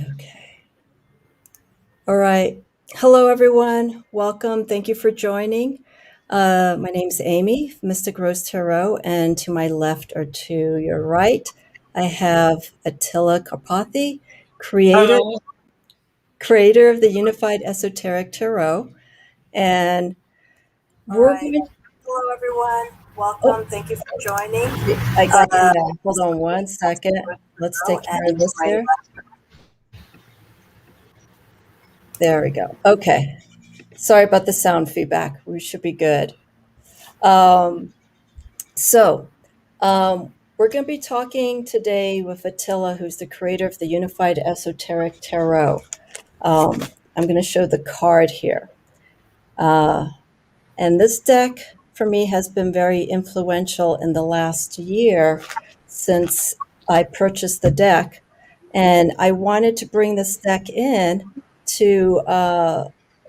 Okay. All right. Hello, everyone. Welcome. Thank you for joining. My name's Amy, Mystic Rose Tarot, and to my left or to your right, I have Attilla Karpathy, creator Hello. of the Unified Esoteric Tarot. And we're going to, Hello, everyone. oh, Welcome. Thank you for joining. I got you now. Hold on one second. Let's take care of this here. There we go. Okay. Sorry about the sound feedback. We should be good. So, we're going to be talking today with Attila, who's the creator of the Unified Esoteric Tarot. I'm going to show the card here. And this deck, for me, has been very influential in the last year since I purchased the deck. And I wanted to bring this deck in to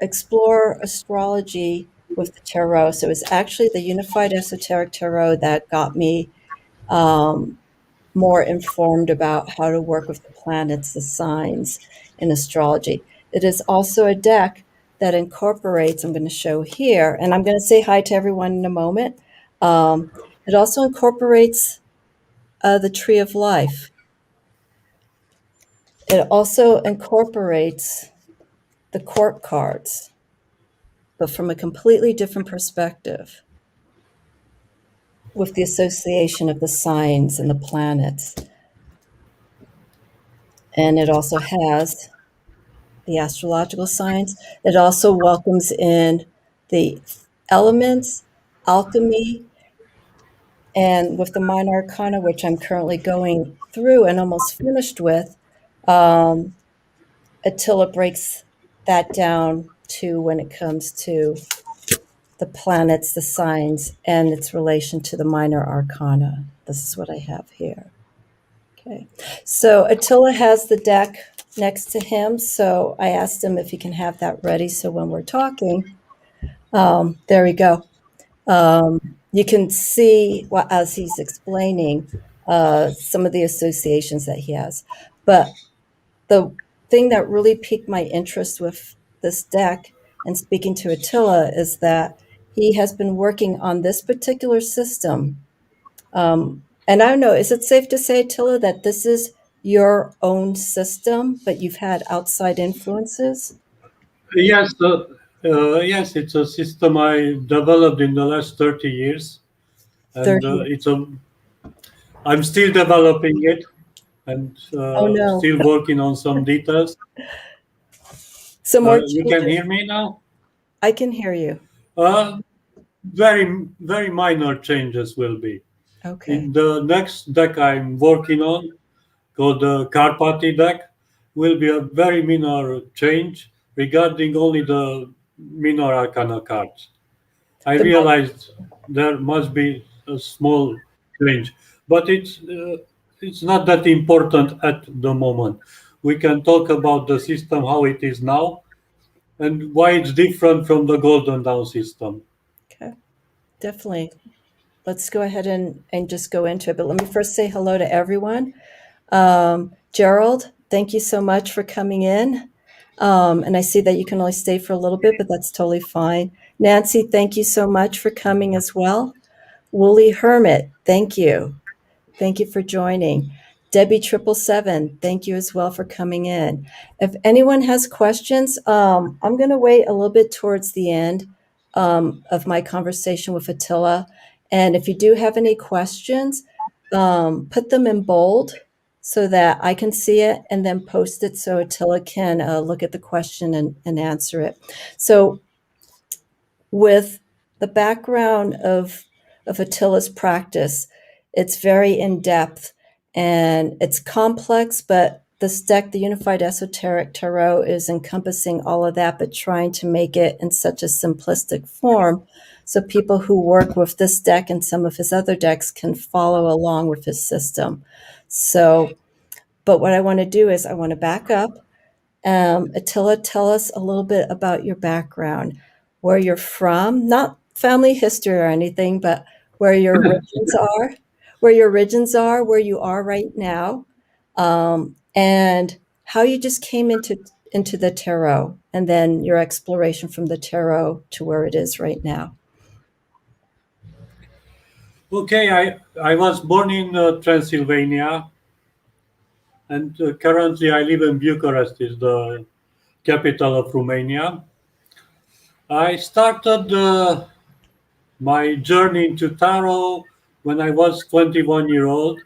explore astrology with the tarot. So it's actually the Unified Esoteric Tarot that got me more informed about how to work with the planets, the signs in astrology. It is also a deck that incorporates, I'm going to show here, and I'm going to say hi to everyone in a moment. It also incorporates the Tree of Life. It also incorporates the court cards, but from a completely different perspective, with the association of the signs and the planets. And it also has the astrological signs. It also welcomes in the elements, alchemy, and with the minor arcana, which I'm currently going through and almost finished with, Attila breaks that down to when it comes to the planets, the signs, and its relation to the minor arcana. This is what I have here. Okay, so Attila has the deck next to him, so I asked him if he can have that ready, so when we're talking, there we go. You can see, well, as he's explaining, some of the associations that he has. But the thing that really piqued my interest with this deck and speaking to Attila is that he has been working on this particular system. And I don't know, is it safe to say, Attila, that this is your own system, but you've had outside influences? Yes, yes, it's a system I developed in the last 30 years, and 30. I'm still developing it and Oh, no. still working on some details. Some more You can changes. hear me now? I can hear you. Uh, very minor changes will be. Okay. In the next deck I'm working on, called the Karpathy deck, will be a very minor change regarding only the minor arcana cards. I The realized there must be a small change, but it's not that important at the moment. We can talk about the system how it is now and why it's different from the Golden Dawn system. Okay, definitely. Let's go ahead and just go into it. But let me first say hello to everyone. Gerald, thank you so much for coming in. And I see that you can only stay for a little bit, but that's totally fine. Nancy, thank you so much for coming as well. Woolly Hermit, thank you. Thank you for joining. Debbie 777, thank you as well for coming in. If anyone has questions, I'm going to wait a little bit towards the end of my conversation with Attila. And if you do have any questions, put them in bold so that I can see it and then post it so Attila can look at the question and answer it. So with the background of Attila's practice, it's very in-depth and it's complex, but this deck, the Unified Esoteric Tarot, is encompassing all of that, but trying to make it in such a simplistic form so people who work with this deck and some of his other decks can follow along with his system. So, but what I want to do is I want to back up. Attila, tell us a little bit about your background, where you're from, not family history or anything, but where your origins are, where you are right now, and how you just came into the tarot, and then your exploration from the tarot to where it is right now. Okay, I was born in Transylvania, and currently I live in Bucharest, is the capital of Romania. I started my journey into tarot when I was 21-year-old,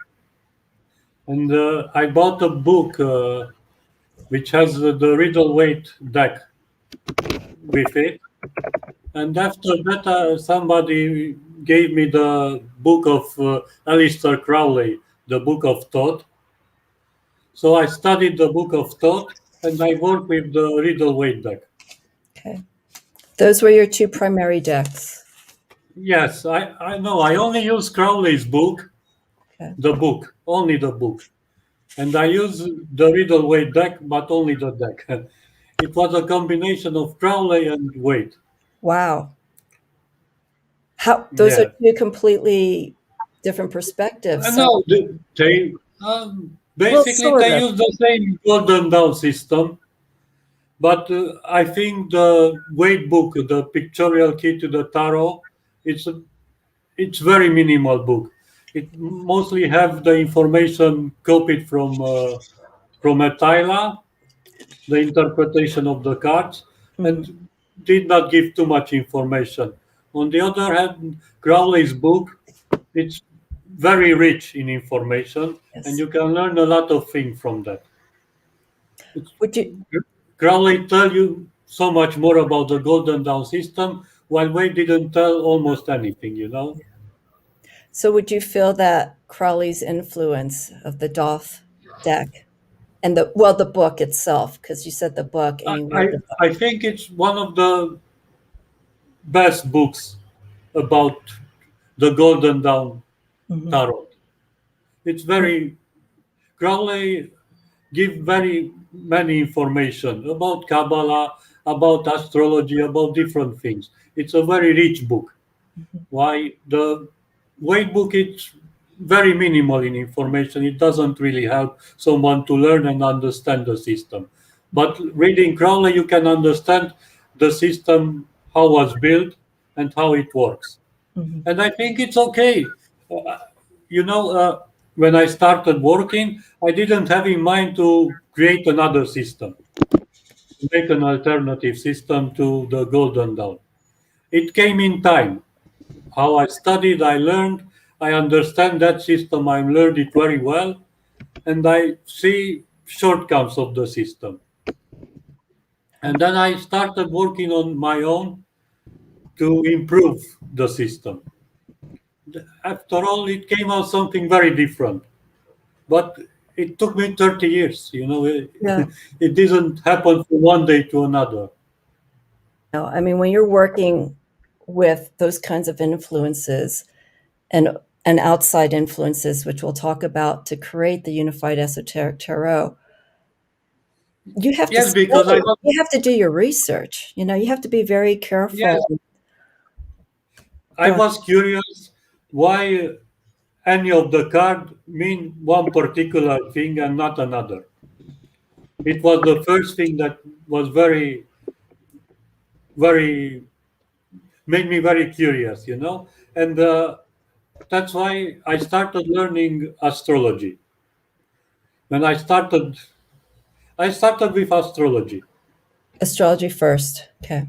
and I bought a book which has the Riddle-Waite deck with it. And after that, somebody gave me the book of Aleister Crowley, the Book of Thought. So I studied the Book of Thought, and I worked with the Riddle-Waite deck. Okay. Those were your two primary decks. Yes, I know. I only use Crowley's book, Okay. the book, only the book. And I use the Riddle-Waite deck, but only the deck. It was a combination of Crowley and Waite. Wow. Those are Yeah. two completely different perspectives. So, No, they well, basically sort they of. use the same golden dawn system, but I think the Waite book, the Pictorial Key to the Tarot, it's very minimal book. It mostly have the information copied from Attila, the interpretation of the cards, Mhm. and did not give too much information. On the other hand, Crowley's book, it's very rich in information, and Yes. you can learn a lot of things from that. Would you Crowley tell you so much more about the Golden Dawn system, while Wade didn't tell almost anything, you know? would you feel that Crowley's influence of the Doth deck and the book itself, because you said the book and you read I, the book. I think it's one of the best books about the Golden Dawn Mhm. Tarot. It's very, Crowley give very many information about Kabbalah, about astrology, about different things. It's a very rich book. Why the Weight book is very minimal in information. It doesn't really help someone to learn and understand the system. But reading Crowley, you can understand the system, how it was built, and how it works. Mhm. And I think it's okay. Uh, you know, when I started working, I didn't have in mind to create another system, make an alternative system to the Golden Dawn. It came in time. How I studied, I learned, I understand that system, I learned it very well, and I see shortcomings of the system. And then I started working on my own to improve the system. After all, it came out something very different. But it took me 30 years, you know, Yeah. it didn't happen from one day to another. No, I mean, when you're working with those kinds of influences and outside influences, which we'll talk about, to create the unified esoteric tarot, you have to Yes, because I study. was, You have to do your research. You have to be very yes, careful. I Go ahead. was curious why any of the card mean one particular thing and not another. It was the first thing that was very made me very curious, you know, and that's why I started learning astrology. When I started with astrology. Astrology first. Okay.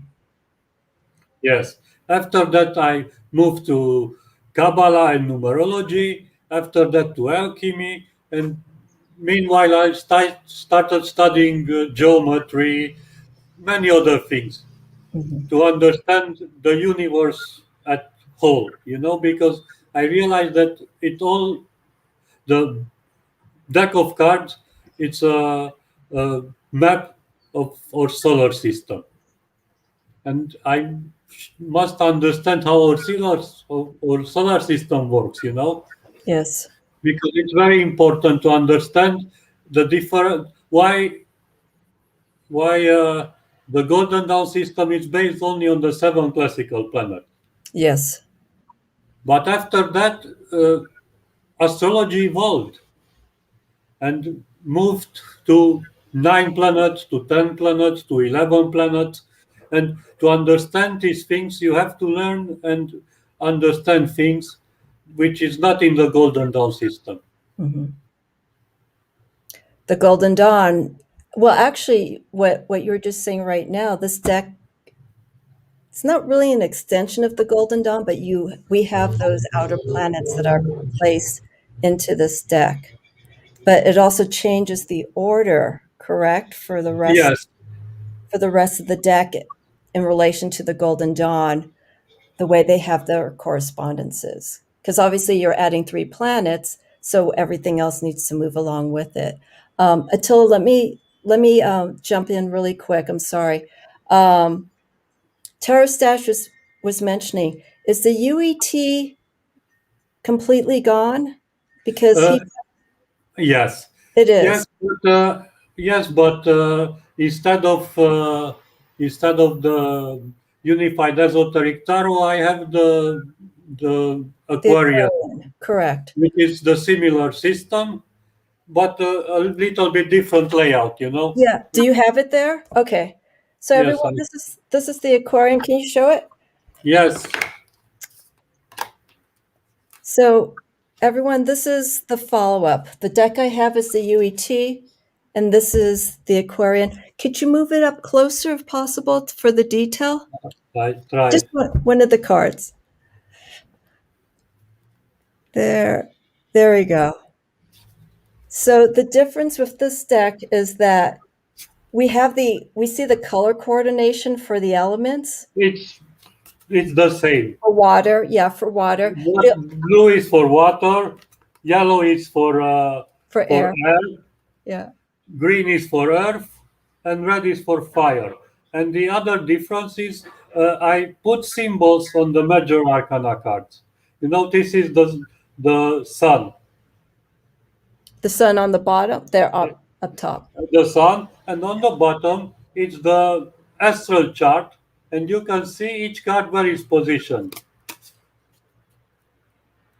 Yes. After that, I moved to Kabbalah and numerology. After that, to alchemy. And meanwhile, I started studying geometry, many other things Mhm. to understand the universe at whole, you know, because I realized that the deck of cards, it's a map of our solar system. And I must understand how our solar system works, you know, Yes. because it's very important to understand the different why the Golden Dawn system is based only on the seven classical planets. Yes. But after that, astrology evolved and moved to 9 planets to 10 planets to 11 planets. And to understand these things, you have to learn and understand things which is not in the Golden Dawn system. Mm-hmm. The Golden Dawn. Well, actually, what you're just saying right now, this deck, it's not really an extension of the Golden Dawn, but we have those outer planets that are placed into this deck. But it also changes the order, correct, for the rest Yes, of the deck in relation to the Golden Dawn, the way they have their correspondences. Because obviously you're adding 3 planets, so everything else needs to move along with it. Attila, let me jump in really quick. I'm sorry. Tarot Stash was mentioning, is the UET completely gone? Because yes, it yes, is. but instead of the Unified Esoteric Tarot, I have the The Aquarius, Aquarian, correct. which is the similar system, but a little bit different layout. Yeah. Do you have it there? Okay. So Yes, everyone, this is the Aquarium. Can you show it? yes, So everyone, this is the follow-up. The deck I have is the UET, and this is the Aquarian. Could you move it up closer if possible for the detail? I try. Just one of the cards. There we go. So the difference with this deck is that we see the color coordination for the elements. It's the same. For water, yeah, for water. Blue is for water, yellow is for For air, air, yeah. green is for earth, and red is for fire. And the other difference is I put symbols on the major arcana cards. This is the sun. The sun on the bottom, they're up top. The sun, and on the bottom it's the astral chart, and you can see each card where it's positioned.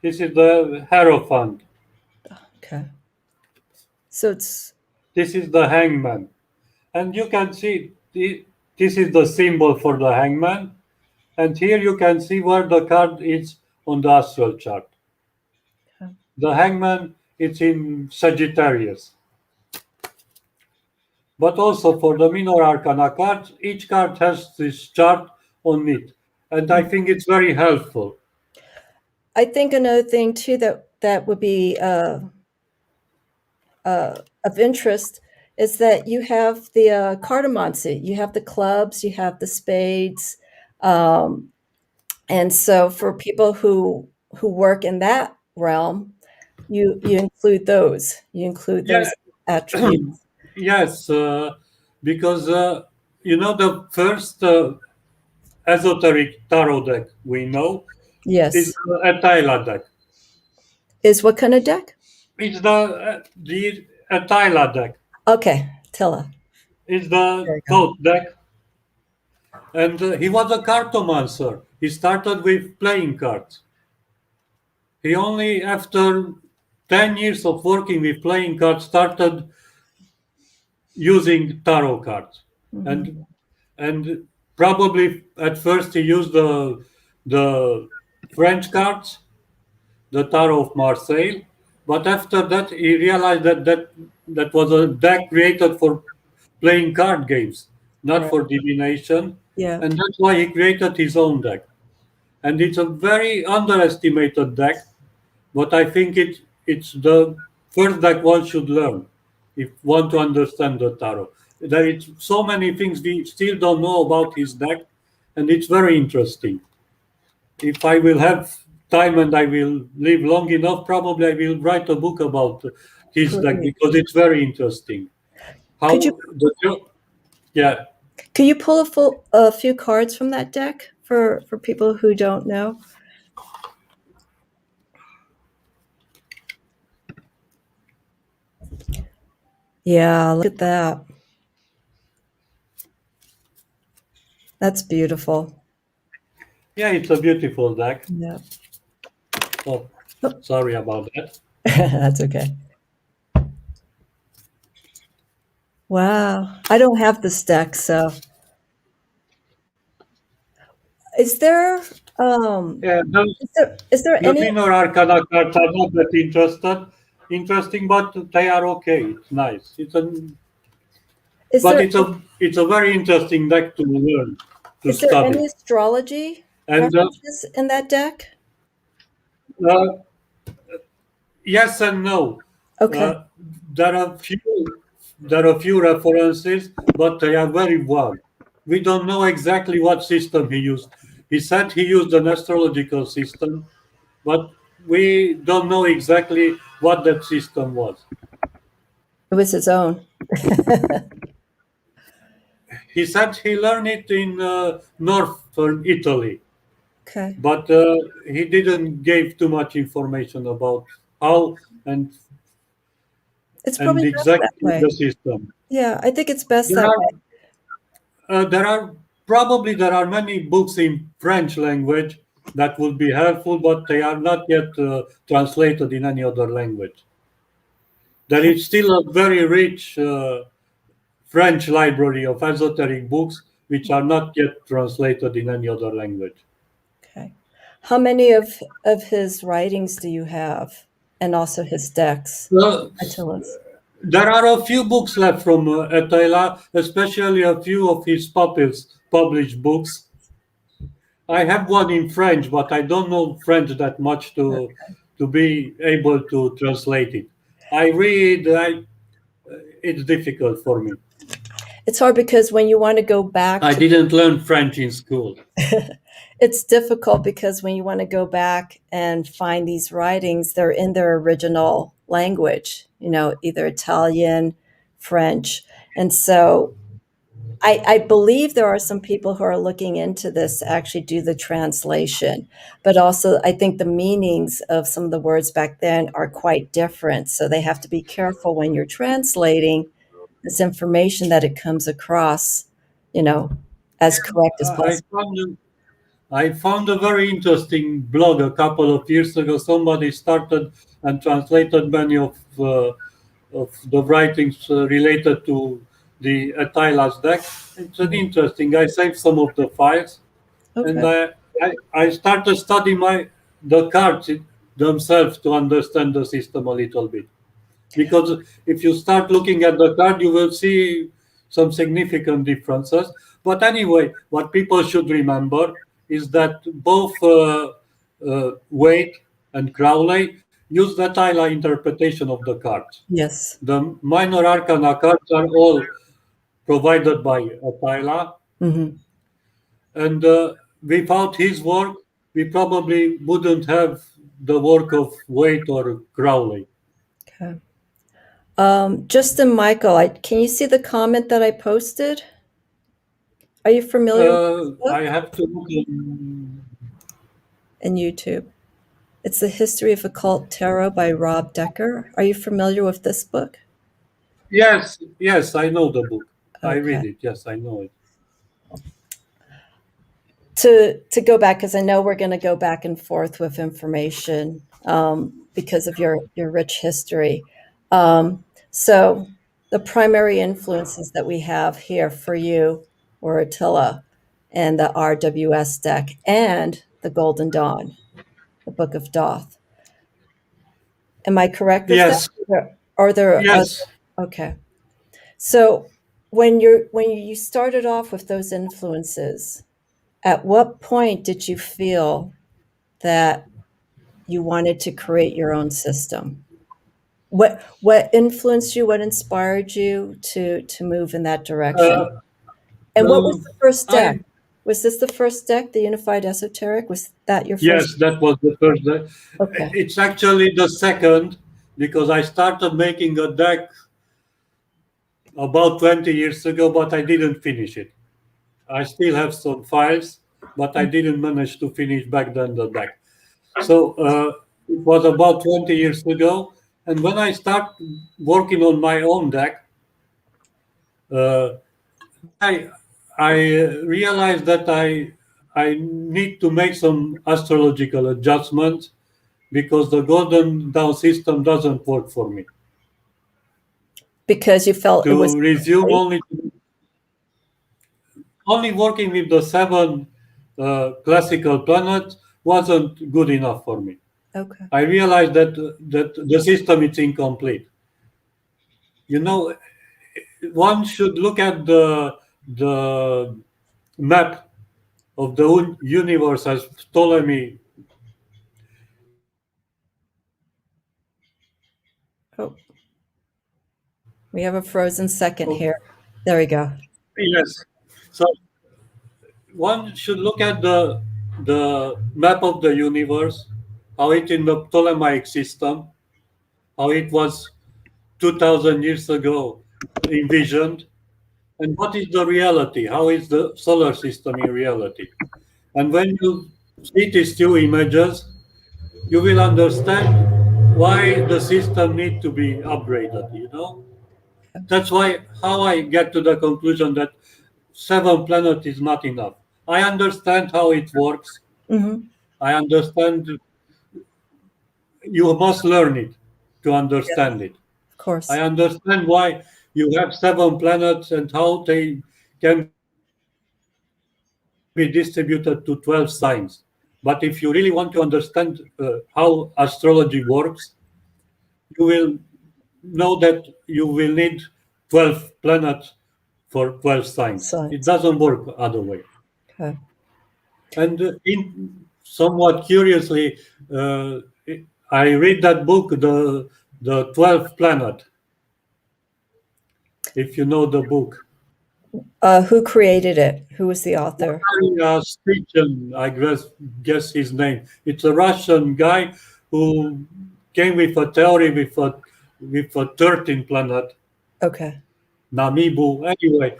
This is the Hierophant. Okay. So this is the Hangman, and you can see this is the symbol for the Hangman, and here you can see where the card is on the astral chart. Okay. The Hangman, it's in Sagittarius. But also for the minor arcana cards, each card has this chart on it, and I think it's very helpful. I think another thing too that would be of interest is that you have the cartomancy, you have the clubs, you have the spades, and so for people who work in that realm, you include those. You include those attributes. Yes, because the first esoteric tarot deck we know Yes. is the Attila deck. Is what kind of deck? It's the Attila deck. Okay, Attila. It's the Thoth deck, and he was a cartomancer. He started with playing cards. He only after 10 years of working with playing cards started using tarot cards. Mm-hmm. And probably at first he used the French cards, the Tarot of Marseille, but after that he realized that was a deck created for playing card games, not Right. for divination. Yeah. And that's why he created his own deck. And it's a very underestimated deck, but I think it's the first deck one should learn if want to understand the tarot. There is so many things we still don't know about his deck, and it's very interesting. If I will have time and I will live long enough, probably I will write a book about his deck because it's very interesting. Could you pull a few cards from that deck for people who don't know? Yeah, look at that. That's beautiful. Yeah, it's a beautiful deck. Yeah. Oh, sorry about that. That's okay. Wow. I don't have this deck, so is there Yeah, is there the any minor arcana cards are not that interesting, but they are okay. It's nice. is But there it's a very interesting deck to learn, to is there study. any astrology And references in that deck? uh, yes and no. Okay. Uh, there are few references, but they are very vague. We don't know exactly what system he used. He said he used an astrological system, but we don't know exactly what that system was. It was his own. He said he learned it in northern Italy, Okay. but he didn't give too much information about how It's and probably best that exactly way. the system. Yeah, I think it's best There that are way. there are many books in French language that would be helpful, but they are not yet translated in any other language. There is still a very rich French library of esoteric books which are not yet translated in any other language. Okay. How many of his writings do you have? And also his decks, Uh, Attilas. there are a few books left from Attila, especially a few of his pupils published books. I have one in French, but I don't know French that much to be able to translate it. I read. It's difficult for me. It's hard because when you want to go back I to didn't learn French in school. it's difficult because when you want to go back and find these writings, they're in their original language, either Italian, French. And so I believe there are some people who are looking into this to actually do the translation, but also I think the meanings of some of the words back then are quite different. So they have to be careful when you're translating this information that it comes across, you know, as correct as I possible. I found a very interesting blog a couple of years ago. Somebody started and translated many of the writings related to the Attillas deck. It's an Mhm. interesting. I saved some of the files, and Okay. I started studying the cards themselves to understand the system a little bit. Because if you start looking at the card, you will see some significant differences. But anyway, what people should remember is that both Waite and Crowley use the Attila interpretation of the cards. Yes. The minor arcana cards are all provided by Attila, Hmm. and without his work, we probably wouldn't have the work of Waite or Crowley. Okay. Justin Michael, can you see the comment that I posted? Are you familiar with this I book have to look in. in YouTube? It's The History of Occult Tarot by Rob Decker. Are you familiar with this book? Yes, yes, I know the book. I Okay. read it. Yes, I know it. To go back, because I know we're going to go back and forth with information because of your rich history. So the primary influences that we have here for you were Attila and the RWS deck and the Golden Dawn, the Book of Thoth. Am I correct with that? Yes, Are there other? yes. Okay. So when you started off with those influences, at what point did you feel that you wanted to create your own system? What influenced you? What inspired you to move in that direction? Uh, And what was um, the first deck? I Was this the first deck, the Unified Esoteric? Was that your first? yes, that was the first deck. Okay. It's actually the second because I started making a deck about 20 years ago, but I didn't finish it. I still have some files, but I didn't manage to finish back then the deck. So it was about 20 years ago, and when I start working on my own deck, uh, I I realized that I need to make some astrological adjustments because the golden dawn system doesn't work for me. Because you felt it was to resume only working with the 7 classical planets wasn't good enough for me. okay. I realized that the system is incomplete. You know, one should look at the map of the universe as Ptolemy. Oh, we have a frozen second Oh, here. There we go. yes. So one should look at the map of the universe, how it in the Ptolemaic system, how it was 2000 years ago envisioned, and what is the reality, how is the solar system in reality. And when you see these two images, you will understand why the system need to be upgraded, you know. That's why how I get to the conclusion that 7 planet is not enough. I understand how it works. Mm-hmm. I understand you must learn it to Yes, understand it. of course. I understand why you have 7 planets and how they can be distributed to 12 signs. But if you really want to understand how astrology works, you will know that you will need 12 planets for 12 signs. It Science. doesn't work other way. Okay. And in somewhat curiously, I read that book, the 12th Planet. If you know the book, Who created it? Who was the author? Stitchen, I guess his name. It's a Russian guy who came with a theory with a 13th planet, Okay. Namibu. Anyway,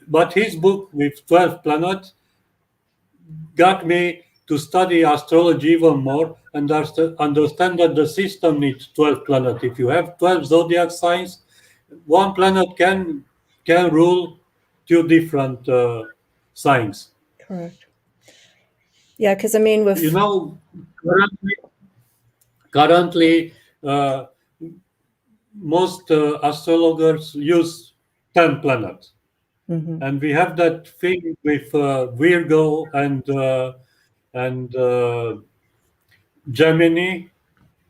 but his book with 12 planets got me to study astrology even more and understand that the system needs 12 planets. If you have 12 zodiac signs, one planet can rule 2 different signs. Correct. Yeah, because I mean, You with know, currently most astrologers use 10 planets. mhm. And we have that thing with Virgo and Gemini,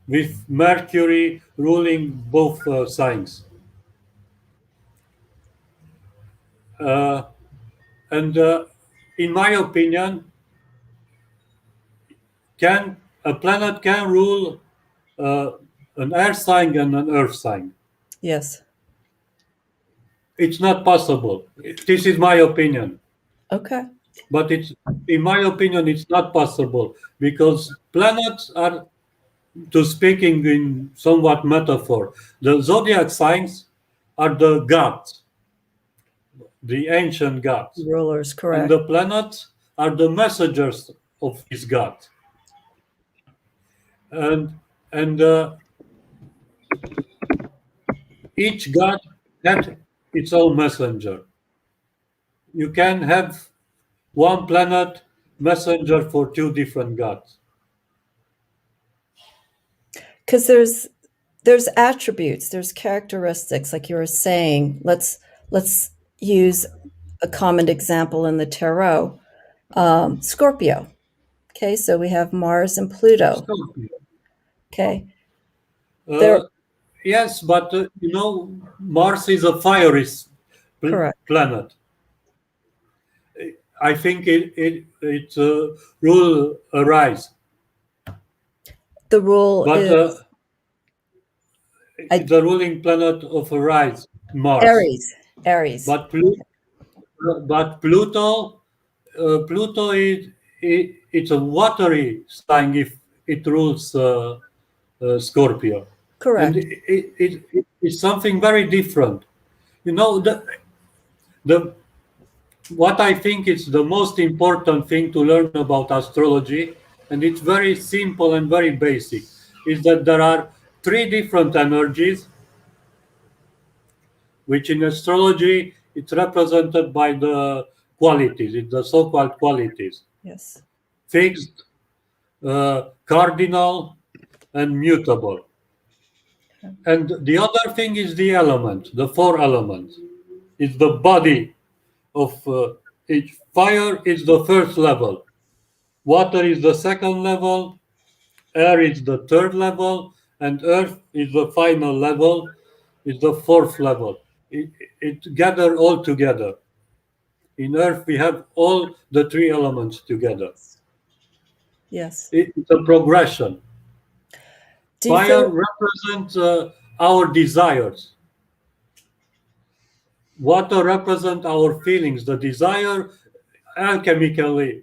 with Mercury ruling both signs. Uh, and in my opinion, can a planet can rule uh, an air sign and an earth sign? Yes. It's not possible. This is my opinion, Okay. but in my opinion, it's not possible because planets are, to speaking in somewhat metaphor, the zodiac signs are the gods, the ancient gods, Rulers, and correct. the planets are the messengers of these gods. And each god had its own messenger. You can have one planet messenger for 2 different gods. Because there's attributes, there's characteristics, like you were saying. Let's use a common example in the tarot. Scorpio. Okay, so we have Mars and Pluto. Scorpio. Okay, they're Uh, yes, but Mars is a fiery correct. planet. I think it rule arise, The rule but is the ruling planet of arise, Mars. Aries. Aries. But Pluto it's a watery sign if it rules Scorpio, and Correct. it's something very different. You know the what I think is the most important thing to learn about astrology, and it's very simple and very basic, is that there are 3 different energies, which in astrology it's represented by the qualities, it's the so-called qualities: Yes. fixed, cardinal, and mutable. And the other thing is the element, the four elements. It's the body of each. Fire is the first level. Water is the second level. Air is the third level. And earth is the final level. It's the fourth level. It gather all together. In earth, we have all the three elements together. Yes. It's a progression. Do you Fire feel represents our desires. Water represents our feelings. The desire, alchemically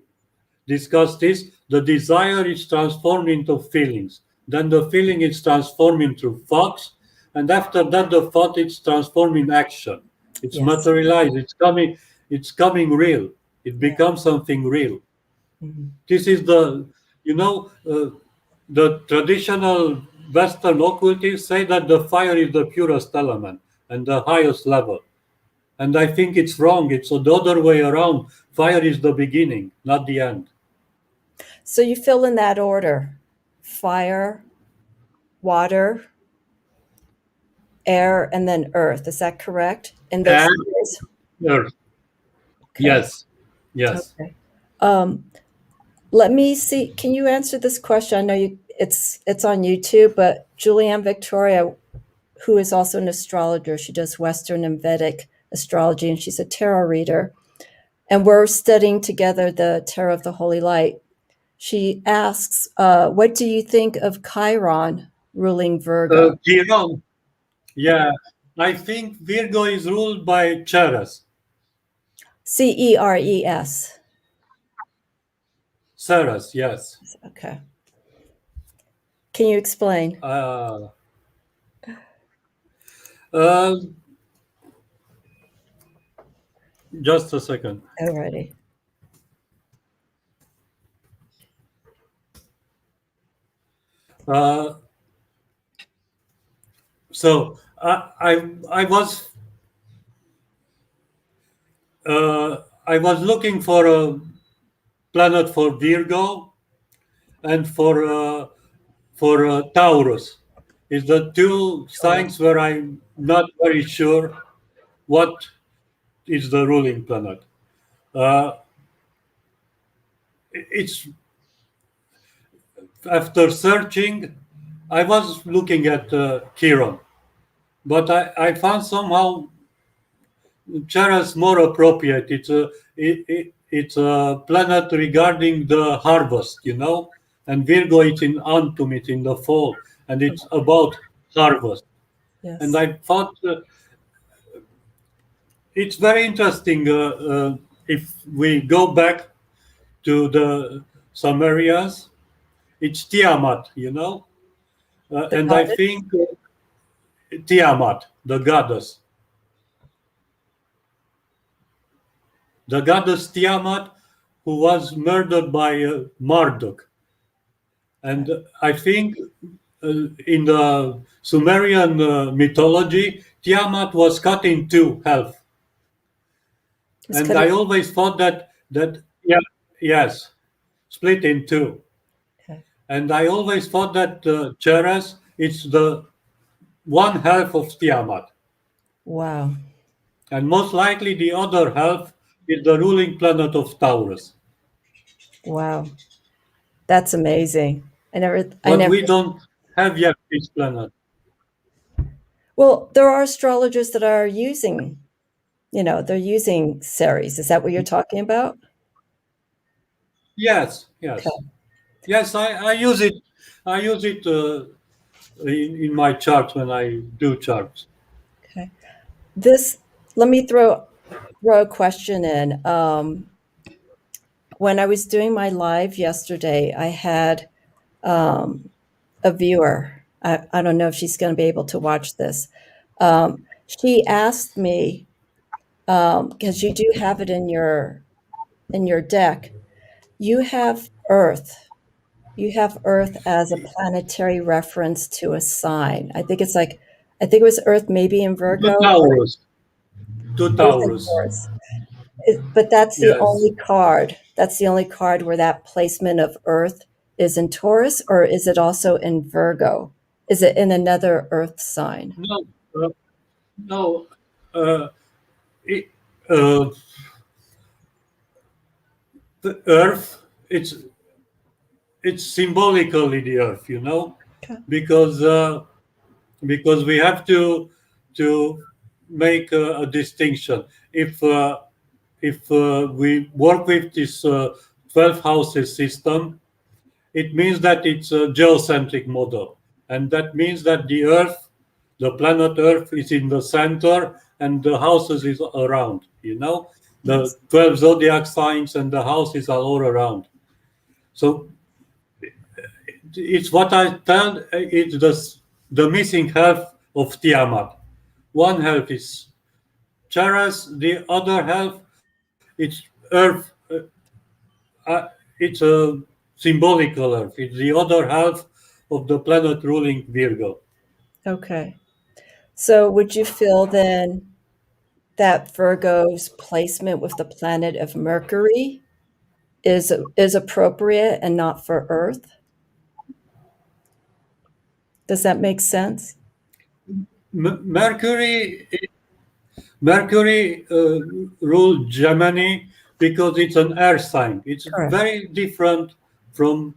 discussed this, the desire is transformed into feelings. Then the feeling is transformed into thoughts. And after that, the thought is transformed in action. It's Yes. materialized. It's coming real. It Yeah. becomes something real. Mhm. This is the traditional Western occultists say that the fire is the purest element and the highest level. And I think it's wrong. It's the other way around. Fire is the beginning, not the end. So you fill in that order: fire, water, air, and then earth. Is that correct? In those And years? earth. Okay. Yes. Yes. Okay. Let me see. Can you answer this question? I know it's on YouTube, but Julianne Victoria, who is also an astrologer, she does Western and Vedic astrology, and she's a tarot reader. And we're studying together the Tarot of the Holy Light. She asks, what do you think of Chiron ruling Virgo? Chiron. Yeah. I think Virgo is ruled by Ceres. Ceres. Ceres, yes. Okay. Can you explain? Uh, just a second. Alrighty. So I was I was looking for a planet for Virgo and for Taurus. Is the two signs where I'm not very sure what is the ruling planet. It's after searching, I was looking at Chiron, but I found somehow Ceres more appropriate. It's a planet regarding the harvest, and Virgo it's in autumn, it's in the fall, and it's about harvest. Yes. And I thought it's very interesting if we go back to the Sumerians. It's Tiamat, and I goddess? think Tiamat, the goddess. The goddess Tiamat, who was murdered by Marduk. And I think in the Sumerian mythology, Tiamat was cut in two half. And I always thought that yeah, yes, split in two. Okay. And I always thought that Ceres is the one half of Tiamat. Wow. And most likely the other half is the ruling planet of Taurus. Wow. That's amazing. But we don't have yet this planet. Well, there are astrologers that are using, they're using Ceres. Is that what you're talking about? Yes. Okay. Yes, I use it. I use it in my charts when I do charts. Okay. Let me throw a question in. When I was doing my live yesterday, I had a viewer. I don't know if she's going to be able to watch this. She asked me, because you do have it in your deck, you have Earth. You have Earth as a planetary reference to a sign. I think it was Earth maybe in Virgo. To Taurus. But that's the Yes. only card. That's the only card where that placement of Earth is in Taurus, or is it also in Virgo is it in another earth sign? No, no. It, uh, the Earth, it's symbolically the Earth, Okay. because we have to make a distinction. If we work with this 12 houses system, it means that it's a geocentric model, and that means that the Earth, the planet Earth, is in the center, and the houses is around. The Yes. 12 zodiac signs and the houses are all around. So it's what I tell. It's the missing half of Tiamat. One half is Charas, the other half it's Earth. It's a symbolical Earth. It's the other half of the planet ruling Virgo. Okay. So would you feel then that Virgo's placement with the planet of Mercury is appropriate and not for Earth? Does that make sense? Mercury ruled Gemini because it's an air sign. It's Correct. very different from.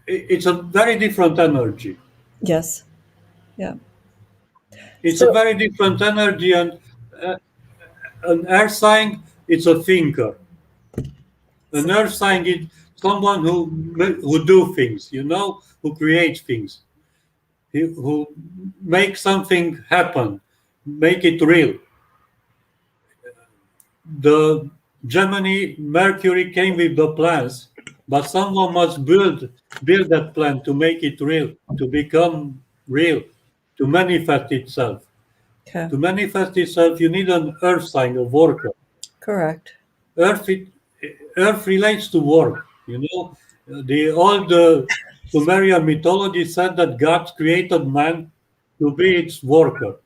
It's a very different energy. Yes. Yeah. It's a So very different energy, and uh, an air sign. It's a thinker. An earth sign is someone who do things. Who creates things. Who make something happen, make it real. The Gemini Mercury came with the plans, but someone must build that plan to make it real, to become real, to manifest itself. okay. To manifest itself, you need an earth sign, a worker. Correct. Earth, earth relates to work. The old Sumerian mythology said that God created man to be its worker.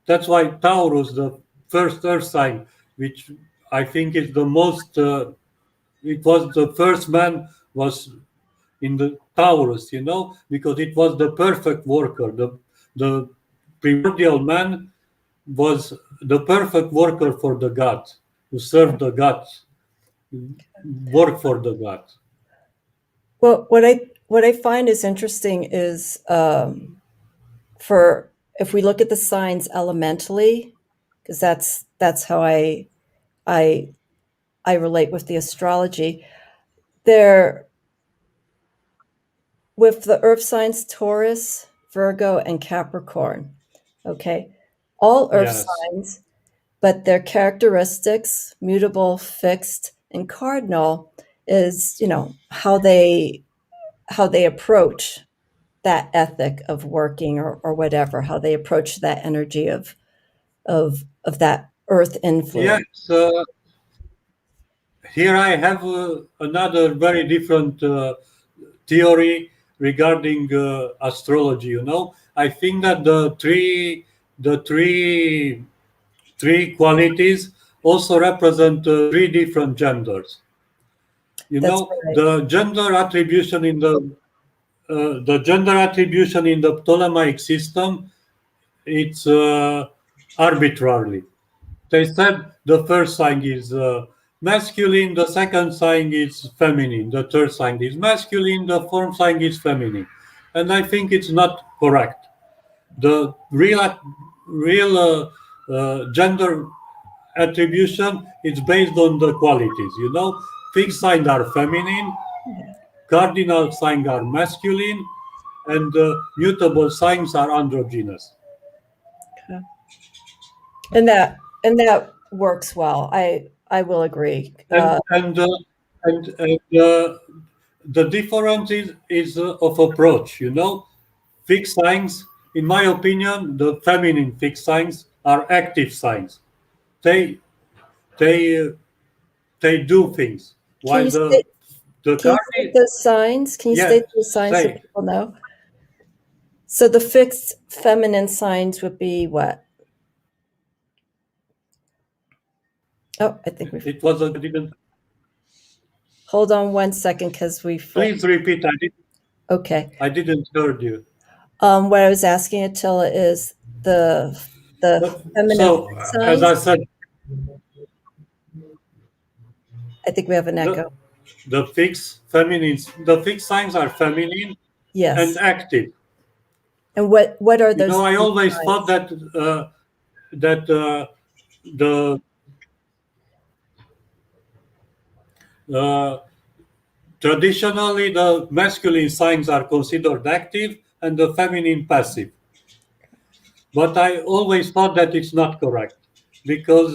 That's why Taurus, the first earth sign, which I think is the most, it was the first man was in the Taurus, because it was the perfect worker. The primordial man was the perfect worker for the gods, who served the gods, work for the gods. Well, what I find is interesting is for if we look at the signs elementally, because that's how I I relate with the astrology. There with the earth signs Taurus, Virgo, and Capricorn. Okay. All earth Yes. signs, but their characteristics, mutable, fixed, and cardinal, is, how they approach that ethic of working or whatever, how they approach that energy of that earth Yes. influence. Here I have another very different theory regarding astrology. I think that the three qualities also represent three different genders. That's right. The gender attribution in the Ptolemaic system, it's arbitrarily. They said the first sign is masculine, the second sign is feminine, the third sign is masculine, the fourth sign is feminine, and I think it's not correct. The real gender attribution is based on the qualities. Fixed signs are feminine, Yeah. cardinal signs are masculine, and mutable signs are androgynous. Okay. And that works well. I will agree. And the difference is of approach. Fixed signs, in my opinion, the feminine fixed signs are active signs. They they uh, they do things, Can while you the state the can you state cardinal, those signs? Can you yeah, state those signs so say people know? So the fixed feminine signs would be what? Oh, I think we've it was a didn't. hold on one second because we've Please repeat. okay. I didn't heard you. What I was asking Attila is the feminine So, as signs. I said, I think we have an echo. the fixed signs are feminine and Yes. active. And what are those I three always thought signs? that the uh, traditionally the masculine signs are considered active and the feminine passive. But I always thought that it's not correct because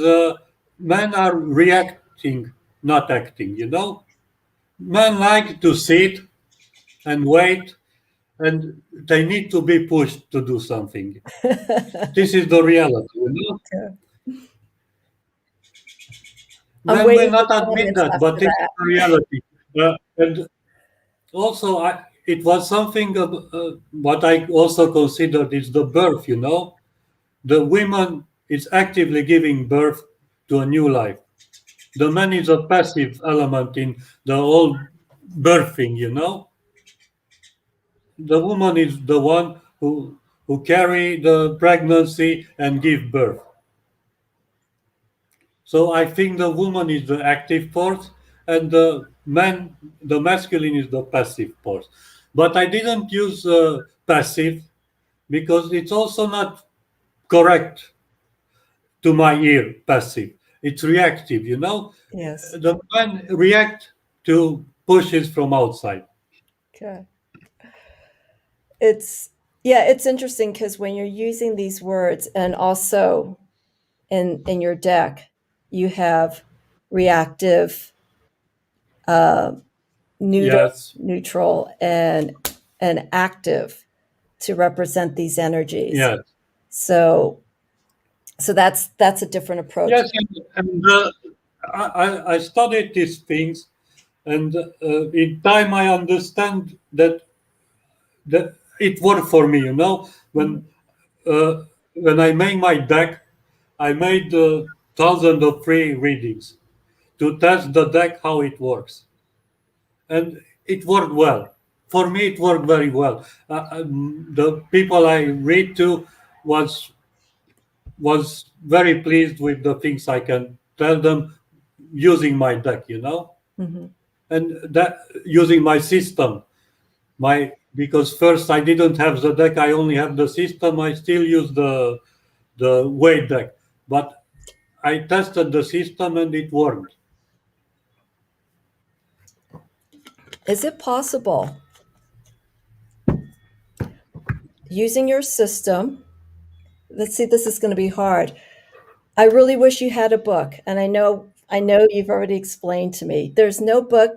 men are reacting, not acting. Men like to sit and wait, and they need to be pushed to do something. This is the reality. Okay. I'm Men may waiting for not admit comments that, but after it's that. the reality. And also, it was something what I also considered is the birth. The woman is actively giving birth to a new life. The man is a passive element in the whole birthing. The woman is the one who carry the pregnancy and give birth. So I think the woman is the active force and the masculine is the passive force. But I didn't use passive because it's also not correct to my ear, passive. It's reactive. Yes. The man react to pushes from outside. Okay. It's interesting because when you're using these words, and also in your deck, you have reactive, uh, Yes, neutral, and active to represent these energies. yes, So that's a different approach. yes. And I studied these things, and in time I understand that it worked for me. Uh, when I made my deck, I made thousands of free readings to test the deck how it works, and it worked well. For me, it worked very well. The people I read to was was very pleased with the things I can tell them using my deck. Mhm. And that using my system. Because first I didn't have the deck, I only have the system. I still use the weight deck, but I tested the system and it worked. Is it possible using your system? Let's see, this is going to be hard. I really wish you had a book, and I know you've already explained to me. There's no book,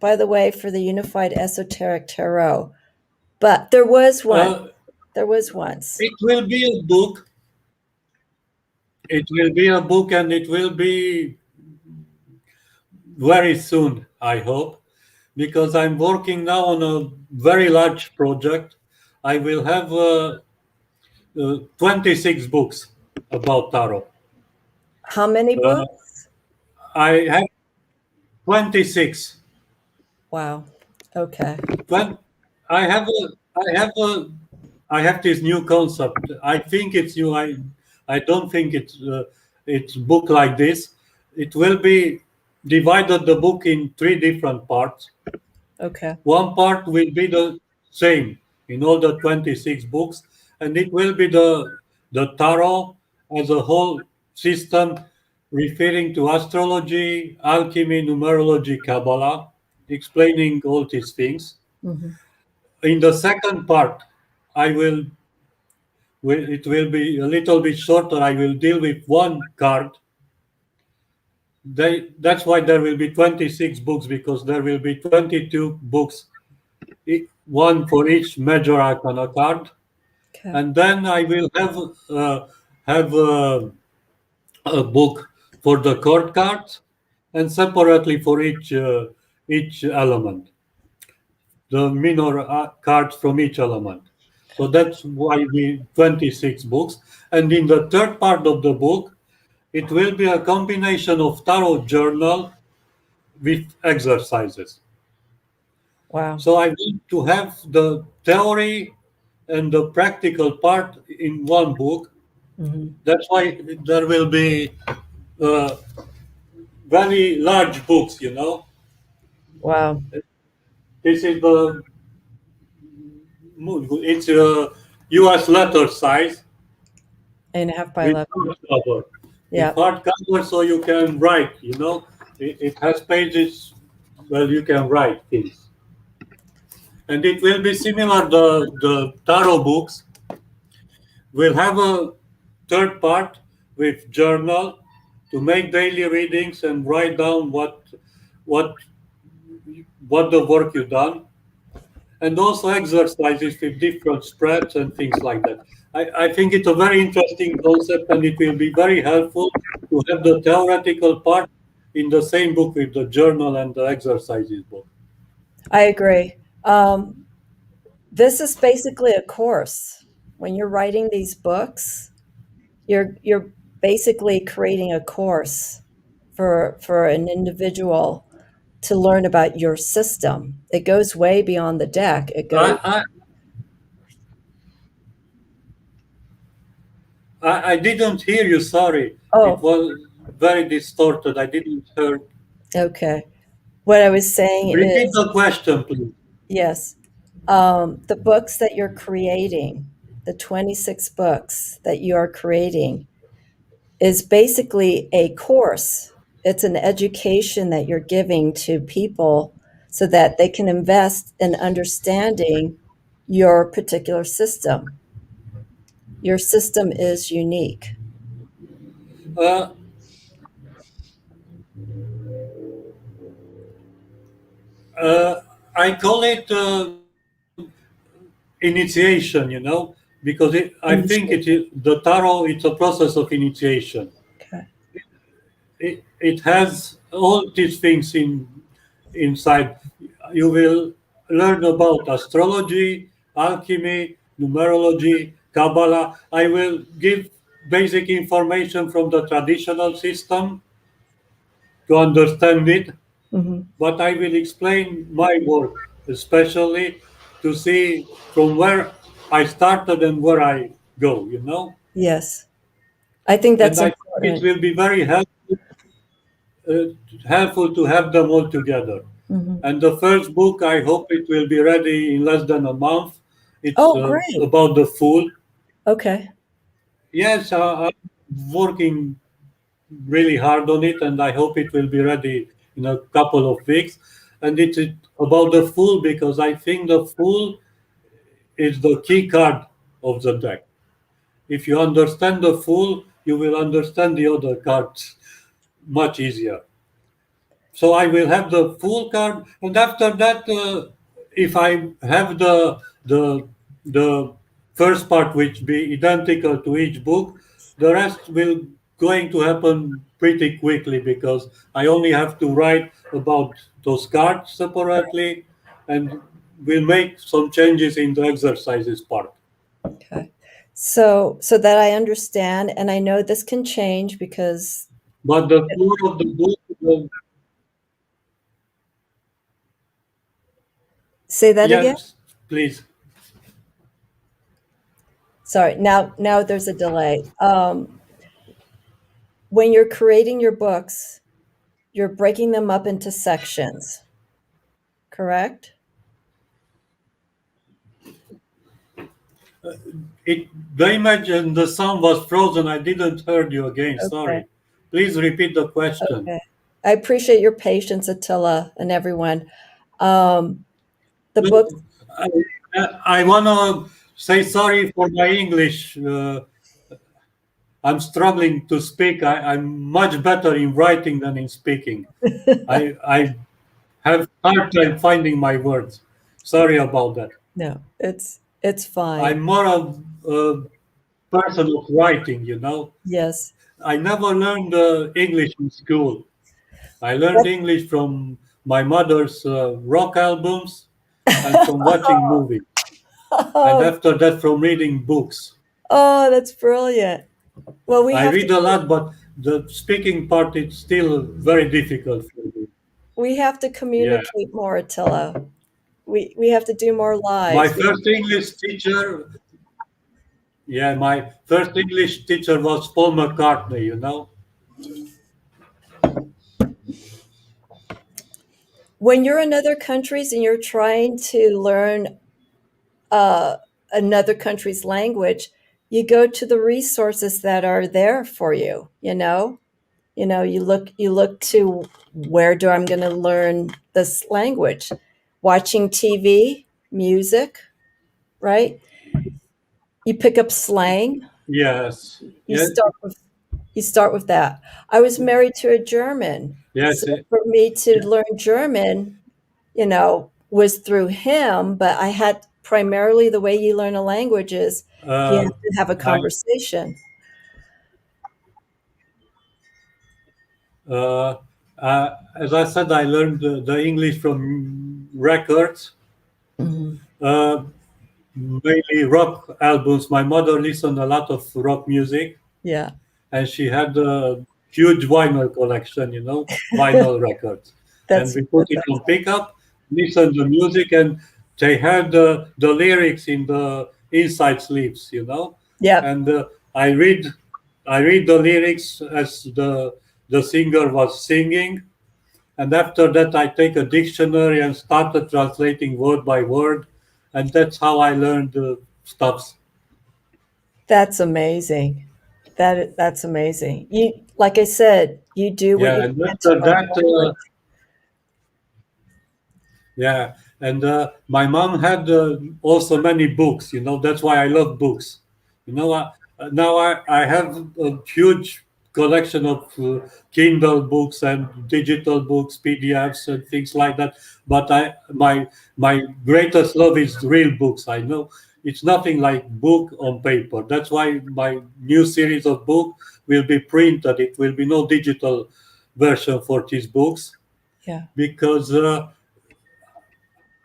by the way, for the Unified Esoteric Tarot, but there was one. Uh, There was once. it will be a book. It will be a book, and it will be very soon, I hope, because I'm working now on a very large project. I will have 26 books about tarot. How many Uh, books? I have 26. Wow. Okay. When I have a, I have a, I have this new concept. I think it's new. I don't think it's book like this. It will be divided the book in three different parts. Okay. One part will be the same in all the 26 books, and it will be the tarot as a whole system referring to astrology, alchemy, numerology, Kabbalah, explaining all these things. Mhm. In the second part, I it will be a little bit shorter. I will deal with one card. That's why there will be 26 books, because there will be 22 books, one for each major arcana card. Okay. And then I will have a book for the court cards, and separately for each element, the minor cards from each element. So that's why we 26 books. And in the third part of the book, it will be a combination of tarot journal with exercises. Wow. So I want to have the theory and the practical part in one book. Mhm. That's why there will be very large books. Wow. This is the it's a U.S. letter size. 8.5 by With 11. hardcover. With Yeah. hardcover, so you can write. It has pages where you can write things, and it will be similar. The tarot books will have a third part with journal to make daily readings and write down what what the work you done, and also exercises with different spreads and things like that. I think it's a very interesting concept, and it will be very helpful to have the theoretical part in the same book with the journal and the exercises book. I agree. This is basically a course. When you're writing these books, you're basically creating a course for an individual to learn about your system. It goes way beyond the deck. It goes, I, I didn't hear you. Sorry, it oh, was very distorted. I didn't hear. okay. What I was saying Repeat is, the question, please. yes, the books that you're creating, the 26 books that you are creating, is basically a course. It's an education that you're giving to people so that they can invest in understanding your particular system. Your system is unique. Uh, uh, I call it initiation, because I think the tarot. It's a process of initiation. Okay. It has all these things inside. You will learn about astrology, alchemy, numerology, Kabbalah. I will give basic information from the traditional system to understand it, Mhm. but I will explain my work, especially to see from where I started and where I go. Yes. I think And that's I think it important. will be very uh, helpful to have them all together. Mhm. And the first book, I hope it will be ready in less than a month. It's Oh, great. about the Fool. Okay. Yes, I'm working really hard on it, and I hope it will be ready in a couple of weeks. And it's about the Fool because I think the Fool is the key card of the deck. If you understand the Fool, you will understand the other cards much easier. So I will have the full card, and after that, if I have the first part which be identical to each book, the rest will going to happen pretty quickly because I only have to write about those cards separately, and will make some changes in the exercises part. Okay. So that I understand, and I know this can change because But the core of the book, say that again. yes, please. Sorry. Now there's a delay. When you're creating your books, you're breaking them up into sections, correct? The image and the sound was frozen. I didn't heard you again. Okay. Sorry. Please repeat the question. Okay. I appreciate your patience, Attila, and everyone. Um, the Look, books, I want to say sorry for my English. I'm struggling to speak. I'm much better in writing than in speaking. I have hard time finding my words. Sorry about that. no, it's fine. I'm more of a person of writing. Yes. I never learned English in school. I learned That's, English from my mother's rock albums and from watching movies, and oh, after that, from reading books. oh, that's brilliant. Well, I read a lot, but the speaking part is still very difficult for me. we have to Yeah. communicate more, Attila. We have to do more My lives. first English teacher, yeah, my first English teacher was Paul McCartney, you know. When you're in other countries and you're trying to learn uh, another country's language, you go to the resources that are there for you. You look to where do I'm going to learn this language? Watching TV, music, right? You pick up slang. Yes, You yes, start with you start with that. I was married to a German, so yes. for me to learn German, was through him. But I had primarily the way you learn a language is you have Uh, to have a I, conversation. uh, as I said, I learned the English from records, Mhm. uh, mainly rock albums. My mother listened a lot of rock music, Yeah, and she had a huge vinyl collection, you know, vinyl records. And that's we put it on pickup, listen to music, and they had the lyrics in the inside sleeves, you know. yeah. And I read the lyrics as the singer was singing, and after that I take a dictionary and started translating word by word, and that's how I learned the stuffs. That's amazing. That's amazing. You, like I said, you do what Yeah, you and can to after learn that. a language. Yeah, and my mom had also many books. You know, that's why I love books. You know, now I have a huge collection of Kindle books and digital books, PDFs and things like that. But my greatest love is real books. I know it's nothing like book on paper. That's why my new series of book will be printed. It will be no digital version for these books Yeah. because.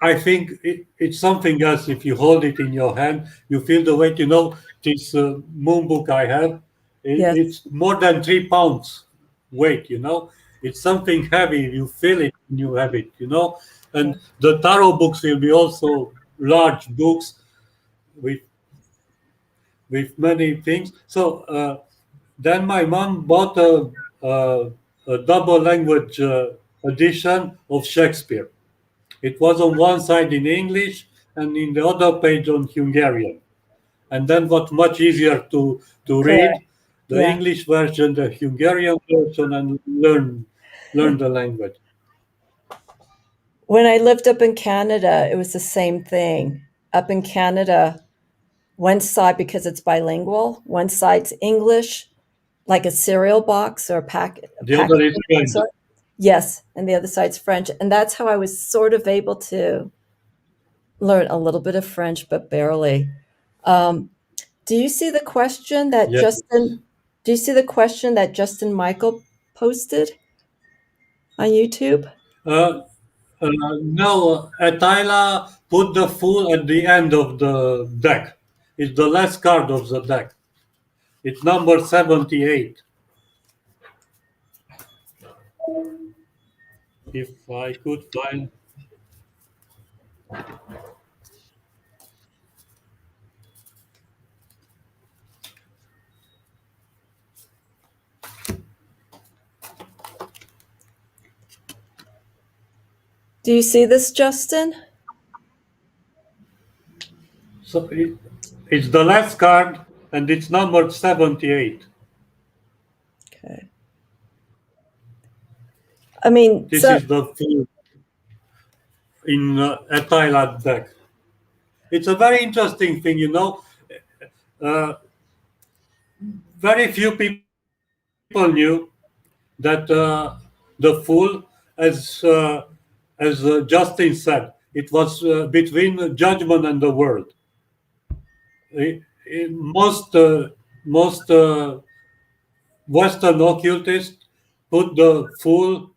I think it's something else. If you hold it in your hand, you feel the weight. You know, this moon book I have, Yes. it's more than 3 pounds weight. You know, it's something heavy. You feel it when you have it. You know, Yeah. and the tarot books will be also large books with many things. So then my mom bought a double language edition of Shakespeare. It was on one side in English and in the other page on Hungarian. And then what much easier to Correct. read the Yeah. English version, the Hungarian version, and learn the language. When I lived up in Canada, it was the same thing. Up in Canada, one side, because it's bilingual, one side's English, like a cereal box or a The other is packaging French. sort. Yes, and the other side's French. And that's how I was sort of able to learn a little bit of French, but barely. Um, do you see the question that Yes. Justin? Do you see the question that Justin Michael posted on YouTube? Uh, no, Attila put the fool at the end of the deck. It's the last card of the deck. It's number 78. If I could find. Do you see this, Justin? So it's the last card and it's numbered 78. Okay. I mean, This so is the fool in Attila deck. It's a very interesting thing, you know. Uh, very few people knew that the fool, as Justin said, it was between judgment and the world. Most Western occultists put the fool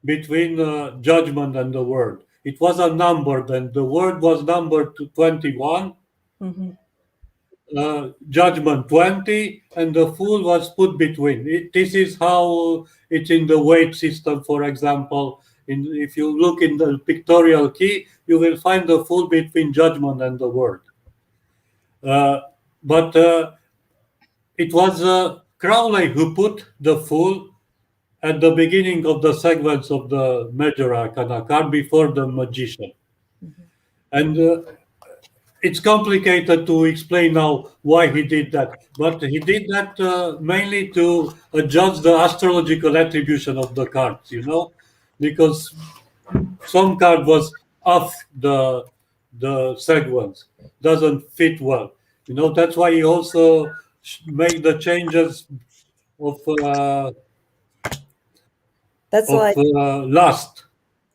between judgment and the word. It was a number, then the word was numbered to 21, mhm, judgment 20, and the fool was put between. This is how it's in the weight system, for example. If you look in the pictorial key, you will find the Fool between Judgment and the Word. But it was Crowley who put the Fool at the beginning of the sequence of the Major Arcana card before the Magician. And it's complicated to explain now why he did that, but he did that mainly to adjust the astrological attribution of the cards, because some card was off the sequence, doesn't fit well. That's why he also made the changes of That's like, lust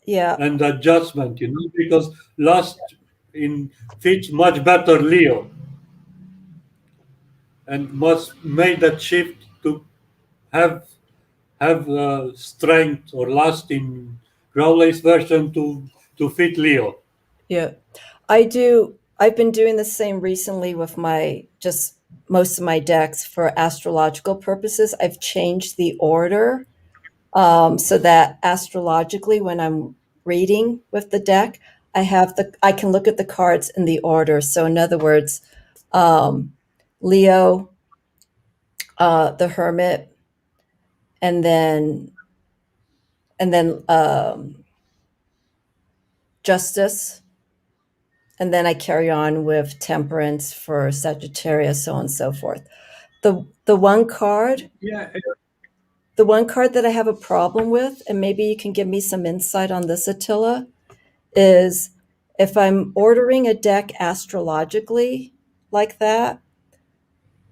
yeah, and adjustment, because lust in fits much better Leo, and must make that shift to have strength or lust in Crowley's version to fit Leo. yeah. I've been doing the same recently with just most of my decks for astrological purposes. I've changed the order so that astrologically, when I'm reading with the deck, I can look at the cards in the order. So in other words, Leo, the Hermit, and then Justice, and then I carry on with Temperance for Sagittarius, so on and so forth. The one card Yeah, the one card that I have a problem with, and maybe you can give me some insight on this, Attila, is if I'm ordering a deck astrologically like that,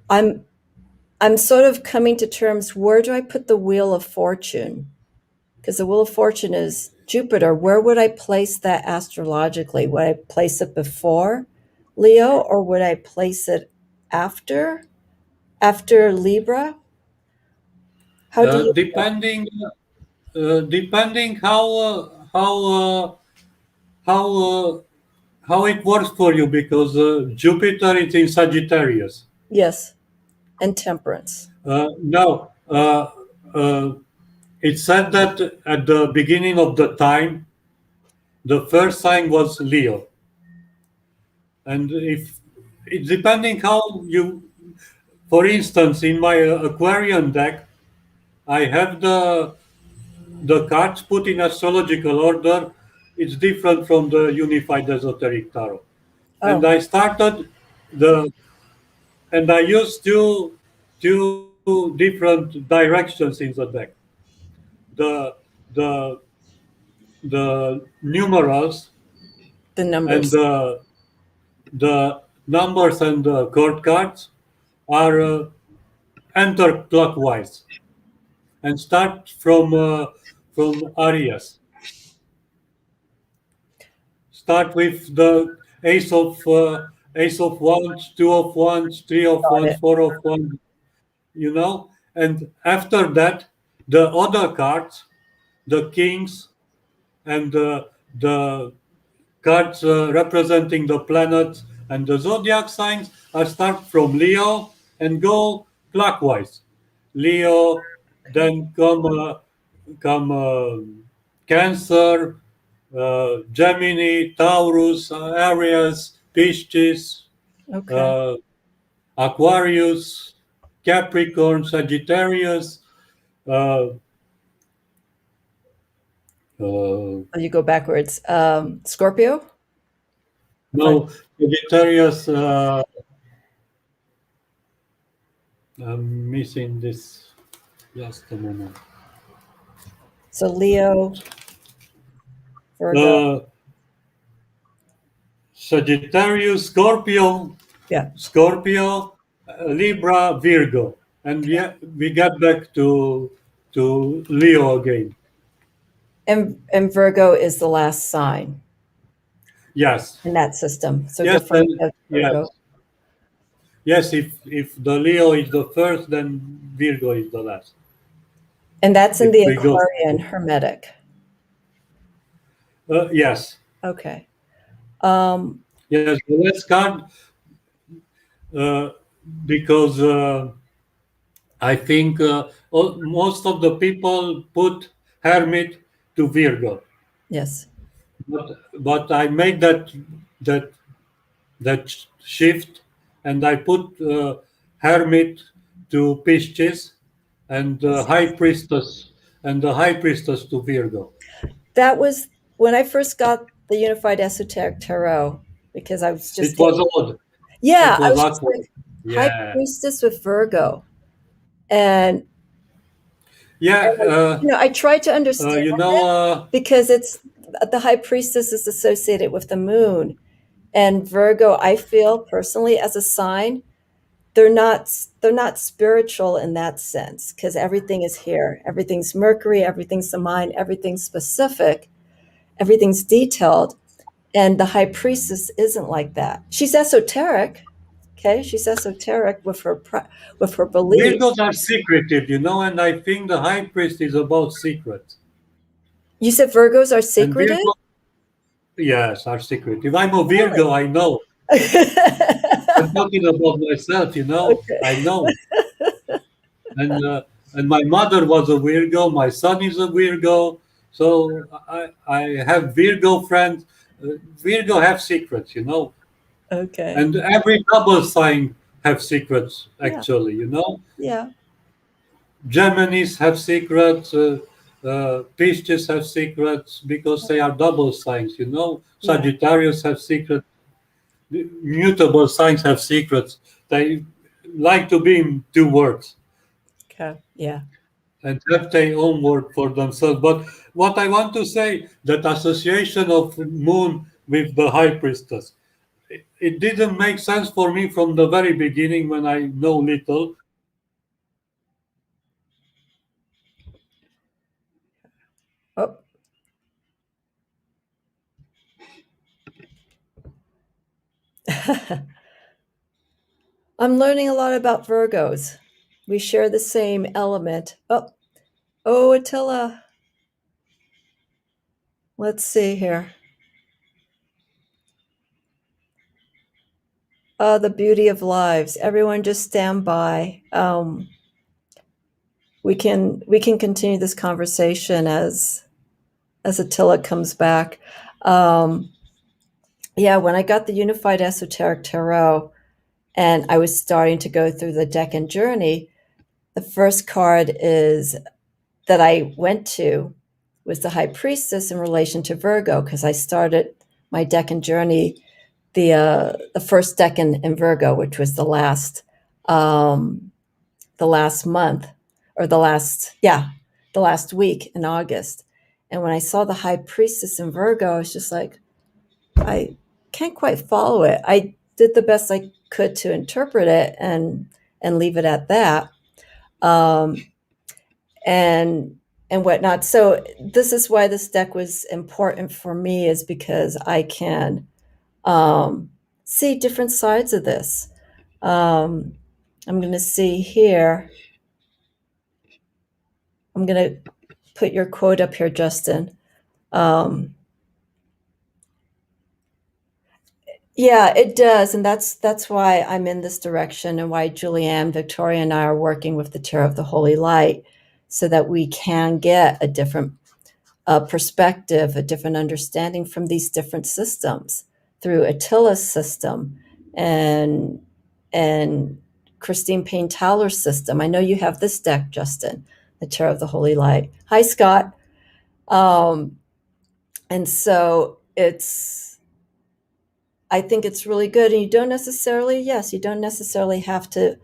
I'm sort of coming to terms, where do I put the Wheel of Fortune? Because the Wheel of Fortune is Jupiter. Where would I place that astrologically? Would I place it before Leo, or would I place it after Libra? How do you? depending how it works for you, because Jupiter is in Sagittarius. Yes, and Temperance. Now, it said that at the beginning of the time, the first sign was Leo, and if it depending how you, for instance, in my Aquarian deck, I have the cards put in astrological order. It's different from the unified esoteric tarot, and Oh, I started the and I used two different directions in the deck. The the the numerals the and numbers. the numbers and the court cards are enter clockwise and start from Arias. Start with the ace of wands, two of wands, three of Got wands, it. four of wands, and after that the other cards, the kings and the cards representing the planets and the zodiac signs are start from Leo and go clockwise. Leo, then come Cancer, Gemini, Taurus, Aries, Pisces, Okay. uh, Aquarius, Capricorn, Sagittarius. Uh, uh, Oh, you go backwards. Scorpio? If I, no, Sagittarius. I'm missing this. Just a moment. so Leo, Virgo. Uh, Sagittarius, Scorpio, Yeah. Libra, Virgo, and yeah, we got back to Leo again. And Virgo is the last sign Yes, in that system. So yes, different and as yes, Virgo. yes. If the Leo is the first, then Virgo is the last. And that's in If the we go, Aquarian Hermetic. yes, Okay. yes, the last card, uh, because I think most of the people put Hermit to Virgo. Yes. But I made that that shift, and I put hermit to Pisces, and the high priestess to Virgo. That was when I first got the Unified Esoteric Tarot, because I was just It was getting, odd. yeah, It I was was just awkward. like High Yeah, Priestess with Virgo. And, yeah. I tried to understand You know, because it's the High Priestess is associated with the moon. And Virgo, I feel personally as a sign, they're not spiritual in that sense, because everything is here. Everything's Mercury, everything's the mind, everything's specific, everything's detailed. And the high priestess isn't like that. She's esoteric. Okay, she's esoteric with her belief. Virgos are secretive, and I think the high priest is about secrets. You said Virgos are And secretive? Virgo, yes, are secretive. I'm a Really? Virgo, I know. I'm talking about myself, I Okay. know. And my mother was a Virgo. My son is a Virgo. So I have Virgo friends. Virgo have secrets. Okay. And every double sign have secrets, Yeah. actually. Yeah. Geminis have secrets. Pisces have secrets because they are double signs. Yeah. Sagittarius have secrets. Mutable signs have secrets. They like to be in two words Okay. Yeah. and have their own word for themselves. But what I want to say, that association of moon with the high priestess, it didn't make sense for me from the very beginning when I know little. Oh. I'm learning a lot about Virgos. We share the same element. Oh, Attila. Let's see here. The beauty of lives. Everyone just stand by. We can continue this conversation as Attila comes back. Um, yeah, when I got the Unified Esoteric Tarot and I was starting to go through the Decan journey, the first card is that I went to was the High Priestess in relation to Virgo, because I started my Decan journey the first Decan in Virgo, which was the last month, or the last week in August. And when I saw the High Priestess in Virgo, I was just like, I can't quite follow it. I did the best I could to interpret it and leave it at that. Um, and and whatnot. So this is why this deck was important for me, is because I can see different sides of this. I'm going to see here. I'm going to put your quote up here, Justin. Um, yeah, it does, and that's why I'm in this direction, and why Julianne, Victoria, and I are working with the Tarot of the Holy Light, so that we can get a different perspective, a different understanding from these different systems through Attila's system and and Christine Payne Towler's system. I know you have this deck, Justin, the Tarot of the Holy Light. Hi, Scott. Um, and so I think it's really good. And you don't necessarily have to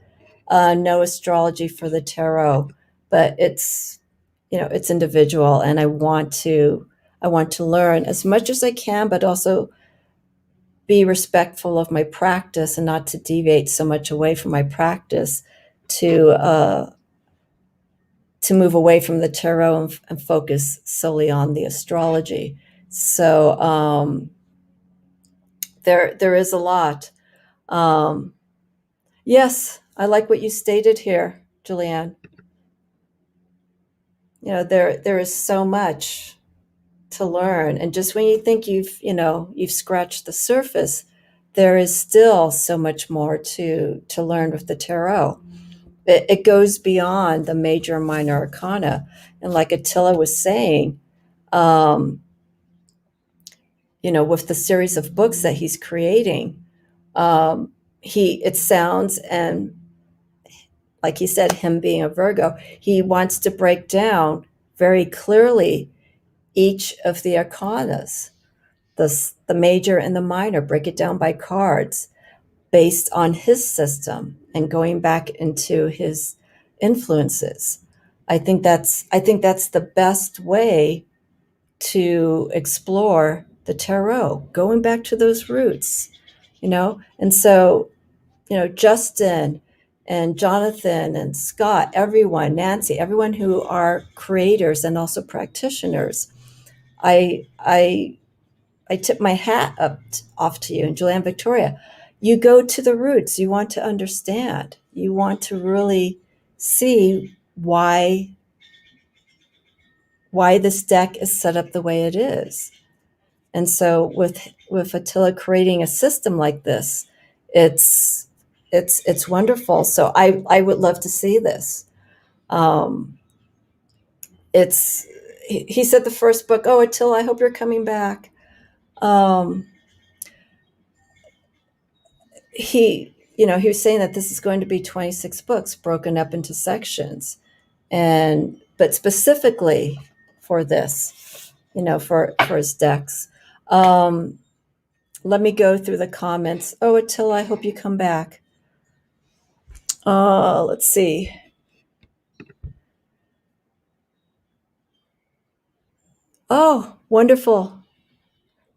know astrology for the tarot, but it's individual, and I want to learn as much as I can, but also be respectful of my practice and not to deviate so much away from my practice to move away from the tarot and focus solely on the astrology. So there is a lot. Um, yes, I like what you stated here, Julianne. There is so much to learn, and just when you think you've scratched the surface, there is still so much more to learn with the tarot. It goes beyond the major and minor arcana, and like Attila was saying, um, with the series of books that he's creating, it sounds, and like he said, him being a Virgo, he wants to break down very clearly each of the arcanas, the major and the minor, break it down by cards based on his system and going back into his influences. I think that's the best way to explore the tarot, going back to those roots, And so, Justin and Jonathan and Scott, everyone, Nancy, everyone who are creators and also practitioners, I tip my hat off to you. And Julianne, Victoria, you go to the roots. You want to understand. You want to really see why this deck is set up the way it is. And so with Attila creating a system like this, it's wonderful. So I would love to see this. He said the first book, oh, Attila, I hope you're coming back. He was saying that this is going to be 26 books broken up into sections, but specifically for this, for his decks. Let me go through the comments. Oh, Attila, I hope you come back. Let's see. Oh, wonderful.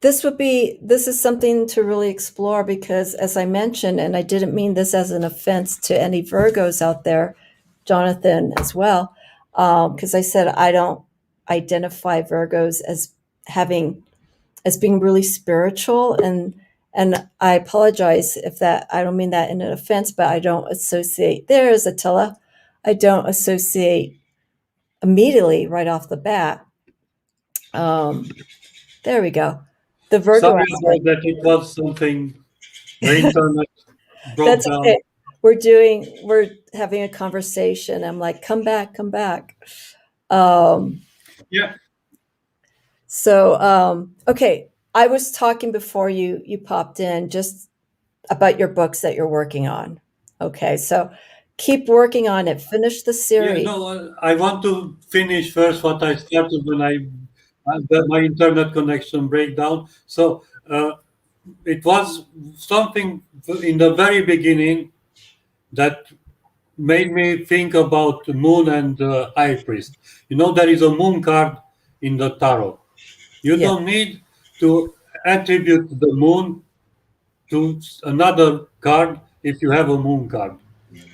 This is something to really explore because, as I mentioned, and I didn't mean this as an offense to any Virgos out there, Jonathan as well, because I said I don't identify Virgos as being really spiritual, and I apologize if that, I don't mean that in an offense, but I don't associate. There's Attila. I don't associate immediately right off the bat. There we go. The Virgo Sorry aspect. about that. It was something, the internet broke That's down. okay. We're having a conversation. I'm like, come back. Yeah. So, okay. I was talking before you popped in just about your books that you're working on. Okay. So keep working on it. Finish the Yeah, series. no, I want to finish first what I started when my internet connection break down. So it was something in the very beginning that made me think about the moon and the high priest. There is a moon card in the tarot. You Yeah. don't need to attribute the moon to another card if you have a moon card.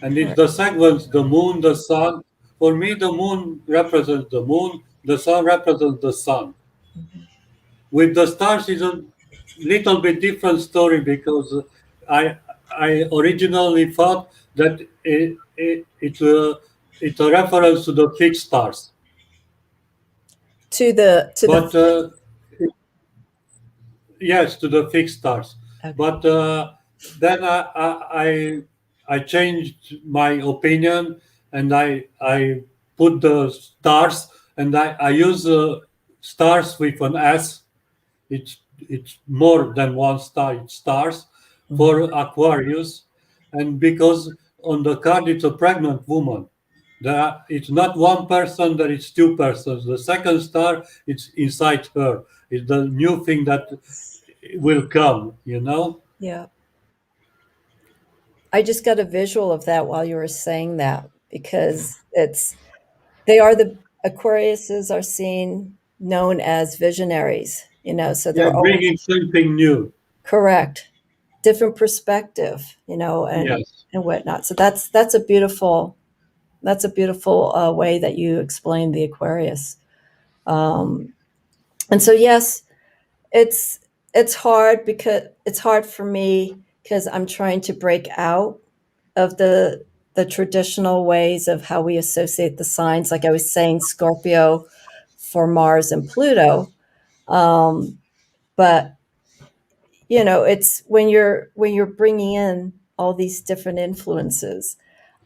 And it's the sequence, the moon, the sun. For me, the moon represents the moon, the sun represents the sun. With the stars, is a little bit different story because I originally thought that it's a reference to the fixed stars. But yes, to the fixed stars. Okay. But then I changed my opinion and I put the stars and I use stars with an S. It's more than one star. It's stars for Aquarius, and because on the card it's a pregnant woman. It's not one person, there is two persons. The second star, it's inside her. It's the new thing that will come, Yeah. I just got a visual of that while you were saying that because the Aquariuses are seen known as visionaries, so Yeah, they're always bringing something new. correct, different perspective, and Yes. and whatnot. So that's a beautiful way that you explain the Aquarius. And so yes, it's hard because it's hard for me because I'm trying to break out of the traditional ways of how we associate the signs. Like I was saying, Scorpio for Mars and Pluto. But it's when you're bringing in all these different influences.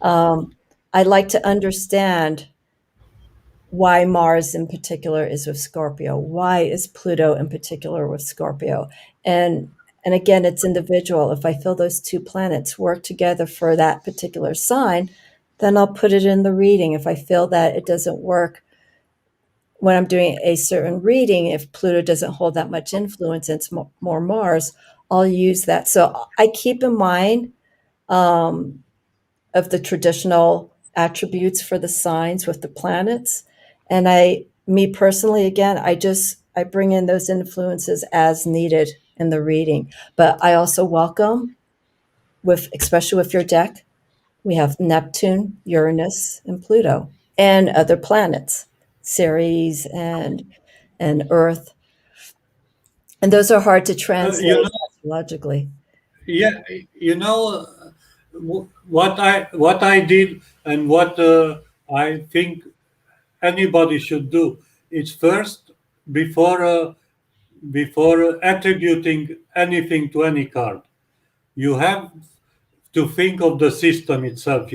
I like to understand why Mars in particular is with Scorpio. Why is Pluto in particular with Scorpio? And again, it's individual. If I feel those two planets work together for that particular sign, then I'll put it in the reading. If I feel that it doesn't work when I'm doing a certain reading, if Pluto doesn't hold that much influence, it's more Mars, I'll use that. So I keep in mind of the traditional attributes for the signs with the planets. And me personally, again, I bring in those influences as needed in the reading. But I also welcome, especially with your deck, we have Neptune, Uranus, and Pluto, and other planets, Ceres and Earth. And those are hard to translate astrologically. Yeah, what I did and what I think anybody should do is first, before attributing anything to any card, you have to think of the system itself.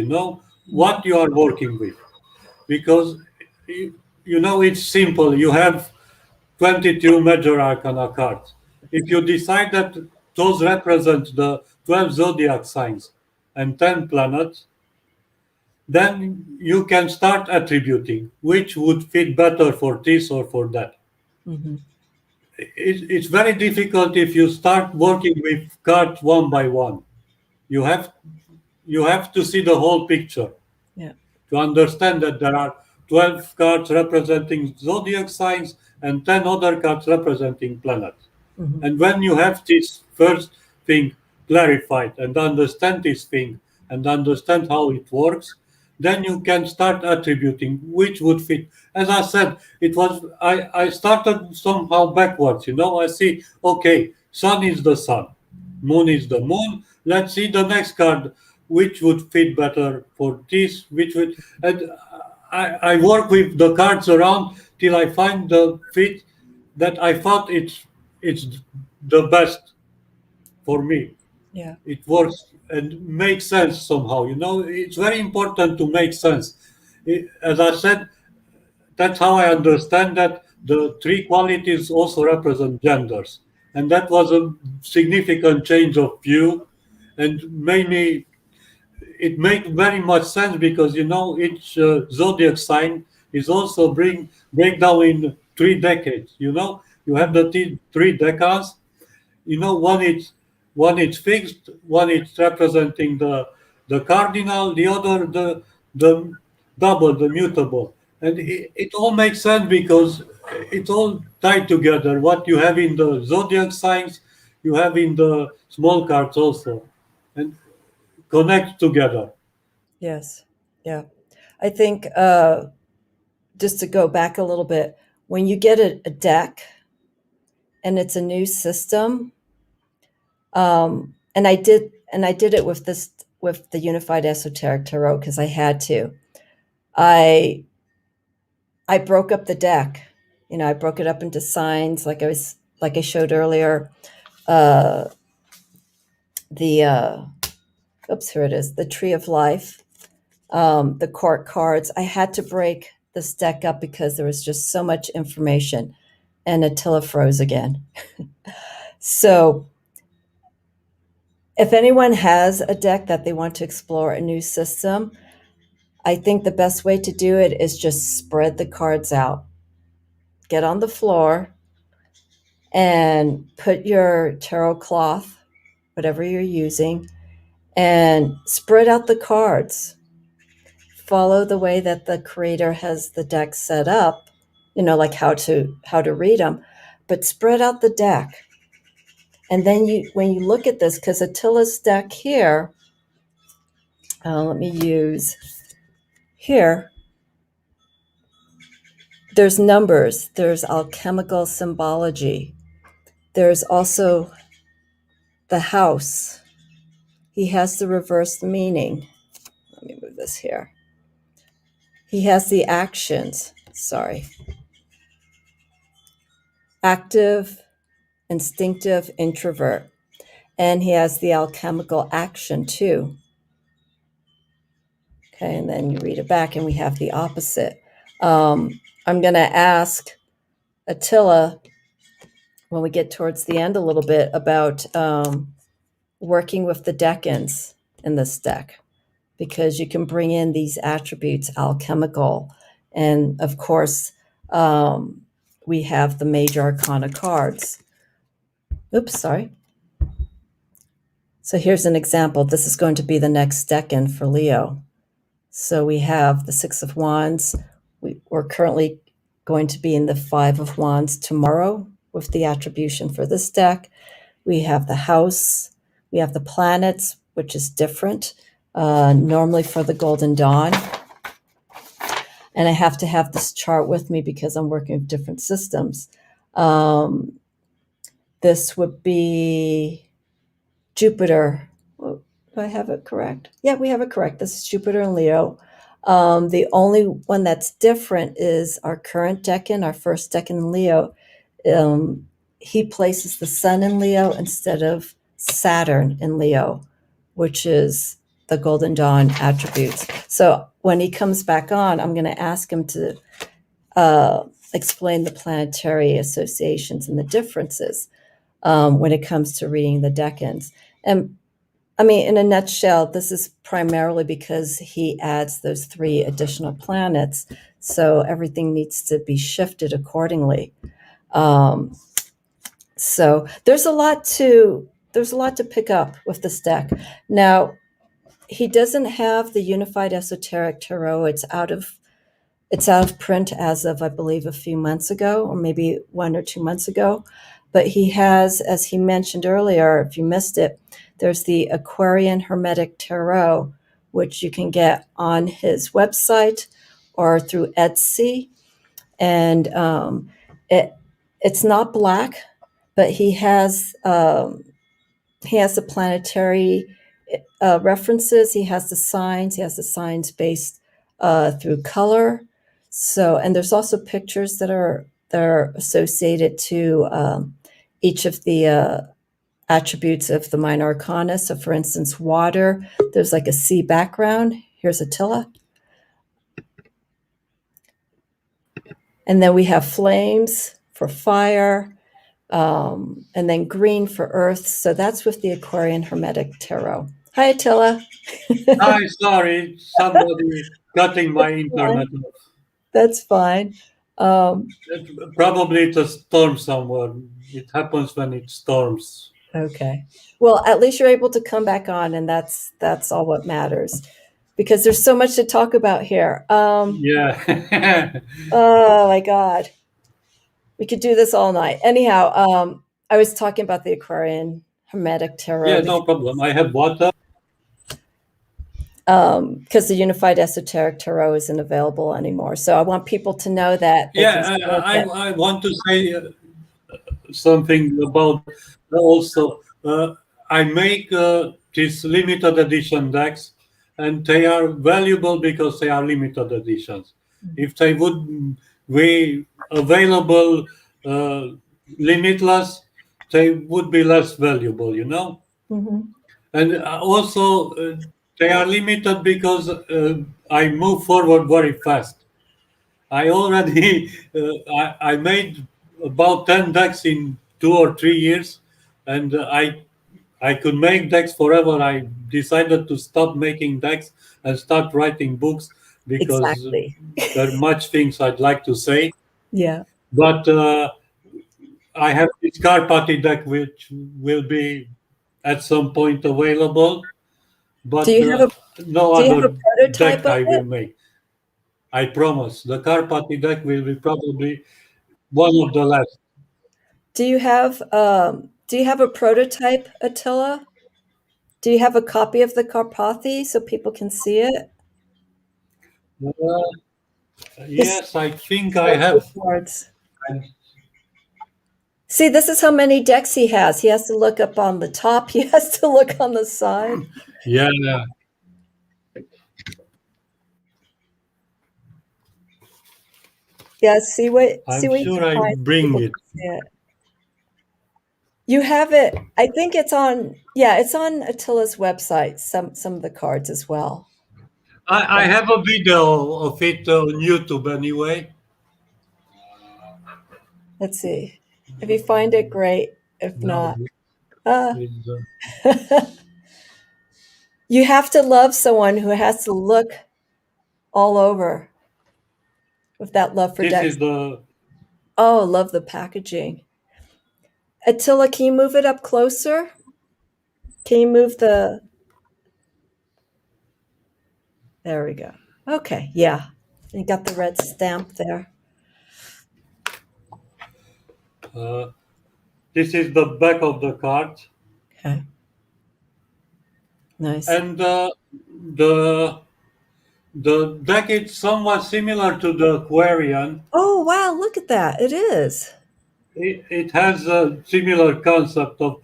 What you are working with, because it's simple. You have 22 major arcana cards. If you decide that those represent the 12 zodiac signs and 10 planets, then you can start attributing which would fit better for this or for that. Mm-hmm. It's very difficult if you start working with cards one by one. You have to see the whole picture. Yeah. To understand that there are 12 cards representing zodiac signs and 10 other cards representing planets. Mm-hmm. And when you have this first thing clarified and understand this thing and understand how it works, then you can start attributing which would fit. As I said, I started somehow backwards. I see, okay, sun is the sun, moon is the moon. Let's see the next card, which would fit better for this, and I work with the cards around till I find the fit that I thought it's the best for me. Yeah. It works and makes sense somehow. It's very important to make sense. As I said, that's how I understand that the three qualities also represent genders. And that was a significant change of view and it made very much sense because each zodiac sign is also break down in 3 decades. You have the three decades. One is fixed, one is representing the cardinal, the other the double, the mutable, and it all makes sense because it's all tied together. What you have in the zodiac signs, you have in the small cards also, and connect together. Yes. Yeah. I think just to go back a little bit, when you get a deck and it's a new system, and I did it with the Unified Esoteric Tarot because I had to. I broke up the deck. I broke it up into signs, like I showed earlier. Here it is, the Tree of Life, the court cards. I had to break this deck up because there was just so much information, and Attila froze again. So if anyone has a deck that they want to explore a new system, I think the best way to do it is just spread the cards out. Get on the floor and put your tarot cloth, whatever you're using, and spread out the cards. Follow the way that the creator has the deck set up, like how to read them, but spread out the deck. And then when you look at this, because Attila's deck here, let me use here, there's numbers, there's alchemical symbology, there's also the house. He has the reversed meaning. Let me move this here. He has the actions, active, instinctive, introvert. And he has the alchemical action too. Okay, and then you read it back and we have the opposite. I'm going to ask Attila when we get towards the end a little bit about working with the decans in this deck, because you can bring in these attributes, alchemical, and of course, we have the major arcana cards. Oops, sorry. So here's an example. This is going to be the next decan for Leo. So we have the Six of Wands. We're currently going to be in the Five of Wands tomorrow with the attribution for this deck. We have the house. We have the planets, which is different, normally for the Golden Dawn. And I have to have this chart with me because I'm working with different systems. This would be Jupiter. Do I have it correct? Yeah, we have it correct. This is Jupiter and Leo. The only one that's different is our current decan, our first decan in Leo. He places the sun in Leo instead of Saturn in Leo, which is the Golden Dawn attributes. So when he comes back on, I'm going to ask him to explain the planetary associations and the differences when it comes to reading the decans. And I mean, in a nutshell, this is primarily because he adds those 3 additional planets, so everything needs to be shifted accordingly. So there's a lot to pick up with this deck. Now, he doesn't have the Unified Esoteric Tarot. It's out of print as of, I believe, a few months ago, or maybe 1 or 2 months ago. But he has, as he mentioned earlier, if you missed it, there's the Aquarian Hermetic Tarot, which you can get on his website or through Etsy. And it's not black, but he has the planetary references. He has the signs. He has the signs based through color. So, and there's also pictures that are associated to each of the attributes of the minor arcana. So, for instance, water, there's like a sea background. Here's Attila. And then we have flames for fire, and then green for earth. So that's with the Aquarian Hermetic Tarot. Hi, Attila. Hi, sorry, somebody cutting my internet off. That's fine. Probably it's a storm somewhere. It happens when it storms. Okay. Well, at least you're able to come back on, and that's all what matters, because there's so much to talk about here. Yeah. Oh my God. We could do this all night. Anyhow, I was talking about the Aquarian Hermetic Tarot. Yeah, no problem. I have water. Because the Unified Esoteric Tarot isn't available anymore. So I want people to know that. Yeah, I want to say something about also. I make these limited edition decks, and they are valuable because they are limited editions. If they would be available limitless, they would be less valuable, you know? Mm-hmm. And also, they are limited because I move forward very fast. I already I made about 10 decks in 2 or 3 years, and I could make decks forever. I decided to stop making decks and start writing books because Exactly. there are much things I'd like to say. Yeah. But I have this Karpathy deck which will be at some point available, but Do you have no a other prototype deck of I will it? make. I promise. The Karpathy deck will be probably one of the last. Do you have a prototype, Attila? Do you have a copy of the Karpathy so people can see it? Yes, I think I have. See, this is how many decks he has. He has to look up on the top. He has to look on the side. Yeah. Yeah, see what I'm you sure can I find so bring people it. can see it. You have it. I think it's on. Yeah, it's on Attila's website. Some of the cards as well. I have a video of it on YouTube anyway. Let's see. If you find it, great. If No, not, uh, it's, you have to love someone who has to look all over with that love for this decks. is the Oh, love the packaging. Attila, can you move it up closer? Can you move the... There we go. Okay, yeah. You got the red stamp there. this is the back of the card, Okay. Nice. and the the deck is somewhat similar to the Aquarian. Oh, wow, look at that. It is. It has a similar concept of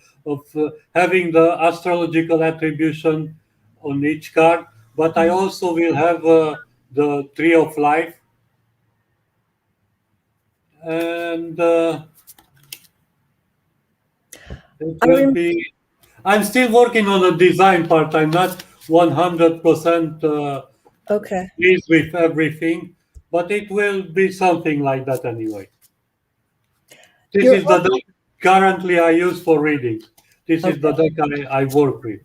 having the astrological attribution on each card, but I also will have the Tree of Life, and it will be. I'm still working on the design part. I'm not 100% Okay. pleased with everything, but it will be something like that anyway. This You're is the deck currently I use for reading. This is the deck I work with.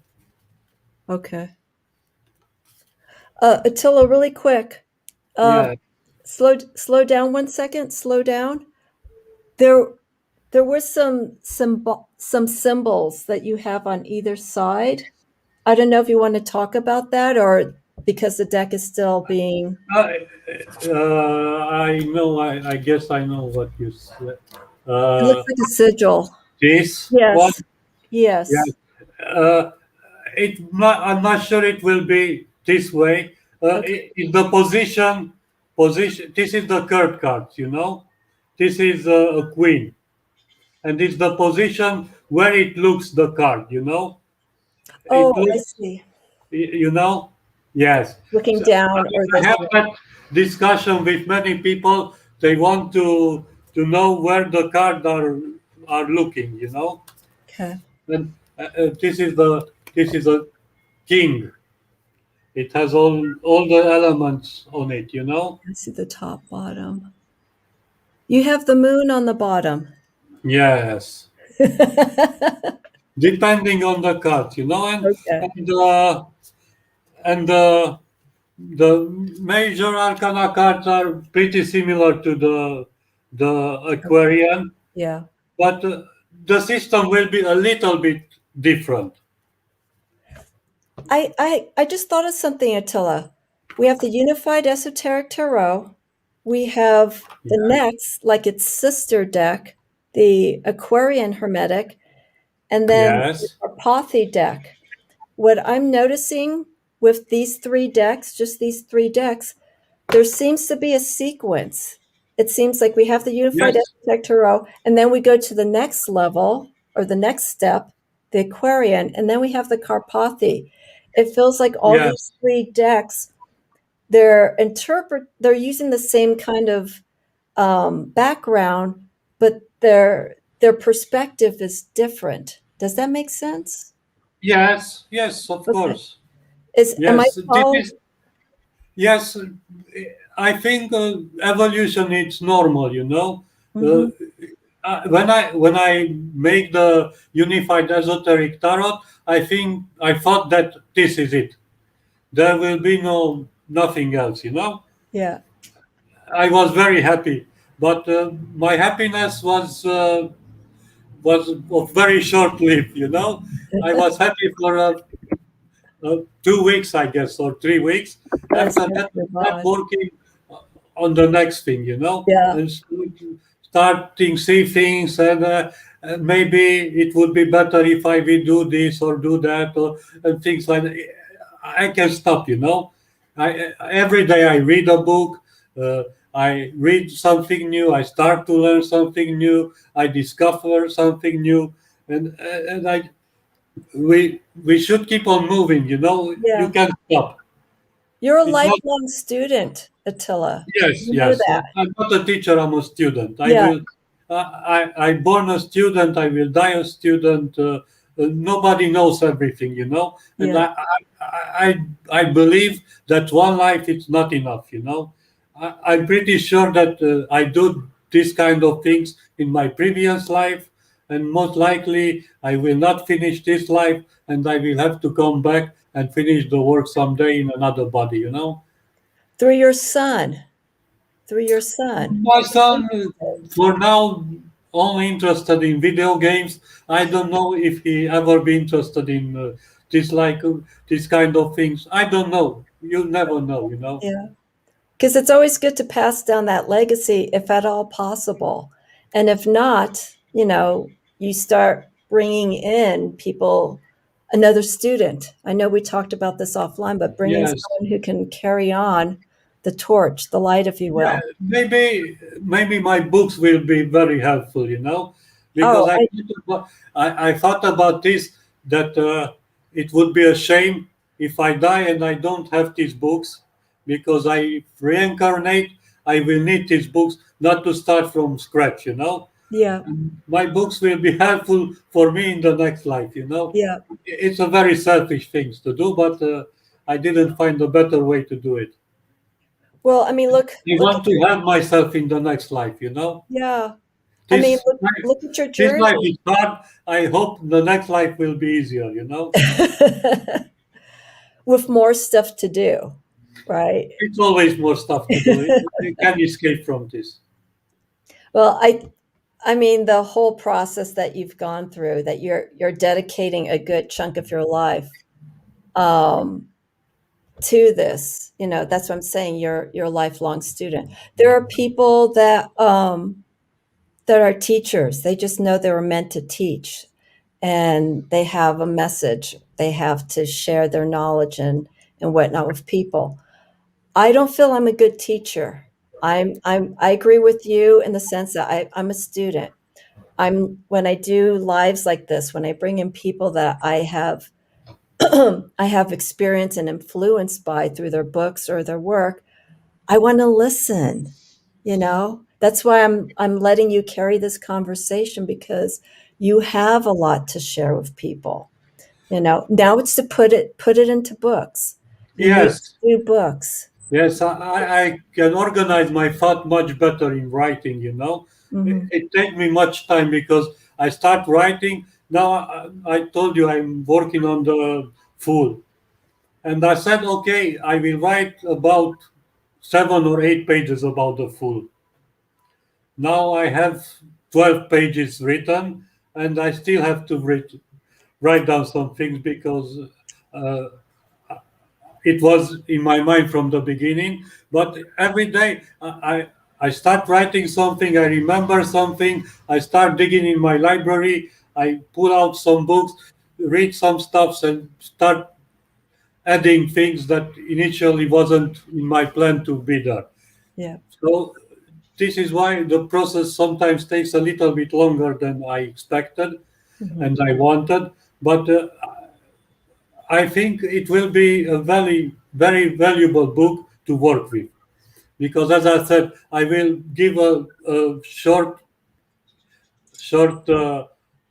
Okay. Attila, really quick. Yeah. Slow down 1 second. Slow down. There were some symbols that you have on either side. I don't know if you want to talk about that, or because the deck is still being... I know. I guess I know what you said. It looks like a sigil. This one. Yes. Yes. Yeah. I'm not sure it will be this way. In the position. This is the curd card. You know, this is a queen, and it's the position where it looks the card. You know, Oh, it I looks. see. You know, yes. Looking So down or I this have way. that discussion with many people. They want to know where the cards are looking. You know, Okay. and this is a king. It has all the elements on it. You know. I see the top, bottom. You have the moon on the bottom. Yes. Depending on the card, you know, Okay. and the major arcana cards are pretty similar to the Aquarian, Yeah. but the system will be a little bit different. I just thought of something, Attila. We have the Unified Esoteric Tarot. We have the next, like its sister deck, the Aquarian Hermetic, and then the Yes, Karpathy deck. What I'm noticing with these three decks, just these three decks, there seems to be a sequence. It seems like we have the Unified yes, Esoteric Tarot, and then we go to the next level or the next step, the Aquarian, and then we have the Karpathy. It feels like all yes, these three decks, they're using the same kind of background, but their perspective is different. Does that make sense? yes, yes, of Okay. course. Am I Yes, following? yes. I think evolution is normal, you know. Uh, Mhm. when I make the unified esoteric tarot, I thought that this is it. There will be nothing else, you know. Yeah. I was very happy, but my happiness was of very short lived, you know. I was happy for 2 weeks, I guess, or 3 weeks. That's After that, move I kept on. working on the next thing, you know, Yeah. and starting see things, and maybe it would be better if I will do this or do that, or and things like that. I can stop, you know. Every day I read a book. Uh, I read something new. I start to learn something new. I discover something new, and we should keep on moving. You know, you Yeah. can't stop. You're a It's not. lifelong student, Attila. Yes, You know yes. that. I'm not a teacher. I'm a student. I Yeah. will. I born a student. I will die a student. Nobody knows everything, you know. And Yeah. I believe that one life is not enough, you know. I'm pretty sure that I do these kind of things in my previous life, and most likely I will not finish this life, and I will have to come back and finish the work someday in another body, you know. Through your son. Through your son. My son, for now, only interested in video games. I don't know if he ever be interested in this kind of things. I don't know. You never know, you know. Yeah. Because it's always good to pass down that legacy if at all possible. And if not, you start bringing in people, another student. I know we talked about this offline, but bringing Yes. someone who can carry on the torch, the light, if you Yeah, will. maybe my books will be very helpful, you know, because Oh, I thought about this, that it would be a shame if I die and I don't have these books, because I reincarnate, I will need these books not to start from scratch, you know. yeah, My books will be helpful for me in the next life, you know. yeah. It's a very selfish thing to do, but I didn't find a better way to do it. Well, I mean, I look want at to help myself in the next life, you know. yeah. I mean, This life, look at your this life journey. is hard. I hope the next life will be easier, you know. With more stuff to do, right? It's always more stuff to do. You can't escape from this. Well, I mean, the whole process that you've gone through, that you're dedicating a good chunk of your life um, to this. That's what I'm saying. You're a lifelong student. There are people that are teachers. They just know they were meant to teach, and they have a message. They have to share their knowledge and whatnot with people. I don't feel I'm a good teacher. I agree with you in the sense that I'm a student. When I do lives like this, when I bring in people that I have I have experience and influenced by through their books or their work, I want to listen. That's why I'm letting you carry this conversation, because you have a lot to share with people. Now it's to put it into books. You need Yes, to do books. yes. I can organize my thought much better in writing. You know, Hmm. it takes me much time because I start writing. Now I told you I'm working on the Fool, and I said, okay, I will write about 7 or 8 pages about the Fool. Now I have 12 pages written, and I still have to write down some things because uh, it was in my mind from the beginning. But every day I start writing something, I remember something, I start digging in my library, I pull out some books, read some stuffs, and start adding things that initially wasn't in my plan to be there. Yeah. So this is why the process sometimes takes a little bit longer than I expected Hmm. and I wanted. But I think it will be a very valuable book to work with, because, as I said, I will give a short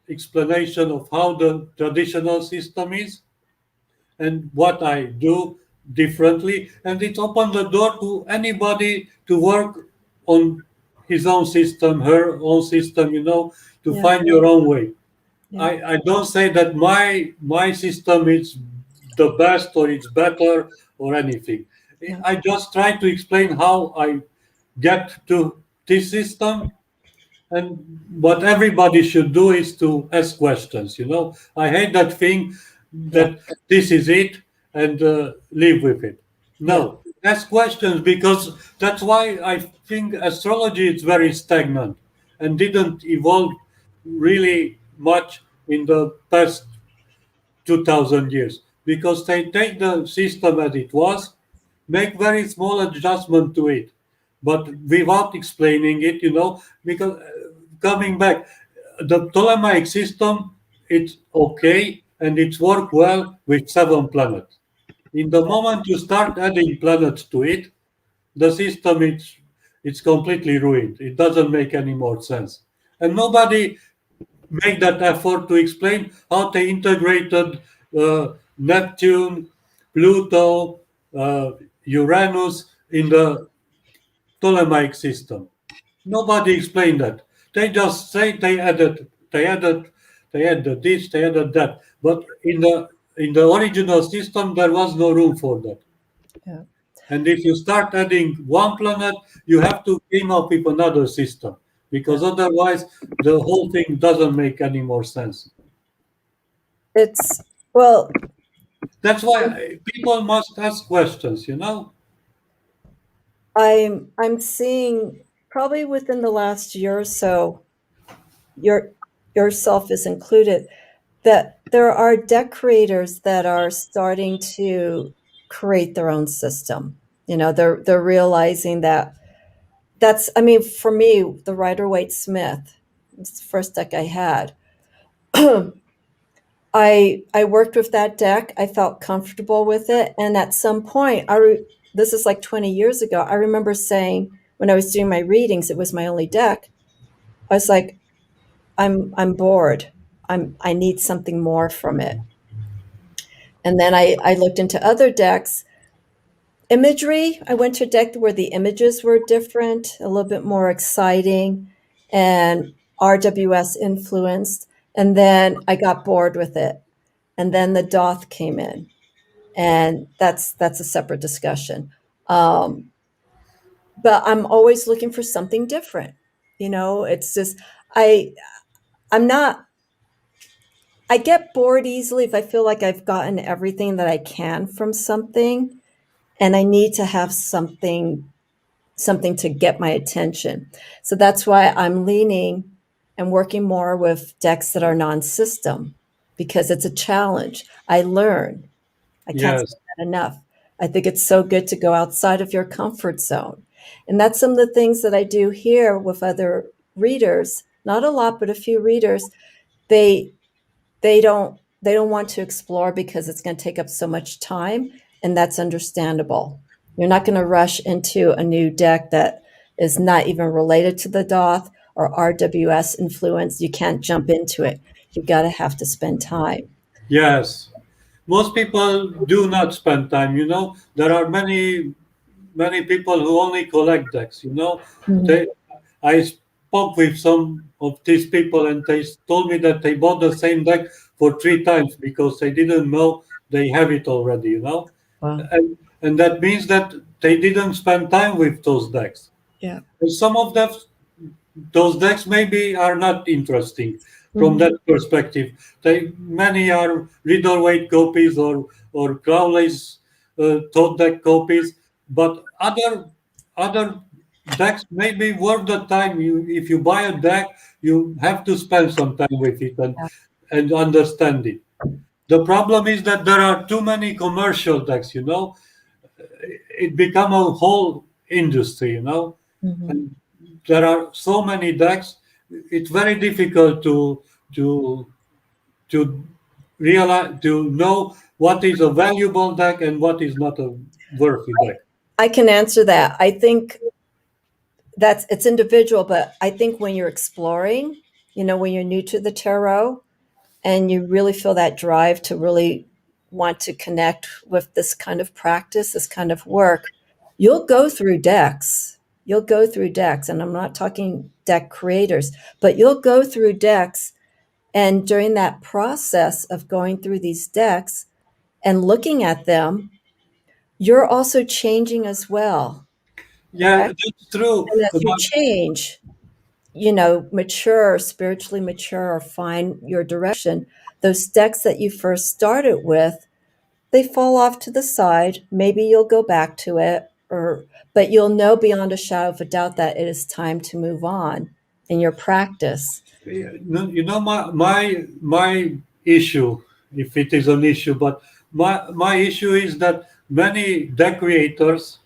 explanation of how the traditional system is and what I do differently, and it opened the door to anybody to work on his own system, her own system, you know, to Yeah. find your own way. Yeah. I don't say that my system is the best or it's better or anything. Yeah. I just try to explain how I get to this system, and what everybody should do is to ask questions. You know, I hate that thing Yeah. that this is it and live with it. Yeah. No, ask questions, because that's why I think astrology is very stagnant and didn't evolve really much in the past 2000 years, because they take the system as it was, make very small adjustment to it, but without explaining it, you know, because coming back, the Ptolemaic system, it's okay and it's worked well with 7 planets. In the moment you start adding planets to it, the system it's completely ruined. It doesn't make any more sense. And nobody make that effort to explain how they integrated Neptune, Pluto, Uranus in the Ptolemaic system. Nobody explained that. They just say they added this, they added that. But in the original system, there was no room for that. Yeah. And if you start adding one planet, you have to came up with another system, because otherwise the whole thing doesn't make any more sense. It's, well, That's why people must ask questions, you know? I'm seeing probably within the last year or so, your yourself is included, that there are deck creators that are starting to create their own system. You know, they're realizing that that's, I mean, for me, the Rider-Waite-Smith, it's the first deck I had. I worked with that deck. I felt comfortable with it, and at some point, this is like 20 years ago. I remember saying when I was doing my readings, it was my only deck. I was like, I'm bored. I need something more from it. And then I looked into other decks. Imagery, I went to a deck where the images were different, a little bit more exciting, and RWS influenced. And then I got bored with it. And then the Doth came in. And that's a separate discussion. But I'm always looking for something different. You know, it's just I I'm not I get bored easily if I feel like I've gotten everything that I can from something and I need to have something to get my attention. So that's why I'm leaning and working more with decks that are non-system, because it's a challenge. I learn. I can't say Yes. that enough. I think it's so good to go outside of your comfort zone. And that's some of the things that I do here with other readers. Not a lot, but a few readers. They they don't want to explore because it's going to take up so much time, and that's understandable. You're not going to rush into a new deck that is not even related to the Doth or RWS influence. You can't jump into it. You got to have to spend time. Yes. Most people do not spend time, you know. There are many people who only collect decks, you know. Mhm. They I spoke with some of these people and they told me that they bought the same deck for 3 times because they didn't know they have it already, you know. Wow. And that means that they didn't spend time with those decks. Yeah. And some of them, those decks maybe are not interesting from Mhm. that perspective. Many are Riddle-Waite copies or Crowley's thought deck copies, but other decks may be worth the time. If you buy a deck, you have to spend some time with it Yeah. and understand it. The problem is that there are too many commercial decks, you know. It become a whole industry, you know. Mhm. And there are so many decks. It's very difficult to to realize to know what is a valuable deck and what is not a worthy deck. I can answer that. I think that's it's individual, but I think when you're exploring, you know, when you're new to the tarot and you really feel that drive to really want to connect with this kind of practice, this kind of work, you'll go through decks. You'll go through decks, and I'm not talking deck creators, but you'll go through decks. And during that process of going through these decks and looking at them, you're also changing as well. Yeah, Correct? that's true. And as you But change, you know, mature, spiritually mature, or find your direction, those decks that you first started with, they fall off to the side. Maybe you'll go back to it, or but you'll know beyond a shadow of a doubt that it is time to move on in your practice. you know, my issue, if it is an issue, but my issue is that many deck creators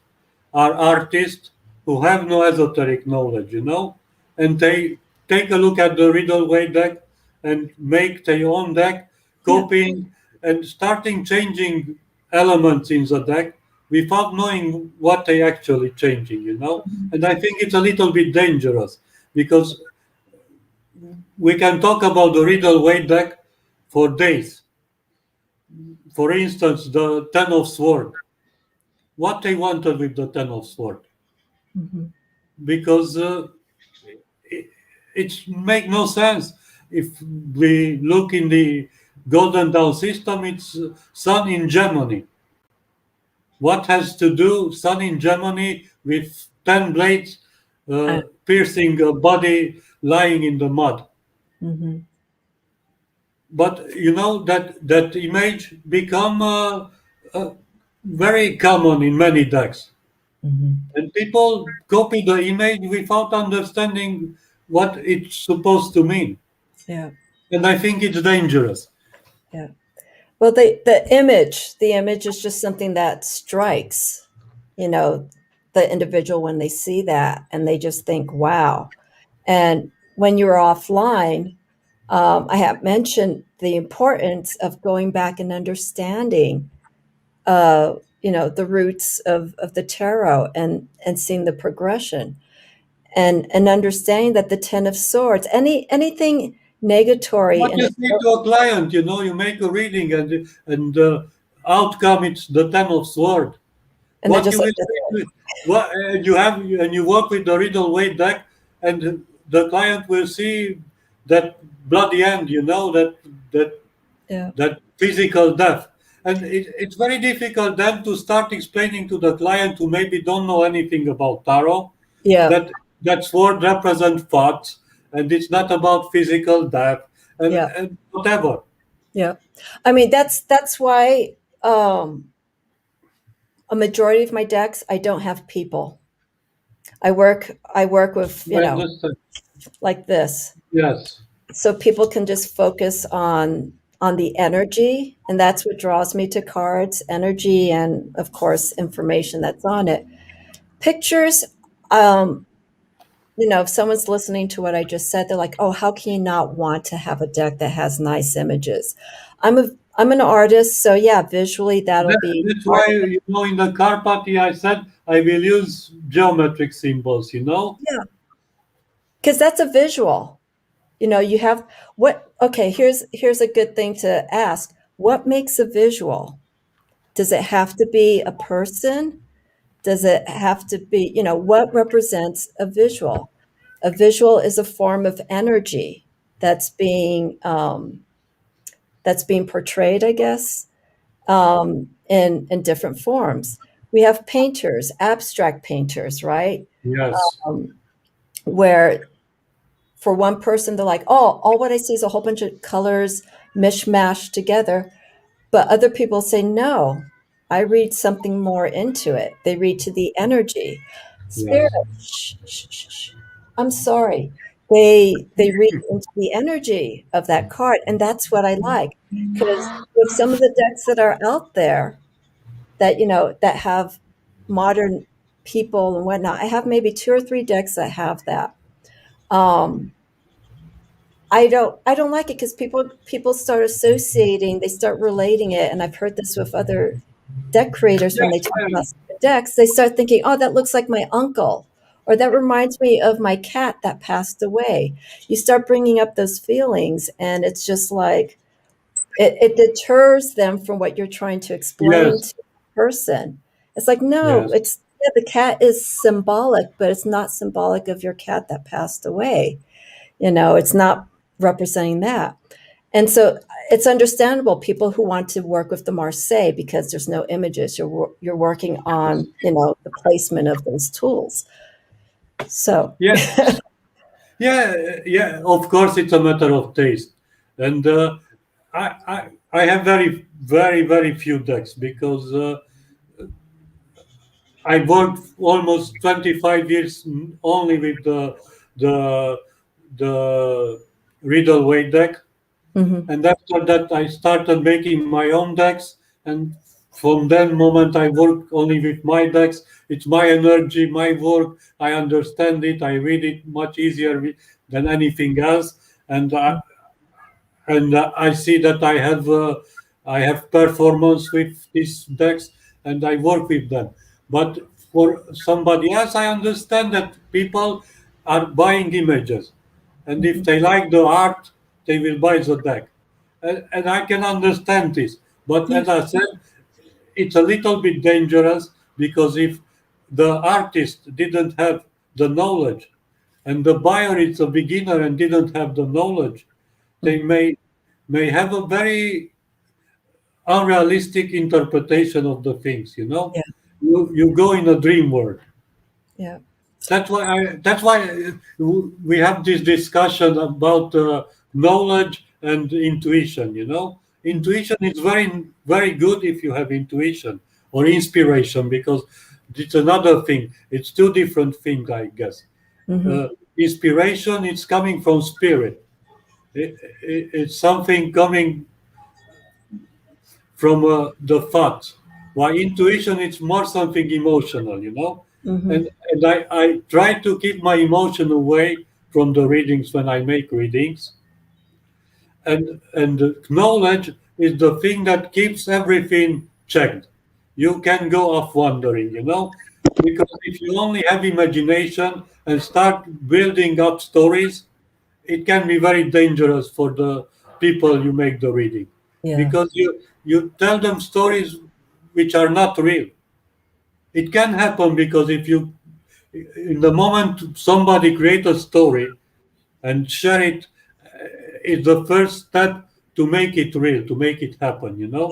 are artists who have no esoteric knowledge, you know, and they take a look at the Riddle Way deck and make their own deck, Yeah. copying and starting changing elements in the deck without knowing what they actually changing, you know. And I think it's a little bit dangerous because we can talk about the Riddle Way deck for days. For instance, the Ten of Sword. What they wanted with the Ten of Sword, Mhm. because it make no sense. If we look in the Golden Dawn system, it's Sun in Germany. What has to do Sun in Germany with 10 blades piercing a body lying in the mud? Mm-hmm. But you know that image become very common in many decks, Mm-hmm. and people copy the image without understanding what it's supposed to mean. Yeah. And I think it's dangerous. Yeah. Well, the image is just something that strikes, the individual when they see that, and they just think, wow. And when you're offline, I have mentioned the importance of going back and understanding, the roots of the tarot, and seeing the progression, and understanding that the Ten of Swords, anything negatory What in you it, say to a client, you make a reading, and the outcome it's the Ten of Sword. and they're What just you like, will say to what you work with the Riddle Weight deck, and the client will see that bloody end, that yeah, that physical death. And it's very difficult then to start explaining to the client who maybe don't know anything about tarot yeah, that that sword represents thoughts, and it's not about physical death, yeah. and whatever. Yeah. I mean, that's why, a majority of my decks, I don't have people. I work with, I understand. like this. Yes. So people can just focus on the energy, and that's what draws me to cards, energy, and of course information that's on it. Pictures, um, if someone's listening to what I just said, they're like, "Oh, how can you not want to have a deck that has nice images?" I'm an artist, so yeah, visually that'll be That's part why, of it. in the Karpathy, I said I will use geometric symbols. Yeah, because that's a visual. You have what? Okay, here's a good thing to ask. What makes a visual? Does it have to be a person? Does it have to be, what represents a visual? A visual is a form of energy that's being um, that's being portrayed, I guess, in different forms. We have painters, abstract painters, right? Yes. Um, where for one person, they're like, oh, all what I see is a whole bunch of colors mishmashed together. But other people say, no, I read something more into it. They read to the energy. Spirit, Yes. shh, shh, shh, shh. I'm sorry. They read into the energy of that card. And that's what I like. Because with some of the decks that are out there that have modern people and whatnot, I have maybe two or three decks that have that. Um, I don't like it because people start associating, they start relating it, and I've heard this with other deck creators when Yes. they talk about decks, they start thinking, "Oh, that looks like my uncle," or "That reminds me of my cat that passed away." You start bringing up those feelings, and it's just like it deters them from what you're trying to explain Yes. to the person. It's like, no, Yes. it's yeah, the cat is symbolic, but it's not symbolic of your cat that passed away. It's not representing that. And so it's understandable people who want to work with the Marseille because there's no images. You're working on, the placement of those tools. So Yes. Yeah. Yeah. Of course, it's a matter of taste, and I have very, very, very few decks because I worked almost 25 years only with the the Riddle Way deck, mhm. and after that I started making my own decks, and from that moment I work only with my decks. It's my energy, my work. I understand it. I read it much easier than anything else, and I see that I have performance with these decks, and I work with them. But for somebody else, I understand that people are buying images, and if Mhm. they like the art, they will buy the deck, and I can understand this. But Yeah. as I said, it's a little bit dangerous because if the artist didn't have the knowledge and the buyer is a beginner and didn't have the knowledge, they may have a very unrealistic interpretation of the things. Yeah. You go in a dream world. Yeah. That's why we have this discussion about knowledge and intuition. Intuition is very, very good if you have intuition or inspiration, because it's another thing. It's two different things, I guess. Mm-hmm. Inspiration is coming from spirit. It's something coming from the thoughts. While intuition is more something emotional. Mm-hmm. And I try to keep my emotion away from the readings when I make readings. And the knowledge is the thing that keeps everything checked. You can go off wandering. Because if you only have imagination and start building up stories, it can be very dangerous for the people you make the reading, Yeah. because you tell them stories which are not real. It can happen because if you, in the moment somebody create a story and share it, it's the first step to make it real, to make it happen. Yeah.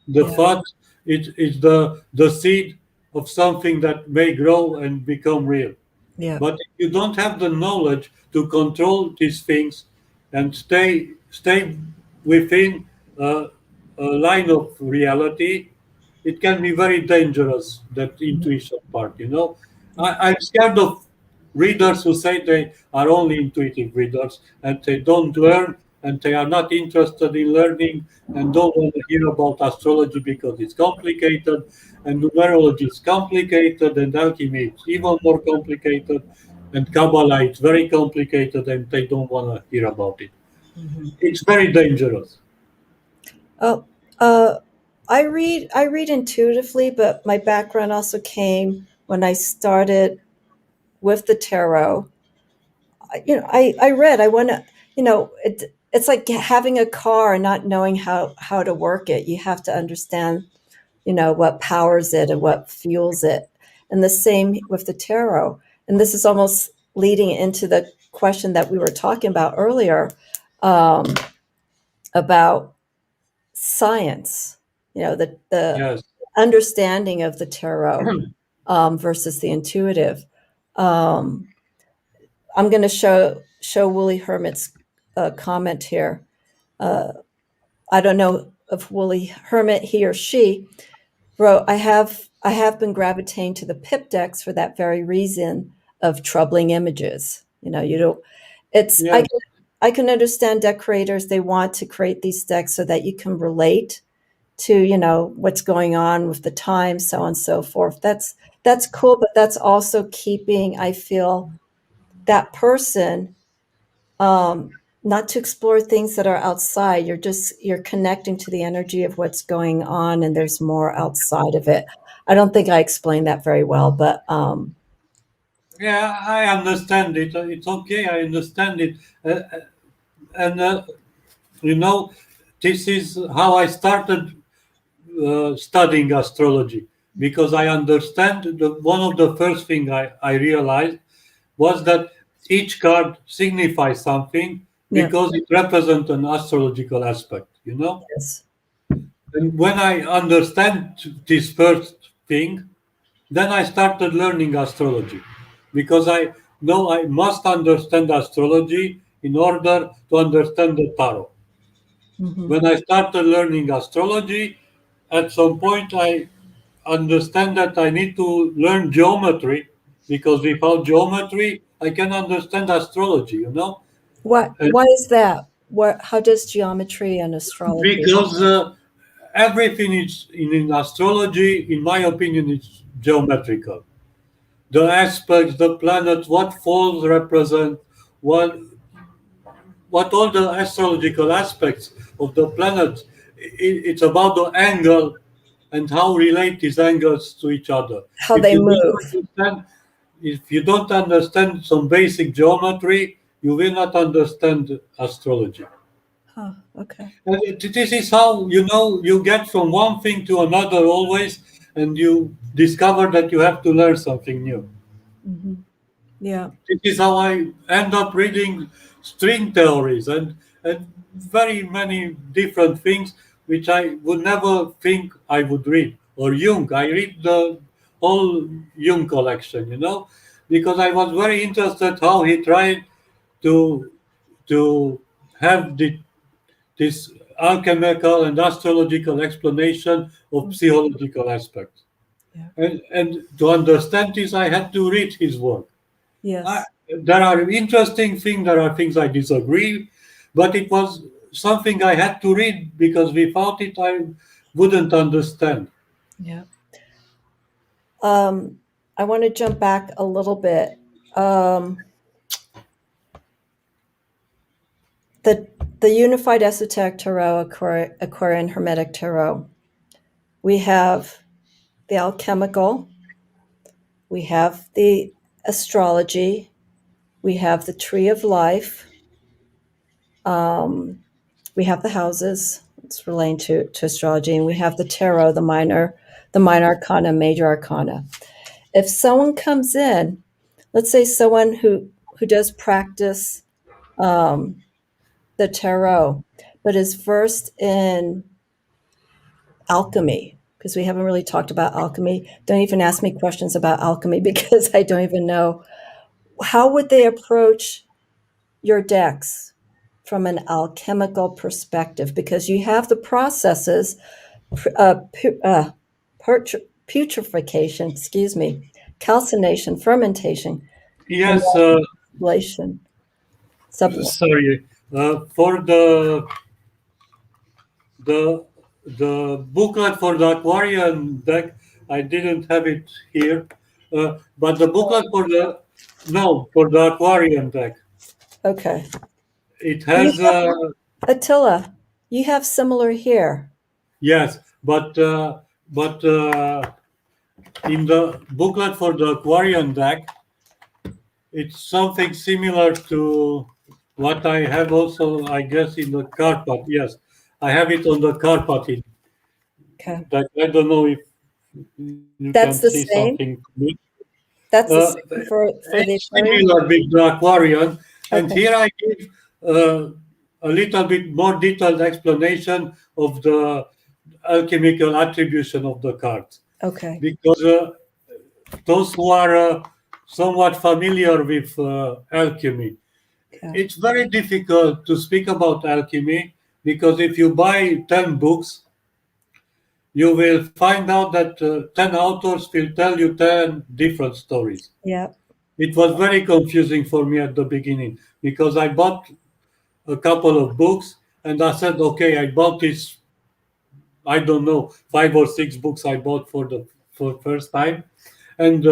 The Yeah. thought is the seed of something that may grow and become real. Yeah. But if you don't have the knowledge to control these things and stay within a line of reality, it can be very dangerous. That intuition part. I'm scared of readers who say they are only intuitive readers and they don't learn and they are not interested in learning and don't want to hear about astrology because it's complicated, and numerology is complicated, and alchemy is even more complicated, and Kabbalah is very complicated, and they don't want to hear about it. Mm-hmm. It's very dangerous. Oh, I read intuitively, but my background also came when I started with the tarot. I read. I want to. It's like having a car and not knowing how to work it. You have to understand, what powers it and what fuels it. And the same with the tarot. And this is almost leading into the question that we were talking about earlier, um, about science. The Yes. understanding of the tarot versus the intuitive. Um, I'm going to show Woolly Hermit's comment here. I don't know if Woolly Hermit, he or she, wrote, I have been gravitating to the pip decks for that very reason of troubling images. You don't. It's Yes. I can understand deck creators. They want to create these decks so that you can relate to what's going on with the time, so on and so forth. That's cool, but that's also keeping, I feel, that person not to explore things that are outside. You're connecting to the energy of what's going on, and there's more outside of it. I don't think I explained that very well, but Yeah, I understand it. It's okay. I understand it. And you know, this is how I started studying astrology, because I understand one of the first thing I realized was that each card signifies something yeah, because it represents an astrological aspect. yes, And when I understand this first thing, then I started learning astrology, because I know I must understand astrology in order to understand the tarot. hmm When I started learning astrology, at some point I understand that I need to learn geometry, because without geometry I can understand astrology. And why is that? How does geometry and astrology? because everything is in astrology, in my opinion, is geometrical. The aspects, the planets, what falls represent, what what all the astrological aspects of the planets. It's about the angle and how relate these angles to each other. How If they you don't move? understand, if you don't understand some basic geometry, you will not understand astrology. Huh, okay. And this is how you get from one thing to another always, and you discover that you have to learn something new. hmm Yeah. This is how I end up reading string theories and very many different things which I would never think I would read. Or Jung, I read the whole Jung collection, because I was very interested how he tried to to have this alchemical and astrological explanation of psychological aspects. Yeah. And to understand this, I had to read his work. I, Yes. there are interesting things, there are things I disagree, but it was something I had to read because without it I wouldn't understand. Yeah. I want to jump back a little bit. Um, the the Unified Esoteric Tarot, Aquarian Hermetic Tarot. We have the alchemical. We have the astrology. We have the tree of life. We have the houses. It's relating to astrology, and we have the tarot, the minor arcana, major arcana. If someone comes in, let's say someone who does practice the tarot, but is versed in alchemy, because we haven't really talked about alchemy. Don't even ask me questions about alchemy because I don't even know. How would they approach your decks from an alchemical perspective? Because you have the processes, putrefaction, calcination, fermentation, and Yes, sublimation. Sublimation. sorry. For the the booklet for the Aquarian deck, I didn't have it here, but the booklet for the no for the Aquarian deck, Okay. it You has have, Attila, you have similar here. yes, but in the booklet for the Aquarian deck, it's something similar to what I have also, I guess, in the Karpat. Yes, I have it on the Karpathy. Okay. That I don't know if you That's can the see same. something. To me. That's the Uh, same for the it's Aquarian. similar with the Aquarian, and Okay. here I give a little bit more detailed explanation of the alchemical attribution of the cards, Okay. because those who are somewhat familiar with alchemy, Okay. it's very difficult to speak about alchemy because if you buy 10 books, you will find out that 10 authors will tell you 10 different stories. Yeah. It was very confusing for me at the beginning because I bought a couple of books and I said, okay, I bought this, I don't know, 5 or 6 books I bought for first time. And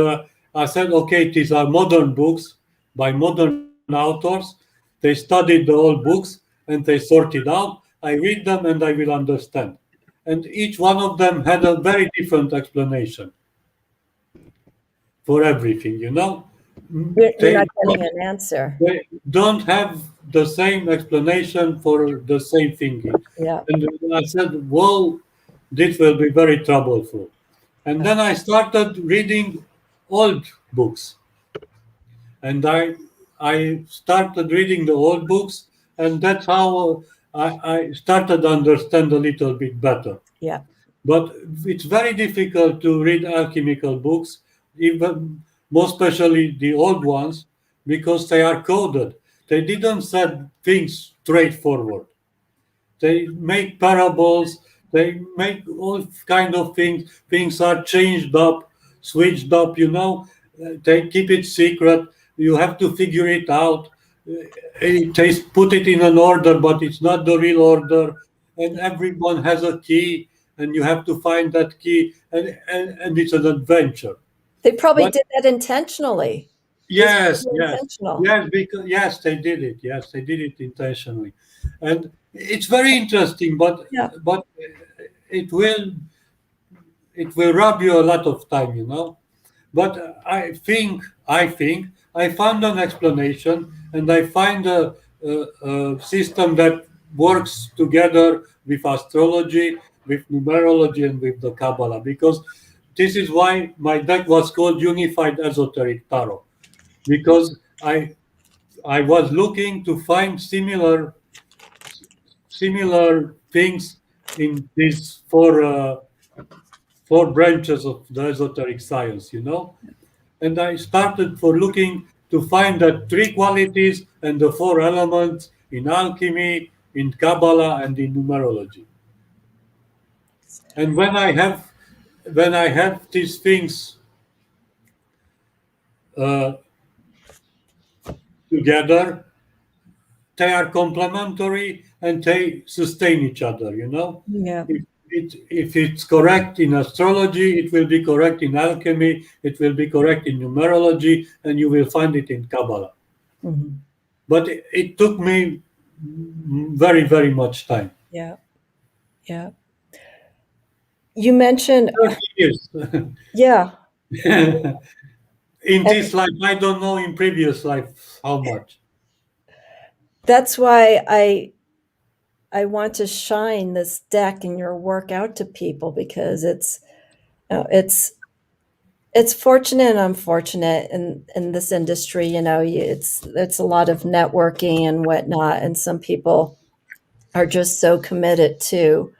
I said, okay, these are modern books by modern authors. They studied the old books and they sorted out. I read them and I will understand. And each one of them had a very different explanation for everything. You're They not getting an answer. they don't have the same explanation for the same thing. Yeah. And I said, well, this will be very troublesome. And then I started reading old books. And I started reading the old books, and that's how I started to understand a little bit better. Yeah. But it's very difficult to read alchemical books, even more especially the old ones, because they are coded. They didn't set things straightforward. They make parables. They make all kind of things. Things are changed up, switched up. They keep it secret. You have to figure it out. They put it in an order, but it's not the real order. And everyone has a key, and you have to find that key, and it's an adventure. They probably But did that intentionally. It was yes, probably yes, intentional. yes, because yes, they did it. Yes, they did it intentionally, and it's very interesting. Yeah. But it will it will rob you a lot of time. But I think I found an explanation, and I find a system that works together with astrology, with numerology, and with the Kabbalah. Because this is why my deck was called Unified Esoteric Tarot. because I was looking to find similar things in these four branches of the esoteric science, and I started for looking to find that three qualities and the four elements in alchemy, in Kabbalah, and in numerology. And when I have these things uh, together, they are complementary and they sustain each other. Yeah. If it's correct in astrology, it will be correct in alchemy, it will be correct in numerology, and you will find it in Kabbalah. Mhm. But it took me very, very much time. Yeah. Yeah. You mentioned, 30 years. yeah. In And this life, I don't know in previous life how much. that's why I want to shine this deck and your work out to people, because it's fortunate and unfortunate in this industry. It's a lot of networking and whatnot, and some people are just so committed to,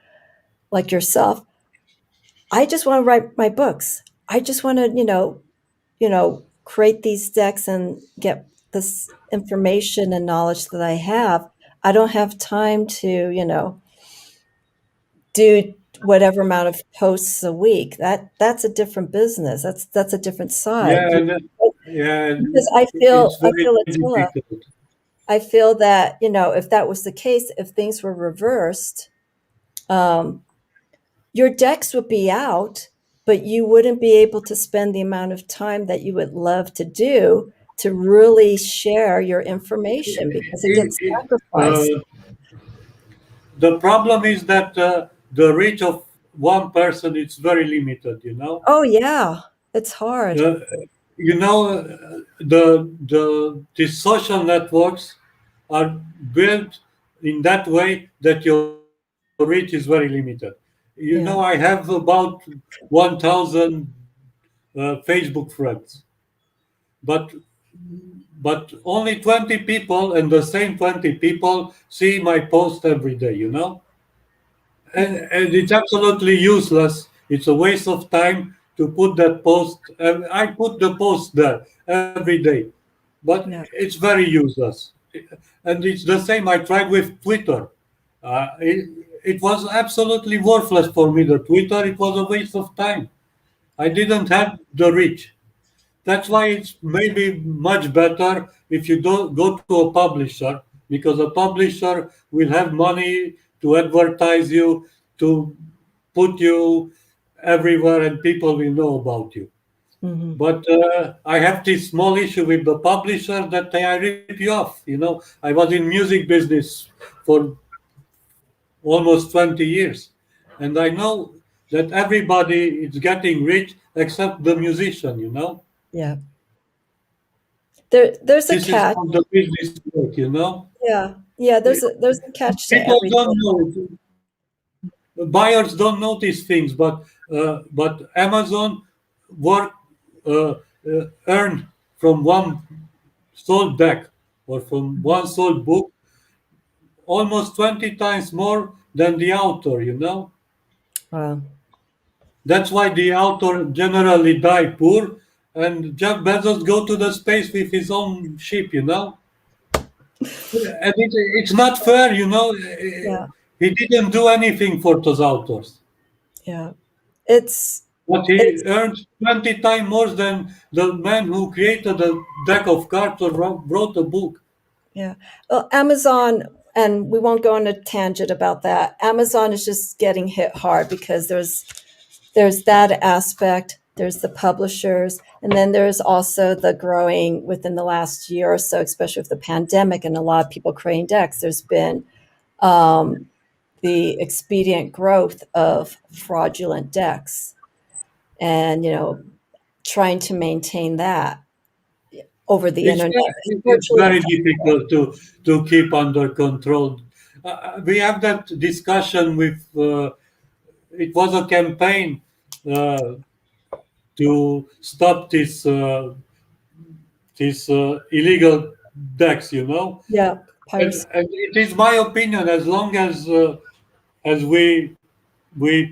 like yourself. I just want to write my books. I just want to, create these decks and get this information and knowledge that I have. I don't have time to, do whatever amount of posts a week. That's a different business. That's a different Yeah, side. yeah, Because it's I very feel Attila, difficult. I feel that, if that was the case, if things were reversed, um, your decks would be out, but you wouldn't be able to spend the amount of time that you would love to do to really share your information, because it It- gets it- sacrificed. uh, the problem is that the reach of one person is very limited. Oh yeah, it's hard. Uh, these social networks are built in that way that your reach is very limited. Yeah. I have about 1,000 Facebook friends, but only 20 people, and the same 20 people see my post every day. And it's absolutely useless. It's a waste of time to put that post. I put the post there every day, but Yeah. it's very useless. And it's the same. I tried with Twitter. It was absolutely worthless for me. The Twitter, it was a waste of time. I didn't have the reach. That's why it's maybe much better if you don't go to a publisher, because a publisher will have money to advertise you, to put you everywhere, and people will know about you. Hmm. But I have this small issue with the publisher that they rip you off. I was in music business for almost 20 years, and I know that everybody is getting rich except the musician. Yeah. There's a This is catch. how the business work. Yeah. Yeah. There's a catch to People don't everything. know it. Buyers don't notice things, but Amazon work uh, earn from one sold deck or from one sold book almost 20 times more than the author. Wow. That's why the author generally die poor, and Jeff Bezos go to the space with his own ship. And it's not fair. Yeah. He didn't do anything for those authors, Yeah. It's but he it's earned 20 times more than the man who created a deck of cards or wrote a book. Yeah. Well, Amazon, and we won't go on a tangent about that. Amazon is just getting hit hard because there's that aspect, there's the publishers, and then there's also the growing within the last year or so, especially with the pandemic and a lot of people creating decks. There's been the expedient growth of fraudulent decks, and trying to maintain that over the It's internet. it's Virtually very impossible. difficult to keep under control. We have that discussion with. It was a campaign uh, to stop this these illegal decks, you know. Yeah, piracy. And it is my opinion, as long as we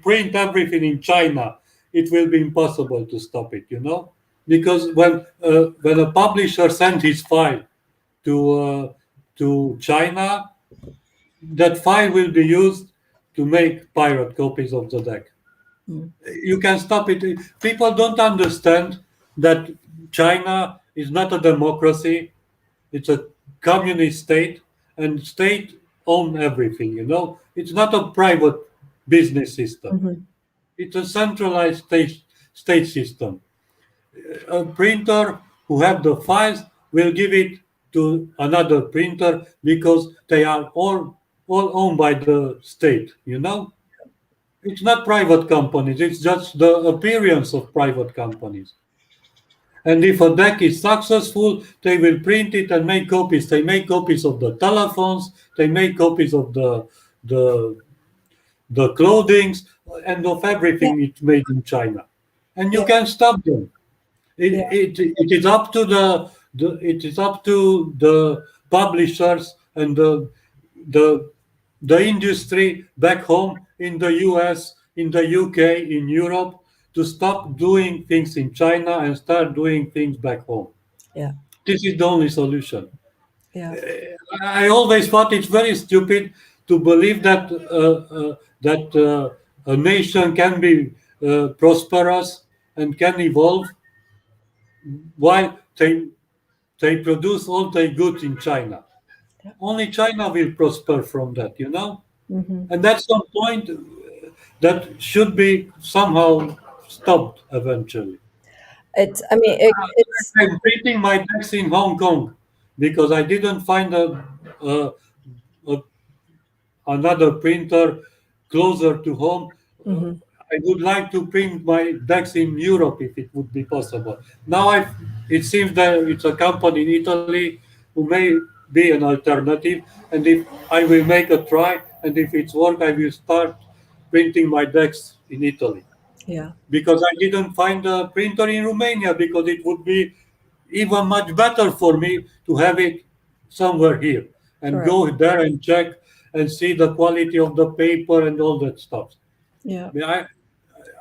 print everything in China, it will be impossible to stop it, you know, because when a publisher sends his file to China, that file will be used to make pirate copies of the deck. Mm. You can stop it. People don't understand that China is not a democracy. It's a communist state, and state own everything, you know. It's not a private business system. Mhm. It's a centralized state system. A printer who have the files will give it to another printer because they are all owned by the state, you know. It's not private companies, it's just the appearance of private companies. And if a deck is successful, they will print it and make copies. They make copies of the telephones, they make copies of the the clothings and of everything it's made in China. And you Yeah. can stop them. Yeah. It is up to it is up to the publishers and the the industry back home in the US, in the UK, in Europe to stop doing things in China and start doing things back home. Yeah. This is the only solution. Yeah. I always thought it's very stupid to believe that a nation can be prosperous and can evolve while they produce all their goods in China. Yeah. Only China will prosper from that, you know? Mhm. And at some point, that should be somehow stopped eventually. It's. I mean, it's. I'm printing my decks in Hong Kong because I didn't find a, a another printer closer to home. Mhm. I would like to print my decks in Europe if it would be possible. Now it seems that it's a company in Italy who may be an alternative, and if I will make a try, and if it's work, I will start printing my decks in Italy Yeah. because I didn't find a printer in Romania because it would be even much better for me to have it somewhere here and Correct. go there and check and see the quality of the paper and all that stuff. Yeah.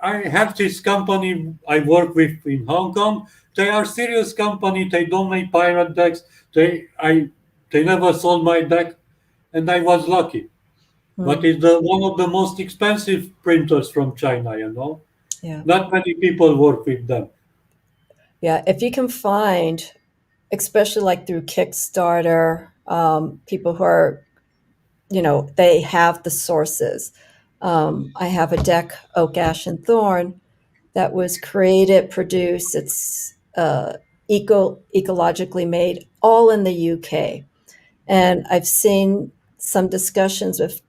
I have this company I work with in Hong Kong. They are serious company. They don't make pirate decks. They never sold my deck, and I was lucky. But Mm. it's one of the most expensive printers from China. You know, Yeah. not many people work with them. Yeah. If you can find, especially like through Kickstarter, people who are, they have the sources. I have a deck, Oak, Ash, and Thorn, that was created, produced. It's ecologically made, all in the UK. And I've seen some discussions with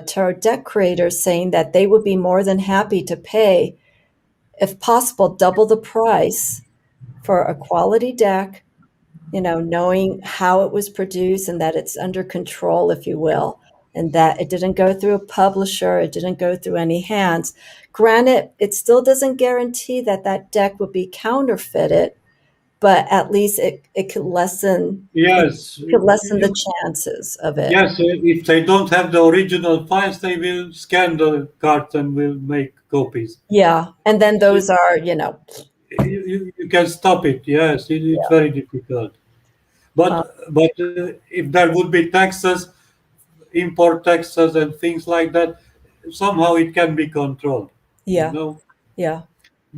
tarot deck creators saying that they would be more than happy to pay, if possible, double the price for a quality deck, knowing how it was produced and that it's under control, if you will, and that it didn't go through a publisher, it didn't go through any hands. Granted, it still doesn't guarantee that that deck would be counterfeited, but at least it could lessen Yes, the chances of it. yes. If they don't have the original files, they will scan the cards and will make copies. Yeah, and then those are, You can stop it. Yes, it's very difficult. uh, But if there would be taxes, import taxes, and things like that, somehow it can be controlled. You yeah, know, yeah,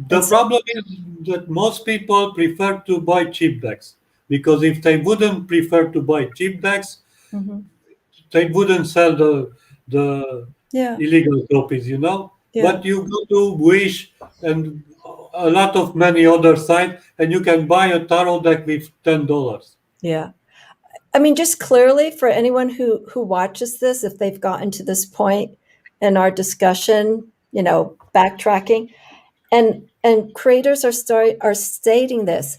the and so, problem is that most people prefer to buy cheap decks because if they wouldn't prefer to buy cheap decks, mhm. they wouldn't sell the Yeah, illegal copies. You know, yeah, but you go to Wish and a lot of many other sites, and you can buy a tarot deck with $10. yeah. I mean, just clearly for anyone who watches this, if they've gotten to this point in our discussion, backtracking, and creators are stating this: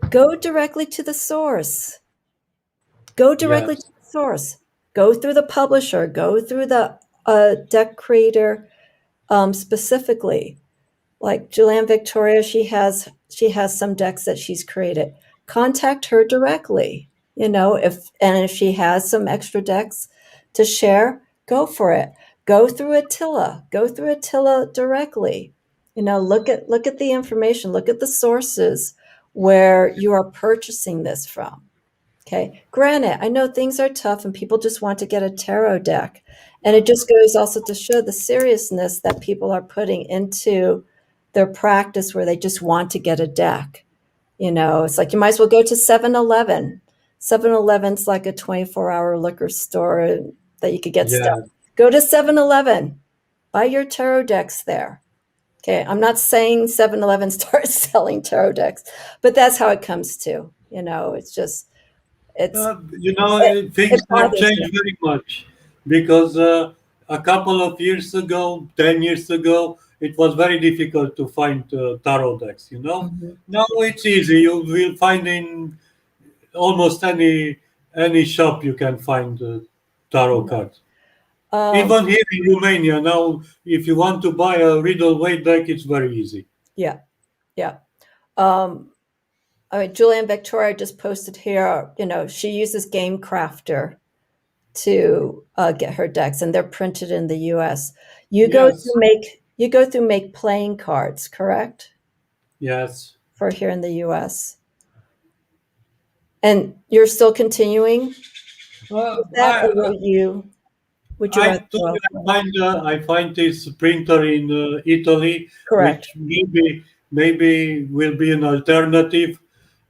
go directly to the source. Go directly to Yes. the source. Go through the publisher. Go through the deck creator, specifically. Like Julianne Victoria, she has some decks that she's created. contact her directly. If she has some extra decks to share, go for it. Go through Attila. Go through Attila directly. Look at the information. Look at the sources where you are purchasing this from. Okay. Granted, I know things are tough and people just want to get a tarot deck. And it just goes also to show the seriousness that people are putting into their practice where they just want to get a deck. It's like you might as well go to 7-Eleven. 7-Eleven's like a 24-hour liquor store that you could get stuff. Go to 7-Eleven. Buy your tarot decks there. Okay, I'm not saying 7-Eleven starts selling tarot decks, but that's how it comes to. It's just things it have bothers changed me. very much because a couple of years ago, 10 years ago, it was very difficult to find tarot decks. Mhm. Now it's easy. You will find in almost any shop you can find tarot cards. Um, Even here in Romania now, if you want to buy a Riddle Waite deck, it's very easy. yeah, yeah. Julian Victoria just posted here. She uses Game Crafter to get her decks, and they're printed in the U.S. You go Yes, through make playing cards, correct? yes. For here in the U.S. And you're still continuing with that, or would you I rather told go you elsewhere? I find this printer in Italy, Correct. which maybe will be an alternative,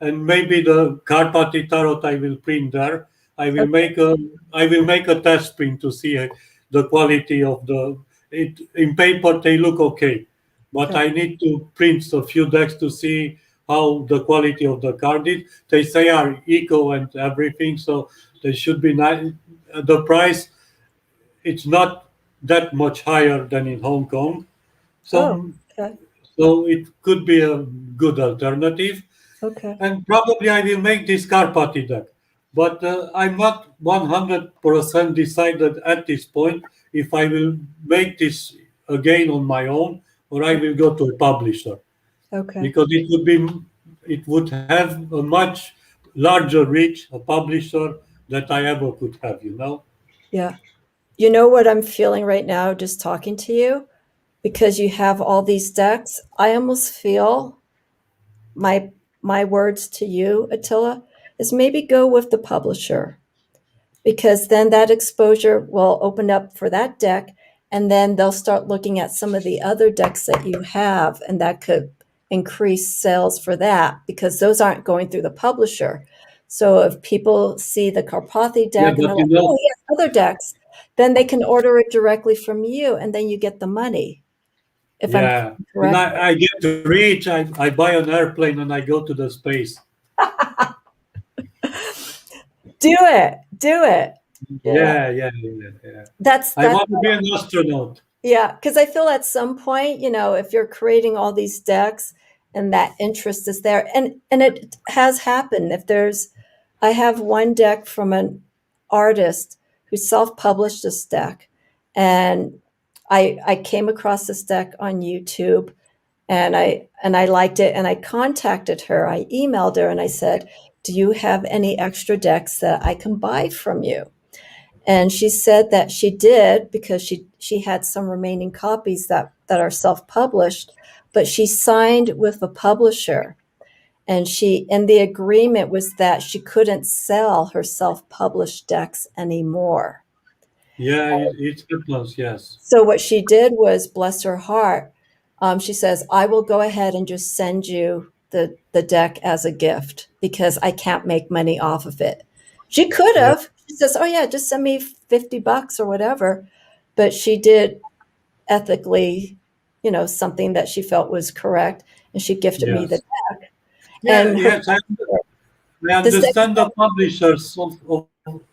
and maybe the Karpathy tarot I will print there. I will Okay. make a test print to see the quality of the. It in paper they look okay, but Okay. I need to print a few decks to see how the quality of the card is. They say are eco and everything, so they should be nice. The price it's not that much higher than in Hong Kong. Oh, So, okay. so it could be a good alternative. Okay. And probably I will make this Karpathy deck. But I'm not 100% decided at this point if I will make this again on my own or I will go to a publisher Okay. because it would have a much larger reach, a publisher that I ever could have. Yeah. You know what I'm feeling right now just talking to you? Because you have all these decks, I almost feel my words to you, Attila, is maybe go with the publisher, because then that exposure will open up for that deck, and then they'll start looking at some of the other decks that you have, and that could increase sales for that because those aren't going through the publisher. So if people see the Karpathy Yeah, deck and but they're like, oh, he has other decks, then they can order it directly from you, and then you get the money. If I'm yeah, and correct. I get rich. I buy an airplane and I go to the space. Do it. Do it. Yeah. Yeah. That's I that's want to be an astronaut. Yeah, because I feel at some point, if you're creating all these decks and that interest is there, and it has happened. I have one deck from an artist who self-published this deck, and I came across this deck on YouTube, and I liked it, and I contacted her. I emailed her, and I said, "Do you have any extra decks that I can buy from you?" And she said that she did because she had some remaining copies that are self-published, but she signed with a publisher, and the agreement was that she couldn't sell her self-published decks anymore. Yeah, it happens. Yes. So what she did was, bless her heart, she says, "I will go ahead and just send you the deck as a gift because I can't make money off of it." She could Yeah. have. She says, "Oh yeah, just send me $50 or whatever," but she did ethically, something that she felt was correct, and she gifted me the Yes. deck. Yeah. And her Yes. I this deck, understand the publishers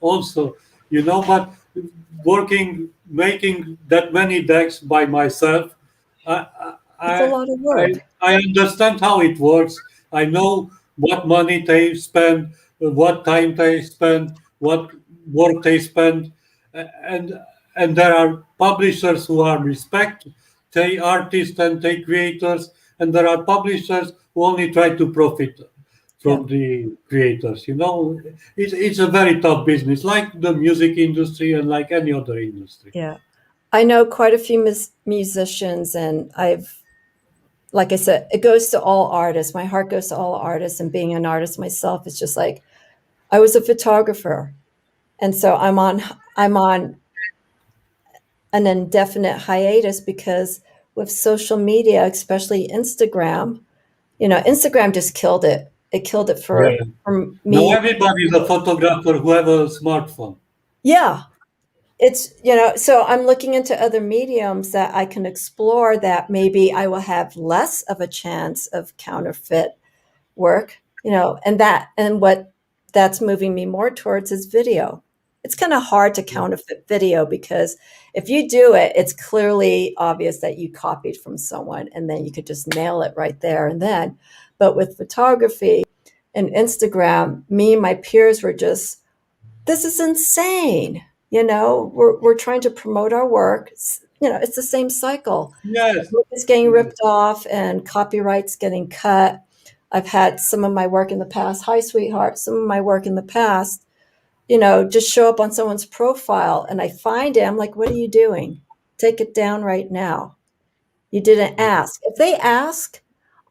also, but making that many decks by myself, I, it's a I, lot of I, work. I understand how it works. I know what money they spend, what time they spend, what work they spend, and and there are publishers who are respect they artists and they creators, and there are publishers who only try to profit from the creators. It's a very tough business, like the music industry and like any other industry. Yeah. I know quite a few musicians, and like I said, it goes to all artists. My heart goes to all artists, and being an artist myself, it's just like, I was a photographer. And so I'm on an indefinite hiatus because with social media, especially Instagram, Instagram just killed it. It killed it for Yeah. Now me. everybody's a photographer who have a smartphone. Yeah. It's, so I'm looking into other mediums that I can explore that maybe I will have less of a chance of counterfeit work, and what that's moving me more towards is video. It's kind of hard to counterfeit video because if you do it, it's clearly obvious that you copied from someone and then you could just nail it right there and then. But with photography and Instagram, me and my peers were just, this is insane. We're trying to promote our work. It's the same cycle. Yes. It's getting ripped off and copyrights getting cut. I've had some of my work in the past, hi sweetheart, some of my work in the past, just show up on someone's profile and I find it. I'm like, what are you doing? Take it down right now. You didn't ask. If they ask,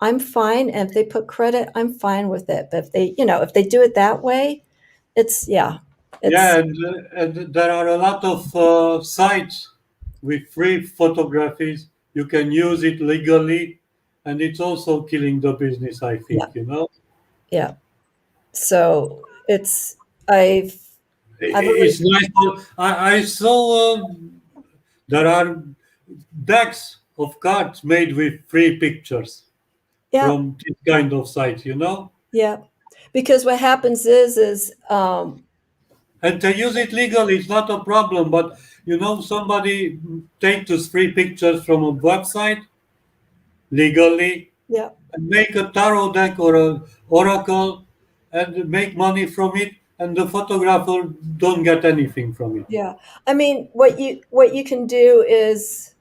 I'm fine. And if they put credit, I'm fine with it. But if they do it that way, it's. Yeah, and there are a lot of sites with free photographies. You can use it legally, and it's also killing the business, I think, Yeah. So It's nice. I saw there are decks of cards made with free pictures from this kind of sites, Yeah. Because what happens is And to use it legally is not a problem, but somebody take those free pictures from a website legally yeah. and make a tarot deck or an oracle and make money from it, and the photographer don't get anything from it. Yeah. I mean, what you can do is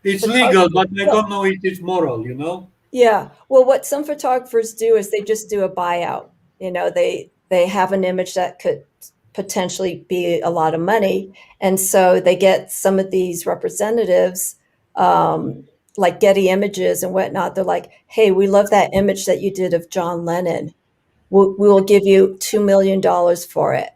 It's legal, but I don't know if it's moral, Yeah. Well, what some photographers do is they just do a buyout. They have an image that could potentially be a lot of money, and so they get some of these representatives, like Getty Images and whatnot. They're like, "Hey, we love that image that you did of John Lennon. We will give you $2 million for it."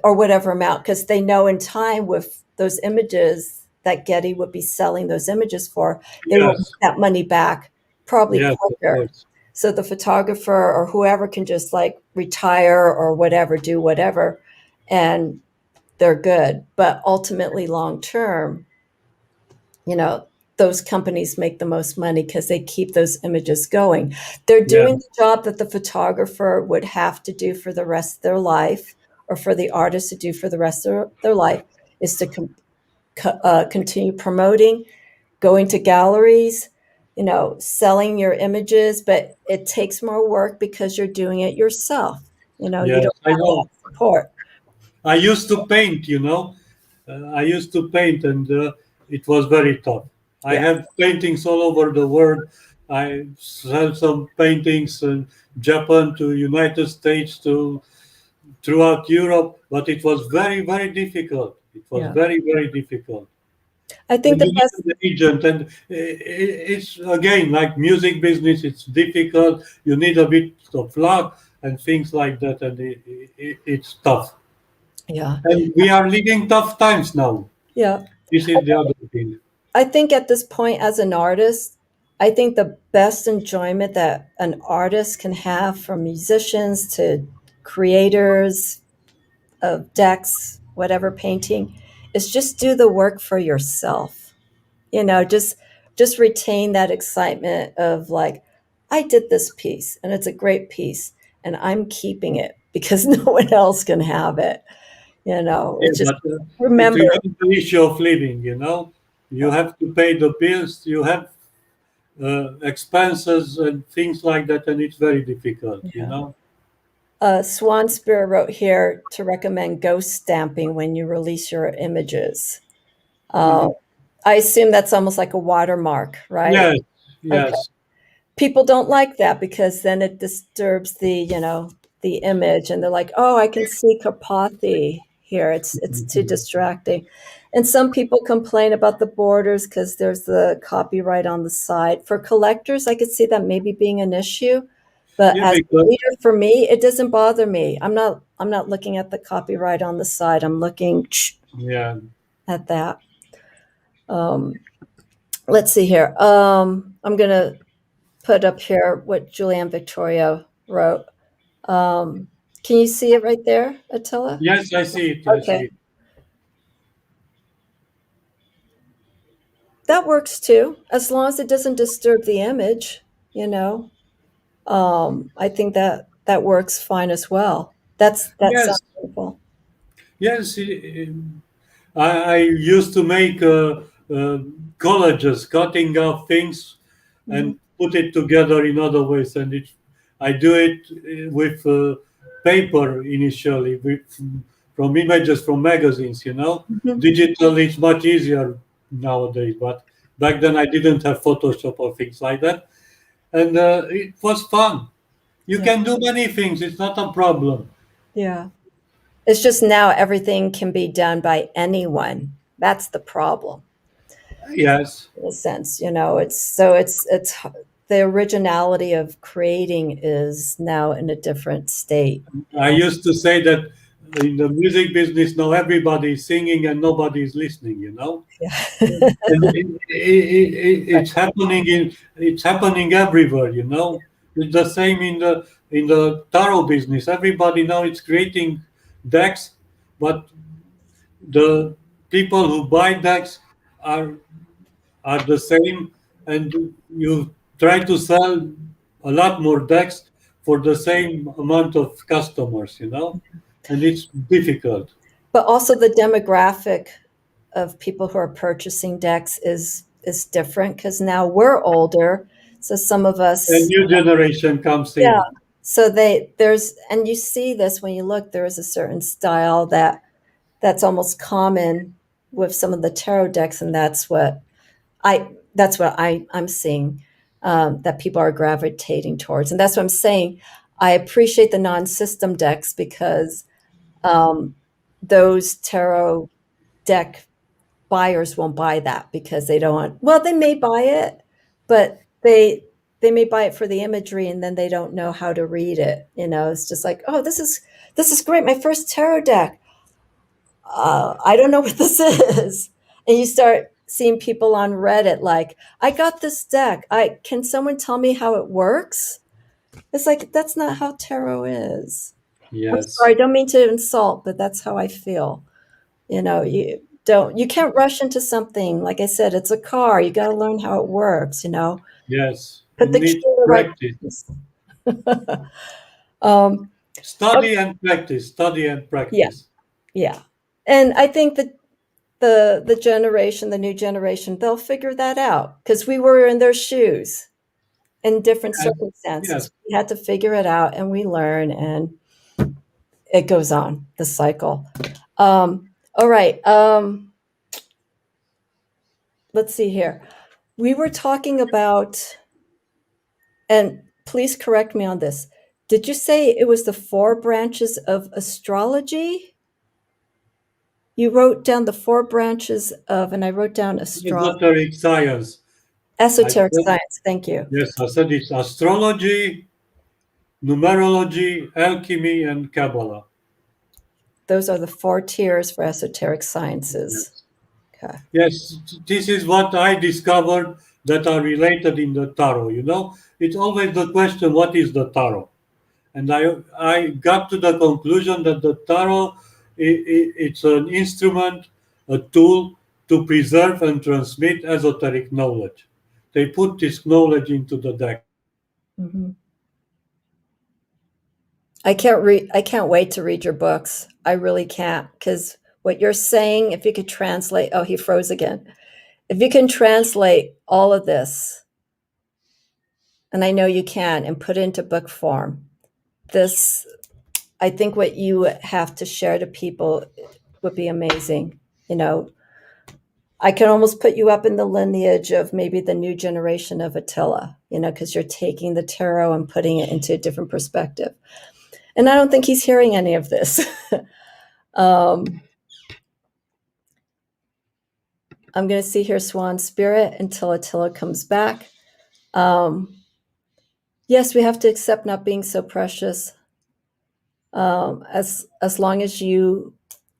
Or whatever amount, because they know in time with those images that Getty would be selling those images for, they will Yes. make that money back probably Yes, of quicker. course. So the photographer or whoever can just like retire or whatever, do whatever, and they're good. But ultimately, long term, those companies make the most money because they keep those images going. They're doing the job that the photographer would have to do for the rest of their life, or for the artist to do for the rest of their life, is to continue promoting, going to galleries, selling your images, but it takes more work because you're doing it yourself. You Yes, don't I have that know. support. I used to paint, I used to paint, and it was very tough. I have paintings all over the world. I sell some paintings in Japan to United States to throughout Europe, but it was very, very difficult. It was Yeah. very, very difficult. I think And the you best. need an agent, and it's again like music business. It's difficult. You need a bit of luck and things like that, and it's tough. Yeah. And we are living tough times now. Yeah. This is the other thing. I think at this point, as an artist, I think the best enjoyment that an artist can have, from musicians to creators of decks, whatever, painting, is just do the work for yourself. Just retain that excitement of like, I did this piece and it's a great piece and I'm keeping it because no one else can have it. Yeah, It's just, but it remember. remains the issue of living. You have to pay the bills. You have expenses and things like that, and it's very difficult. Yeah. Swan Spear wrote here to recommend ghost stamping when you release your images. I assume that's almost like a watermark, right? Yes, Okay. yes. people don't like that because then it disturbs the the image, and they're like, oh, I can see Karpathy here, it's too distracting. And some people complain about the borders because there's the copyright on the side. For collectors, I could see that maybe being an issue, but Yeah, as a because reader, for me, it doesn't bother me. I'm not looking at the copyright on the side. I'm looking yeah, at that. um, let's see here. I'm gonna put up here what Julianne Victoria wrote. Um, can you see it right there, Attila? yes, I see it. I see Okay, it. that works too, as long as it doesn't disturb the image. You know, I think that that works fine as well. That sounds Yes, wonderful. yes. I used to make collages, cutting out things Mhm. and put it together in other ways. And I do it with paper initially, from images from magazines. Mhm. Digital is much easier nowadays, but back then I didn't have Photoshop or things like that, and it was fun. You Yeah, can do many things; it's not a problem. yeah. It's just now everything can be done by anyone. That's the problem. Yes. In a sense, it's the originality of creating is now in a different state. I used to say that in the music business now everybody is singing and nobody is listening. Yeah. And it's happening everywhere. It's the same in the tarot business. Everybody now is creating decks, but the people who buy decks are are the same, and you try to sell a lot more decks for the same amount of customers, and it's difficult. But also the demographic of people who are purchasing decks is different because now we're older. So some of A us, new generation comes yeah. in. So there's, and you see this when you look, there is a certain style that's almost common with some of the tarot decks, and I'm seeing, that people are gravitating towards, and that's what I'm saying. I appreciate the non-system decks because um, those tarot deck buyers won't buy that because they don't want. Well, they may buy it, but they may buy it for the imagery, and then they don't know how to read it. It's just like, oh, this is great. My first tarot deck. I don't know what this is. And you start seeing people on Reddit like, I got this deck. Can someone tell me how it works? It's like, that's not how tarot is. I'm Yes, sorry, I don't mean to insult, but that's how I feel. You can't rush into something. Like I said, it's a car. You got to learn how it works. yes. Put It the key needs in the right practice. place. um, okay, Study and practice. Study and yeah, practice. yeah. And I think that the new generation, they'll figure that out because we were in their shoes in different Yes, circumstances. yes. We had to figure it out, and we learn, and it goes on the cycle. All right. Let's see here. We were talking about, and please correct me on this. Did you say it was the four branches of astrology? You wrote down the four branches of, and I wrote down Esoteric science. I esoteric said, science. Thank you. yes, I said it's astrology, numerology, alchemy, and Kabbalah. Those are the four tiers for esoteric sciences. Yes. Okay. Yes, this is what I discovered that are related in the tarot. It's always the question, what is the tarot? And I got to the conclusion that the tarot, it's an instrument, a tool to preserve and transmit esoteric knowledge. They put this knowledge into the deck. hmm I can't wait to read your books. I really can't, because what you're saying, if you could translate, oh, he froze again. If you can translate all of this, and I know you can, and put it into book form, this, I think what you have to share to people would be amazing. You know, I can almost put you up in the lineage of maybe the new generation of Attila, because you're taking the tarot and putting it into a different perspective. And I don't think he's hearing any of this. I'm going to see here Swan Spirit until Attila comes back. Yes, we have to accept not being so precious. As long as you,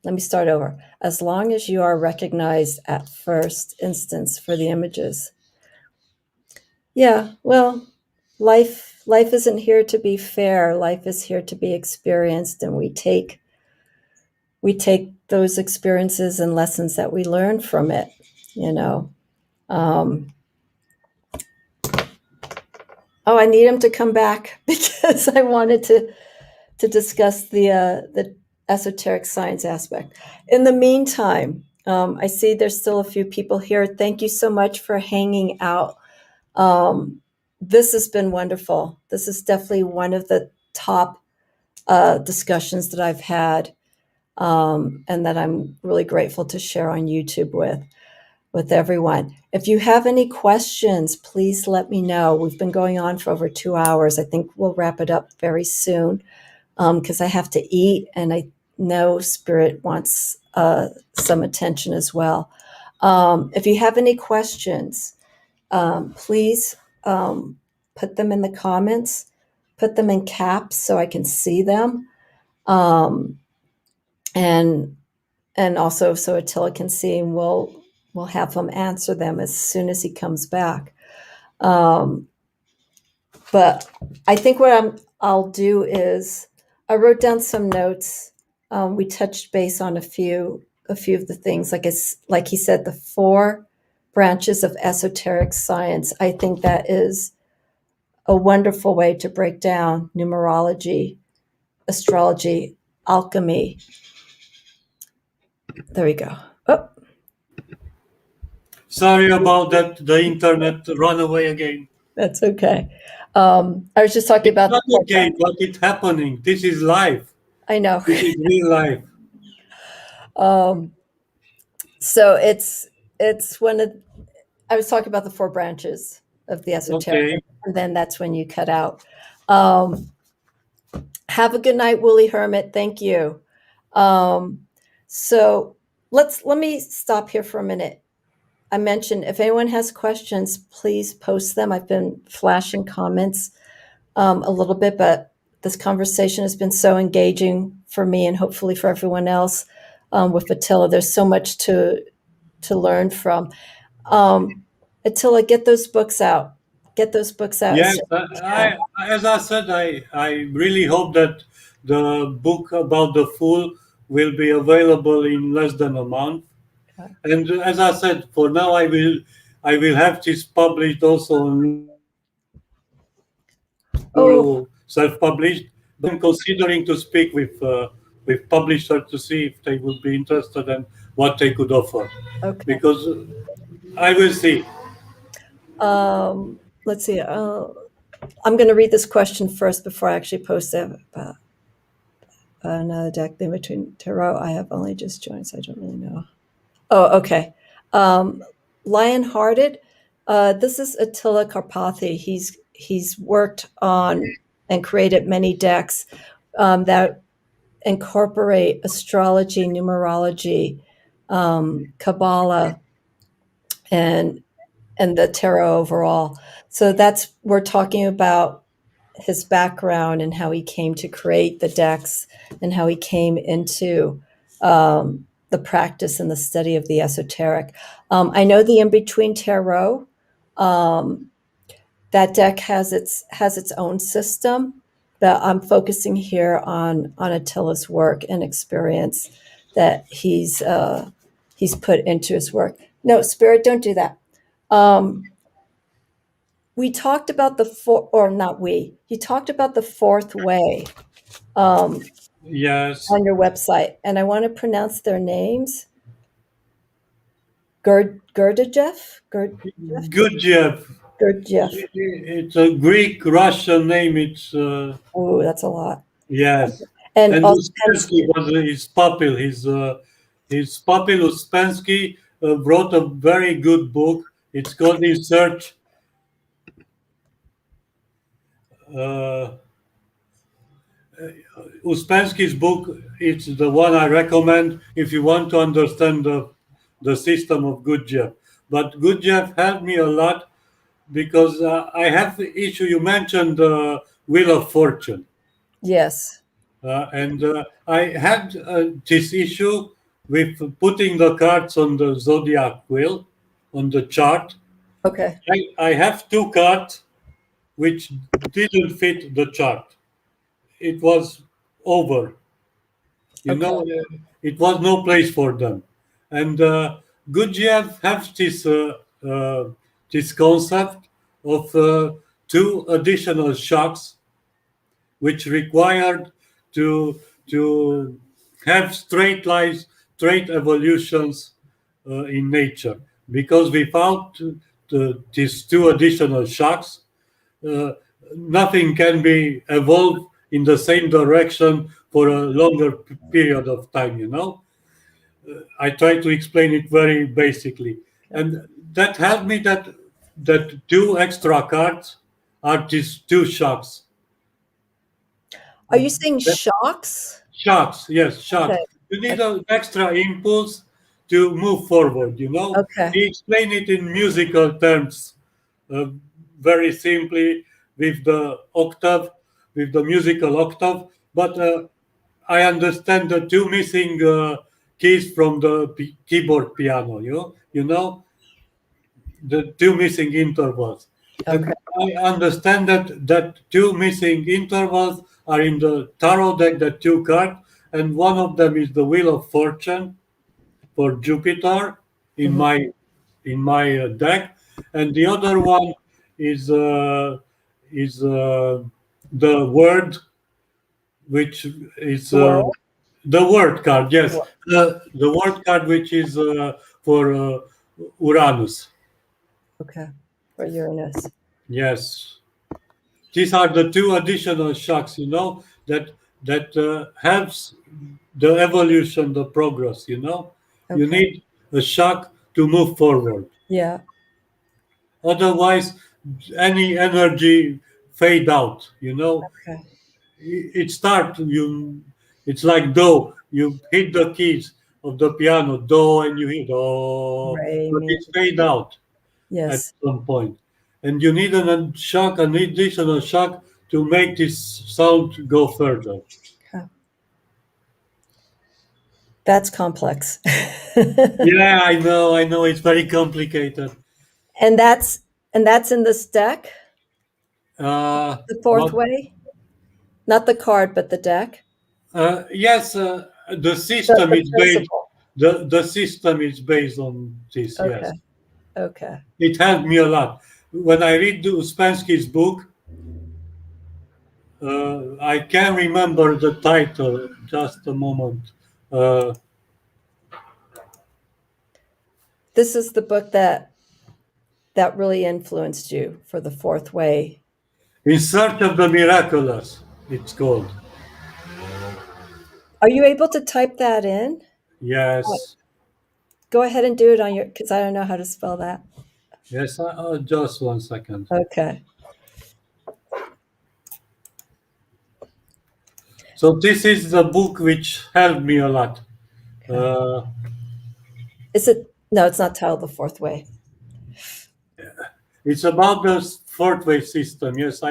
let me start over. As long as you are recognized at first instance for the images. Yeah, well, life isn't here to be fair. Life is here to be experienced, and we take those experiences and lessons that we learn from it. Oh, I need him to come back because I wanted to discuss the esoteric science aspect. In the meantime, I see there's still a few people here. Thank you so much for hanging out. This has been wonderful. This is definitely one of the top discussions that I've had, and that I'm really grateful to share on YouTube with everyone. If you have any questions, please let me know. We've been going on for over 2 hours. I think we'll wrap it up very soon because I have to eat, and I know Spirit wants some attention as well. If you have any questions, please put them in the comments, put them in caps so I can see them. And also so Attila can see, and we'll have him answer them as soon as he comes back. But I think what I'll do is I wrote down some notes. We touched base on a few of the things, like he said, the 4 branches of esoteric science. I think that is a wonderful way to break down numerology, astrology, alchemy. There we go. Oh, Sorry about that. The internet ran away again. that's okay. I was just talking about Not okay, but it's happening. This is life. I know. This is real life. So it's one of, I was talking about the 4 branches of the esoteric, Okay. and then that's when you cut out. Have a good night, Woolly Hermit. Thank you. So let me stop here for a minute. I mentioned if anyone has questions, please post them. I've been flashing comments a little bit, but this conversation has been so engaging for me and hopefully for everyone else with Attila. There's so much to learn from. Attila, get those books out. Get those books out. Yes, as I said, I really hope that the book about the Fool will be available in less than a month. Okay. And as I said, for now I will have this published also on self-published. But I'm considering to speak with publishers to see if they would be interested and what they could offer. Okay. Because I will see. Let's see. I'm going to read this question first before I actually post it. Another deck in between tarot. I have only just joined, so I don't really know. Oh, okay. Lionhearted. This is Attilla Karpathy. He's worked on and created many decks that incorporate astrology, numerology, Kabbalah, and the tarot overall. So we're talking about his background and how he came to create the decks and how he came into the practice and the study of the esoteric. I know the In-Between Tarot, that deck has its own system, but I'm focusing here on Attila's work and experience that he's put into his work. No, Spirit, don't do that. We talked about you talked about the 4th way Yes. on your website, and I want to pronounce their names. Gurdjieff? Gurdjieff. Gurdjieff. It's a Greek-Russian name. It's Oh, that's a lot. yes. And And Ouspensky. Uspensky was his pupil. His pupil Uspensky wrote a very good book. It's called In Search. Uspensky's book, it's the one I recommend if you want to understand the system of Gurdjieff. But Gurdjieff helped me a lot because I have the issue. You mentioned the Wheel of Fortune. Yes. And I had this issue with putting the cards on the zodiac wheel, on the chart. Okay. I have two cards which didn't fit the chart. It was over. It was no place for them. And Gurdjieff has this concept of two additional shocks, which required to have straight lines, straight evolutions in nature. Because without these two additional shocks, uh, nothing can be evolved in the same direction for a longer period of time. I try to explain it very basically, and that helped me that two extra cards are these two shocks. Are you saying shocks? Shocks, yes, Okay. shocks. You need an extra impulse to move forward. Okay. He explained it in musical terms, uh, very simply with the octave, with the musical octave. But I understand the two missing keys from the keyboard piano. You know the two missing intervals. Okay. And I understand that two missing intervals are in the tarot deck, the two cards, and one of them is the Wheel of Fortune for Jupiter in Mhm. my deck, and the other one is the word, which is The world? the word card. Yes, World. the word card, which is for Uranus. Okay. For Uranus. Yes, these are the two additional shocks, that helps the evolution, the progress. You Okay. need a shock to move forward. Yeah. Otherwise, any energy fade out. Okay. It start you. It's like do. You hit the keys of the piano, do, and you hit do, Ray, but me. it fade out at Yes. some point, and you need an additional shock to make this sound go further. Okay. That's complex. Yeah, I know, it's very complicated. And that's in this deck, Uh, the fourth what? way? Not the card, but the deck. Yes, the system The is based. principle. The system is based on this. Okay. Yes, Okay. it helped me a lot. When I read Uspensky's book, I can remember the title. Just a moment. Uh, This is the book that really influenced you for the fourth way. In Search of the Miraculous, it's called. Are you able to type that in? Yes, Go ahead and do it on your, because I don't know how to spell that. yes. Just 1 second. Okay. So this is the book which helped me a lot. Is it? No, it's not titled The Fourth Way. It's about the fourth way system. Yes,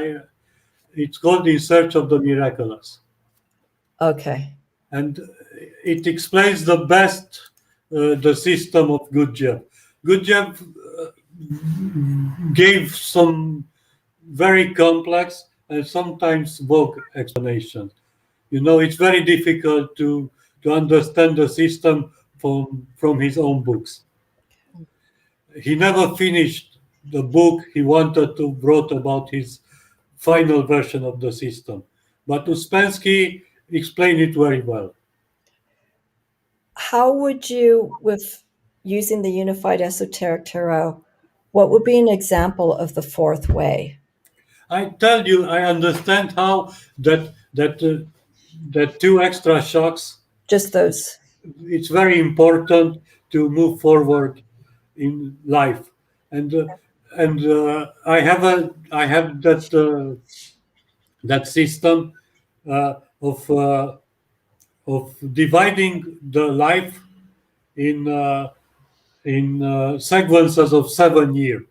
It's called In Search of the Miraculous, Okay. and it explains the best the system of Gurdjieff. Gurdjieff gave some very complex and sometimes vague explanations. It's very difficult to understand the system from his own books. He never finished the book he wanted to wrote about his final version of the system. But Uspensky explained it very well. How would you, with using the Unified Esoteric Tarot, what would be an example of the fourth way? I tell you, I understand how that two extra shocks, Just those. it's very important to move forward in life. And I have that system uh, of uh, of dividing the life in sequences of 7 years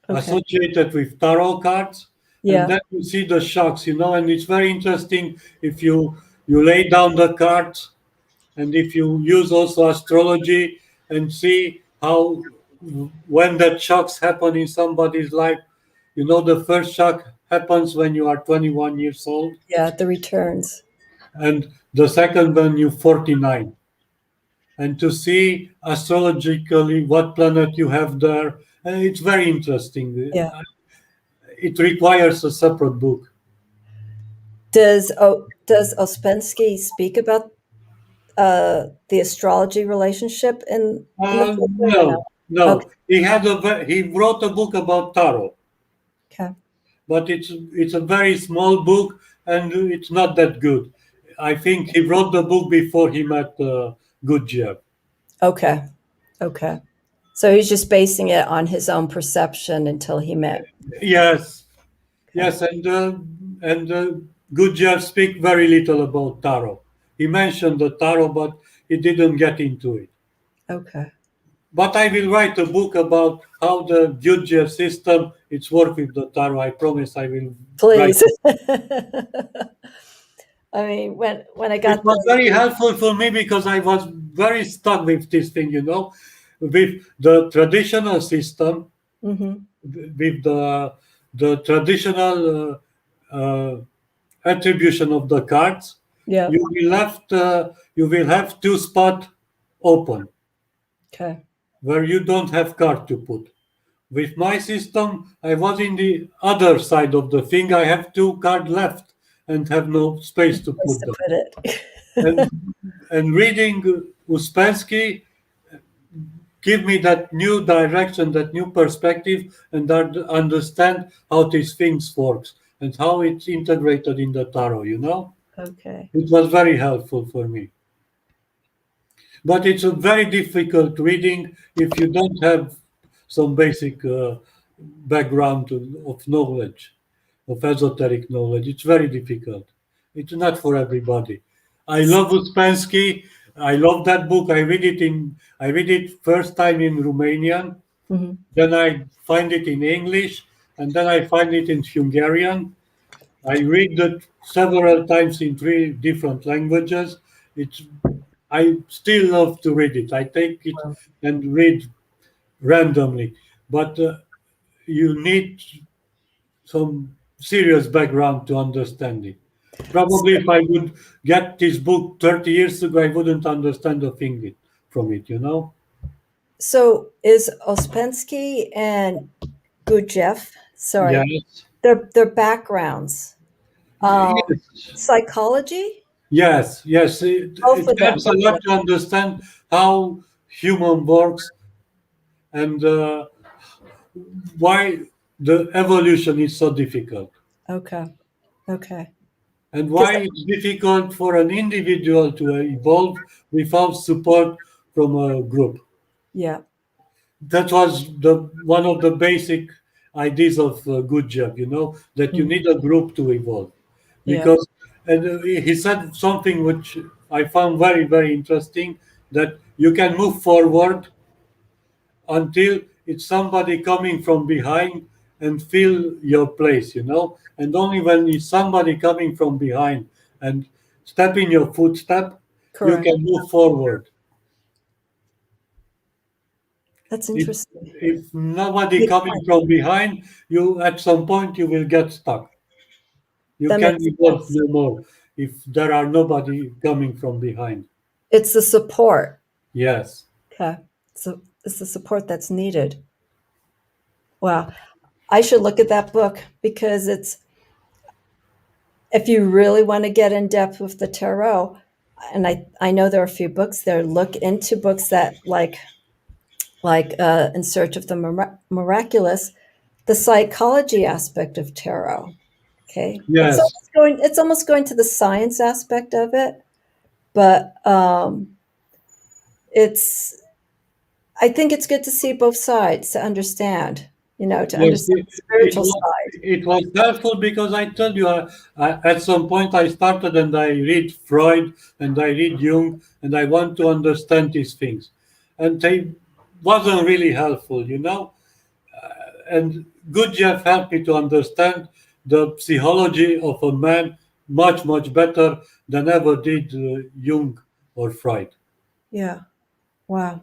Okay. associated with tarot cards, and Yeah. then you see the shocks, and it's very interesting if you lay down the cards, and if you use also astrology and see how when that shocks happen in somebody's life. The first shock happens when you are 21 years old, Yeah. The returns. and the second when you're 49. And to see astrologically what planet you have there, it's very interesting. Yeah. It requires a separate book. Does Ospensky speak about the astrology relationship in the book or no? No, no. Okay. He wrote a book about tarot, Okay. but it's a very small book and it's not that good. I think he wrote the book before he met Gurdjieff. Okay. Okay. So he's just basing it on his own perception until he met. Yes, Okay. yes, and Gurdjieff speak very little about tarot. He mentioned the tarot, but he didn't get into it. Okay. But I will write a book about how the Gurdjieff system it's work with the tarot. I promise I will write. Please. I mean, when I It got was the very helpful for me because I was very stuck with this thing, with the traditional system, Mhm. with the traditional attribution of the cards. Yeah. You will have two spots open Okay. where you don't have card to put. With my system, I was in the other side of the thing. I have two cards left and have no space to Place put to them. put it. And and reading Uspensky give me that new direction, that new perspective, and that understand how these things works and how it's integrated in the tarot. Okay. It was very helpful for me. But it's a very difficult reading if you don't have some basic background of knowledge, of esoteric knowledge. It's very difficult. It's not for everybody. I love Uspensky. I love that book. I read it first time in Romanian, Mhm. then I find it in English, and then I find it in Hungarian. I read it several times in three different languages. It's I still love to read it. I take it Wow. and read randomly, but you need some serious background to understand it. Probably if I would get this book 30 years ago, I wouldn't understand a thing from it. So is Ospensky and Gurdjieff, sorry, Yes. their backgrounds, um, Yes. psychology? Yes. Yes. Both It of them. helps a lot to understand how human works and why the evolution is so difficult. Okay. Okay. And Because why it's difficult for an individual to evolve without support from a group. yeah. That was the one of the basic ideas of Good Job, that you Mhm. need a group to evolve. Yeah. Because, and he said something which I found very, very interesting, that you can move forward until it's somebody coming from behind and fill your place. And only when it's somebody coming from behind and step in your footstep, you Correct. can move forward. That's If interesting. if nobody Makes coming sense. from behind, you at some point you will get stuck. You That can makes evolve sense. no more if there are nobody coming from behind. It's the support. Yes. Okay. So it's the support that's needed. Wow. I should look at that book because it's if you really want to get in depth with the tarot, and I know there are a few books there, look into books that like In Search of the Miraculous, the psychology aspect of tarot. Okay. Yes. It's almost going to the science aspect of it, but I think it's good to see both sides, to understand, to Yes, understand the spiritual side. it was helpful because I told you, at some point I started and I read Freud and I read Jung and I want to understand these things. And they wasn't really helpful, you know. And good Jeff helped me to understand the psychology of a man much, much better than ever did Jung or Freud. Yeah. Wow.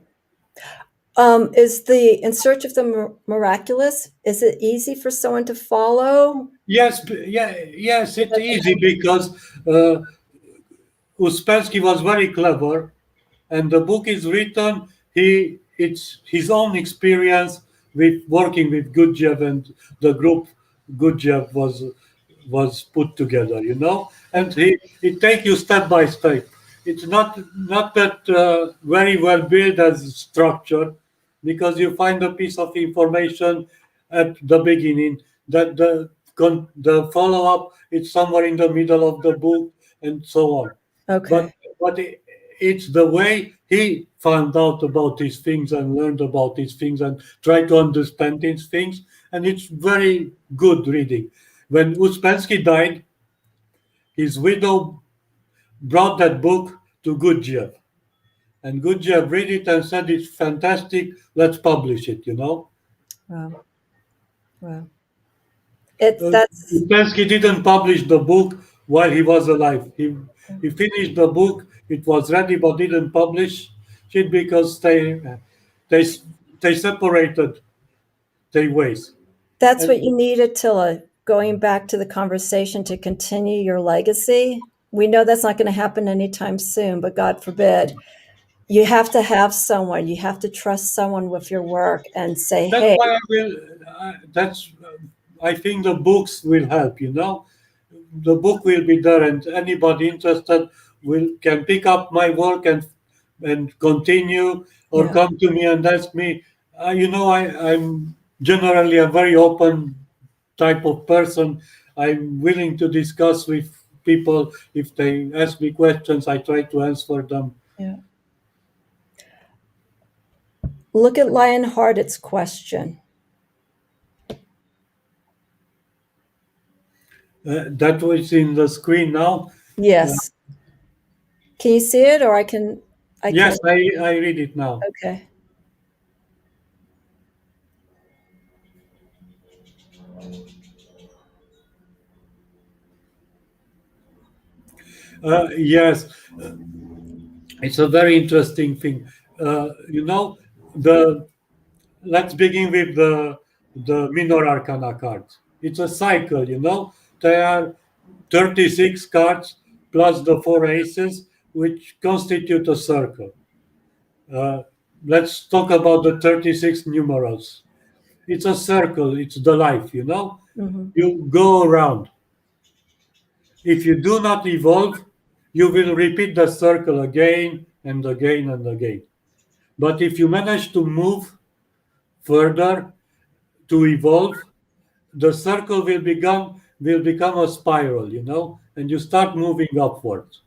Is the In Search of the Miraculous, is it easy for someone to follow? Yes, yes, it's easy because Uspensky was very clever, and the book is written. It's his own experience with working with Gurdjieff, and the group Gurdjieff was put together, you know. And it take you step by step. It's not that very well built as structure, because you find a piece of information at the beginning that the follow up is somewhere in the middle of the book and so on. Okay. But it's the way he found out about these things and learned about these things and tried to understand these things, and it's very good reading. When Uspensky died, his widow brought that book to Gurdjieff, and Gurdjieff read it and said it's fantastic. Let's publish it. You know, Wow. Wow. That's Uspensky didn't publish the book while he was alive. He finished the book. It was ready, but didn't publish it because they they separated their ways. that's And what you need, Attila. Going back to the conversation, to continue your legacy. We know that's not going to happen anytime soon, but God forbid. You have to have someone. You have to trust someone with your work and say, that's "Hey, why I will. That's I think the books will help. You know, the book will be there, and anybody interested will can pick up my work and continue or yeah, come to me and ask me. You know, I'm generally a very open type of person. I'm willing to discuss with people. If they ask me questions, I try to answer them. yeah." Look at Lionhearted's question. That was in the screen now. Yes. Can you see it, or I can? I can. Yes, I read it now. Okay. Yes, it's a very interesting thing. You know, the let's begin with the minor arcana cards. It's a cycle. You know, there are 36 cards plus the four aces, which constitute a circle. Uh, let's talk about the 36 numerals. It's a circle. It's the life. You know, Hmm. you go around. If you do not evolve, you will repeat the circle again and again and again. But if you manage to move further, to evolve, the circle will become a spiral, you know, and you start moving upwards.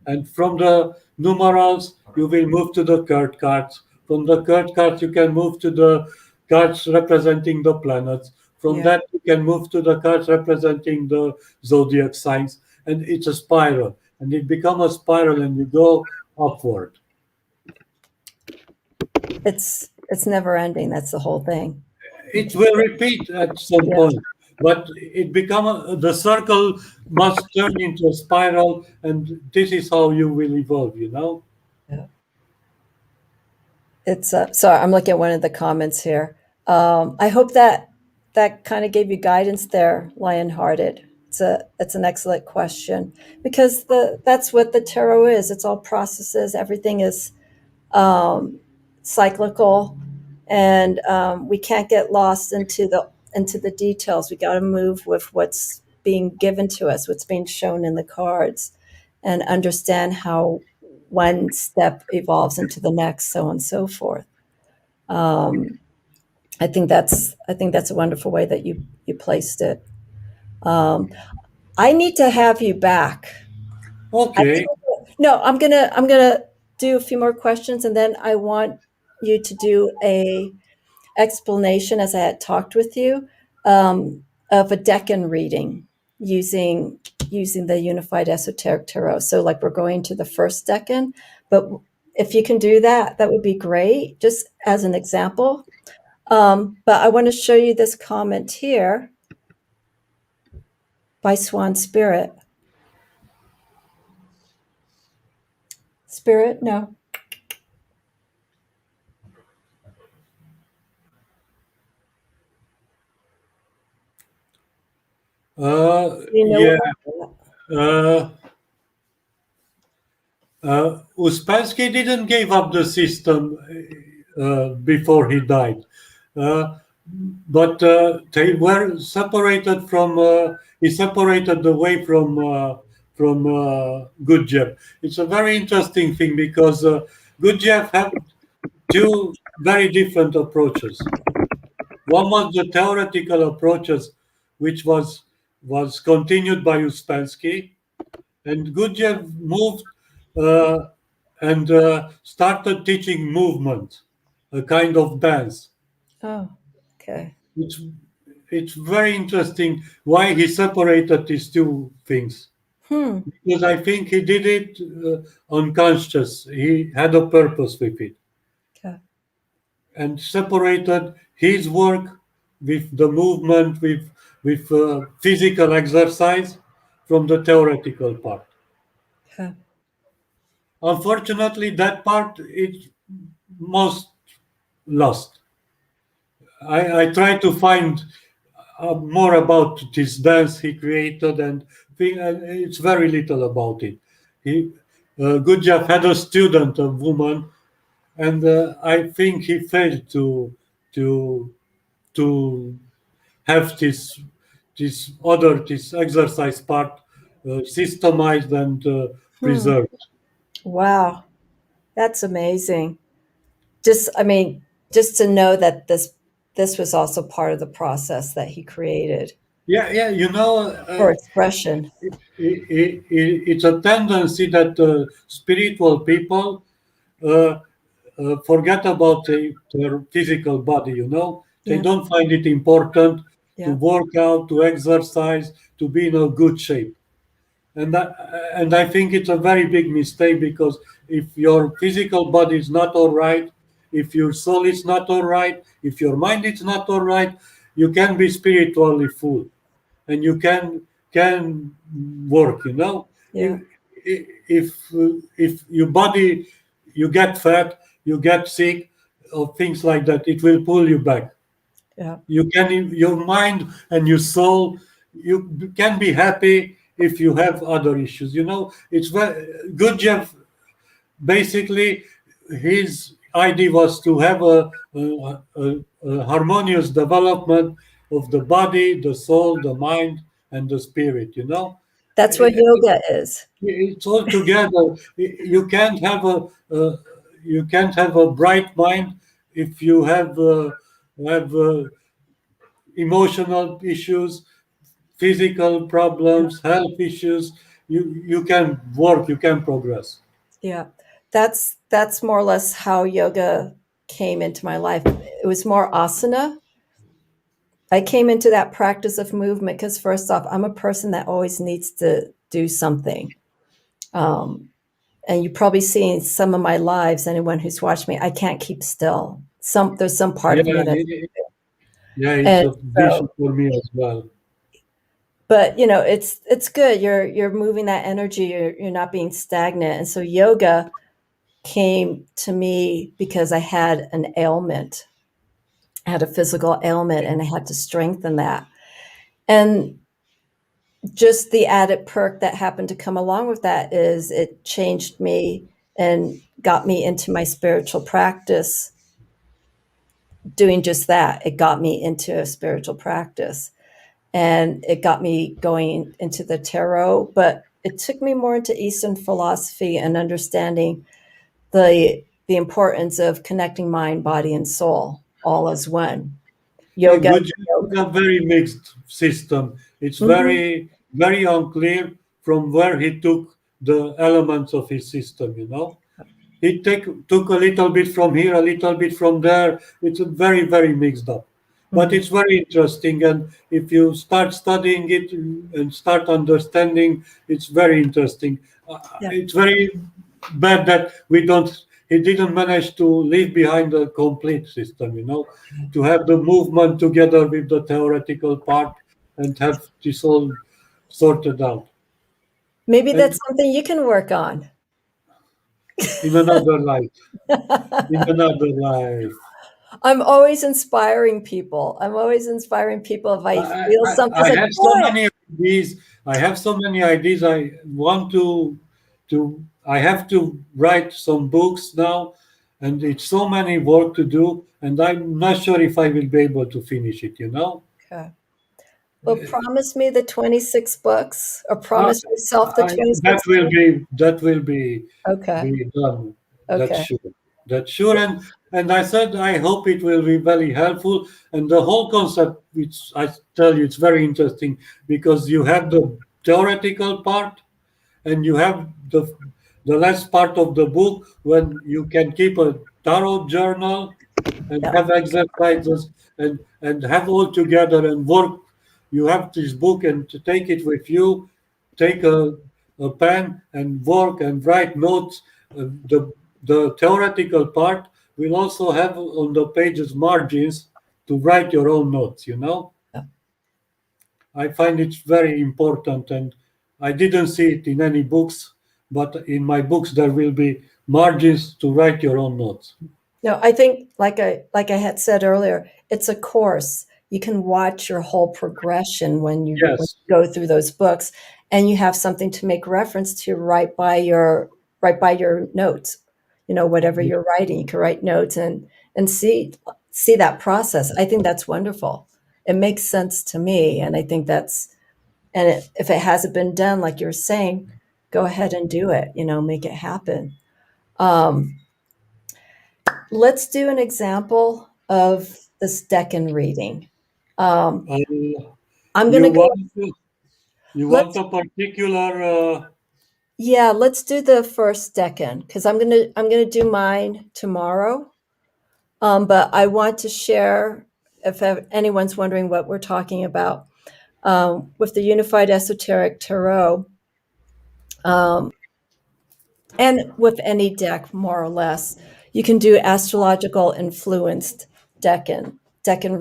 And from the numerals, you will move to the card cards. From the card cards, you can move to the cards representing the planets. From Yeah. that, you can move to the cards representing the zodiac signs. And it's a spiral. And it becomes a spiral and you go upward. It's never ending. That's the whole thing. It will repeat at some Yeah. point, but the circle must turn into a spiral, and this is how you will evolve. You know. Yeah. It's sorry, I'm looking at one of the comments here. I hope that kind of gave you guidance there, Lionhearted. It's an excellent question, because that's what the tarot is. It's all processes. Everything is cyclical, and we can't get lost into the details. We got to move with what's being given to us, what's being shown in the cards, and understand how one step evolves into the next, so on and so forth. Um, I think that's a wonderful way that you placed it. Um, I need to have you back. I think Okay. No, I'm gonna do a few more questions, and then I want you to do a explanation, as I had talked with you, of a decan reading using the Unified Esoteric Tarot. So, like, we're going to the first decan, but if you can do that, that would be great, just as an example. But I want to show you this comment here by Swan Spirit. Spirit, no. You know Yeah. what I'm Uspensky didn't give up the system before he died, but they were separated from. He separated away from Gurdjieff. It's a very interesting thing because Gurdjieff had two very different approaches. One was the theoretical approaches, which was continued by Uspensky, and Gurdjieff moved uh, and started teaching movement, a kind of dance. Oh, okay. It's it's very interesting why he separated these two things. Hmm. Because I think he did it unconscious. He had a purpose with it Okay. and separated his work with the movement, with physical exercise from the theoretical part. Okay. Unfortunately, that part is most lost. I try to find more about this dance he created, and it's very little about it. He Gurdjieff had a student, a woman, and I think he failed to to have this exercise part systemized and Hmm. preserved. Wow. That's amazing. I mean, just to know that this was also part of the process that he created Yeah, yeah, for expression. it's a tendency that spiritual people uh, forget about their physical body. They Yeah. don't find it important to Yeah. work out, to exercise, to be in a good shape. And I think it's a very big mistake, because if your physical body is not all right, if your soul is not all right, if your mind is not all right, you can be spiritually full, and you can work. Yeah. If your body, you get fat, you get sick, or things like that, it will pull you back. Yeah. Your mind and your soul, you can be happy if you have other issues. It's very good. Jeff, basically, his idea was to have a harmonious development of the body, the soul, the mind, and the spirit. That's what yoga is. It's all together. You can't have a bright mind if you have emotional issues, physical problems, health issues. You can work, you can progress. Yeah. That's more or less how yoga came into my life. It was more asana. I came into that practice of movement because, first off, I'm a person that always needs to do something. Um, and you've probably seen some of my lives. Anyone who's watched me, I can't keep still. There's some part Yeah, of me that, yeah, it's and a so, vision for me as well. but it's good. You're moving that energy. You're not being stagnant. And so yoga came to me because I had an ailment. I had a physical ailment, and I had to strengthen that. And just the added perk that happened to come along with that is it changed me and got me into my spiritual practice doing just that. It got me into a spiritual practice, and it got me going into the tarot, but it took me more into Eastern philosophy and understanding the importance of connecting mind, body, and soul all as one. Yeah, Yoga. good. It's a very mixed system. It's Mhm. very, very unclear from where he took the elements of his system, you know. He took a little bit from here, a little bit from there. It's very, very mixed up. But it's very interesting. And if you start studying it and start understanding, it's very interesting. Yeah. It's very bad that he didn't manage to leave behind a complete system, you know, to have the movement together with the theoretical part and have this all sorted out. Maybe And that's something you can work on. in another life. In another life. I'm always inspiring people. I'm always inspiring people if I feel something. It's I like, have so boy, many ideas. I have so many ideas. I want to. I have to write some books now, and it's so many work to do, and I'm not sure if I will be able to finish it. You know. okay. Well, promise me the 26 books, or Uh, promise yourself the 26 that will be Okay. done. That's Okay. sure. That's sure. And I said I hope it will be very helpful. And the whole concept, which I tell you, it's very interesting because you have the theoretical part and you have the last part of the book when you can keep a tarot journal and Yeah. have exercises and have all together and work. You have this book and to take it with you, take a pen and work and write notes. The theoretical part will also have on the pages margins to write your own notes, you know. Yeah. I find it very important, and I didn't see it in any books, but in my books there will be margins to write your own notes. No, I think like I had said earlier, it's a course. You can watch your whole progression when you Yes. go through those books, and you have something to make reference to right by your notes. You know, whatever you're writing, you can write notes and see that process. I think that's wonderful. It makes sense to me, and I think if it hasn't been done, like you're saying, go ahead and do it. You know, make it happen. Let's do an example of this Decan reading. Um, Uh, I'm you gonna go. want you want Let's a particular Yeah, let's do the first Decan because I'm gonna do mine tomorrow. But I want to share if anyone's wondering what we're talking about with the Unified Esoteric Tarot. And with any deck, more or less, you can do astrological influenced Decan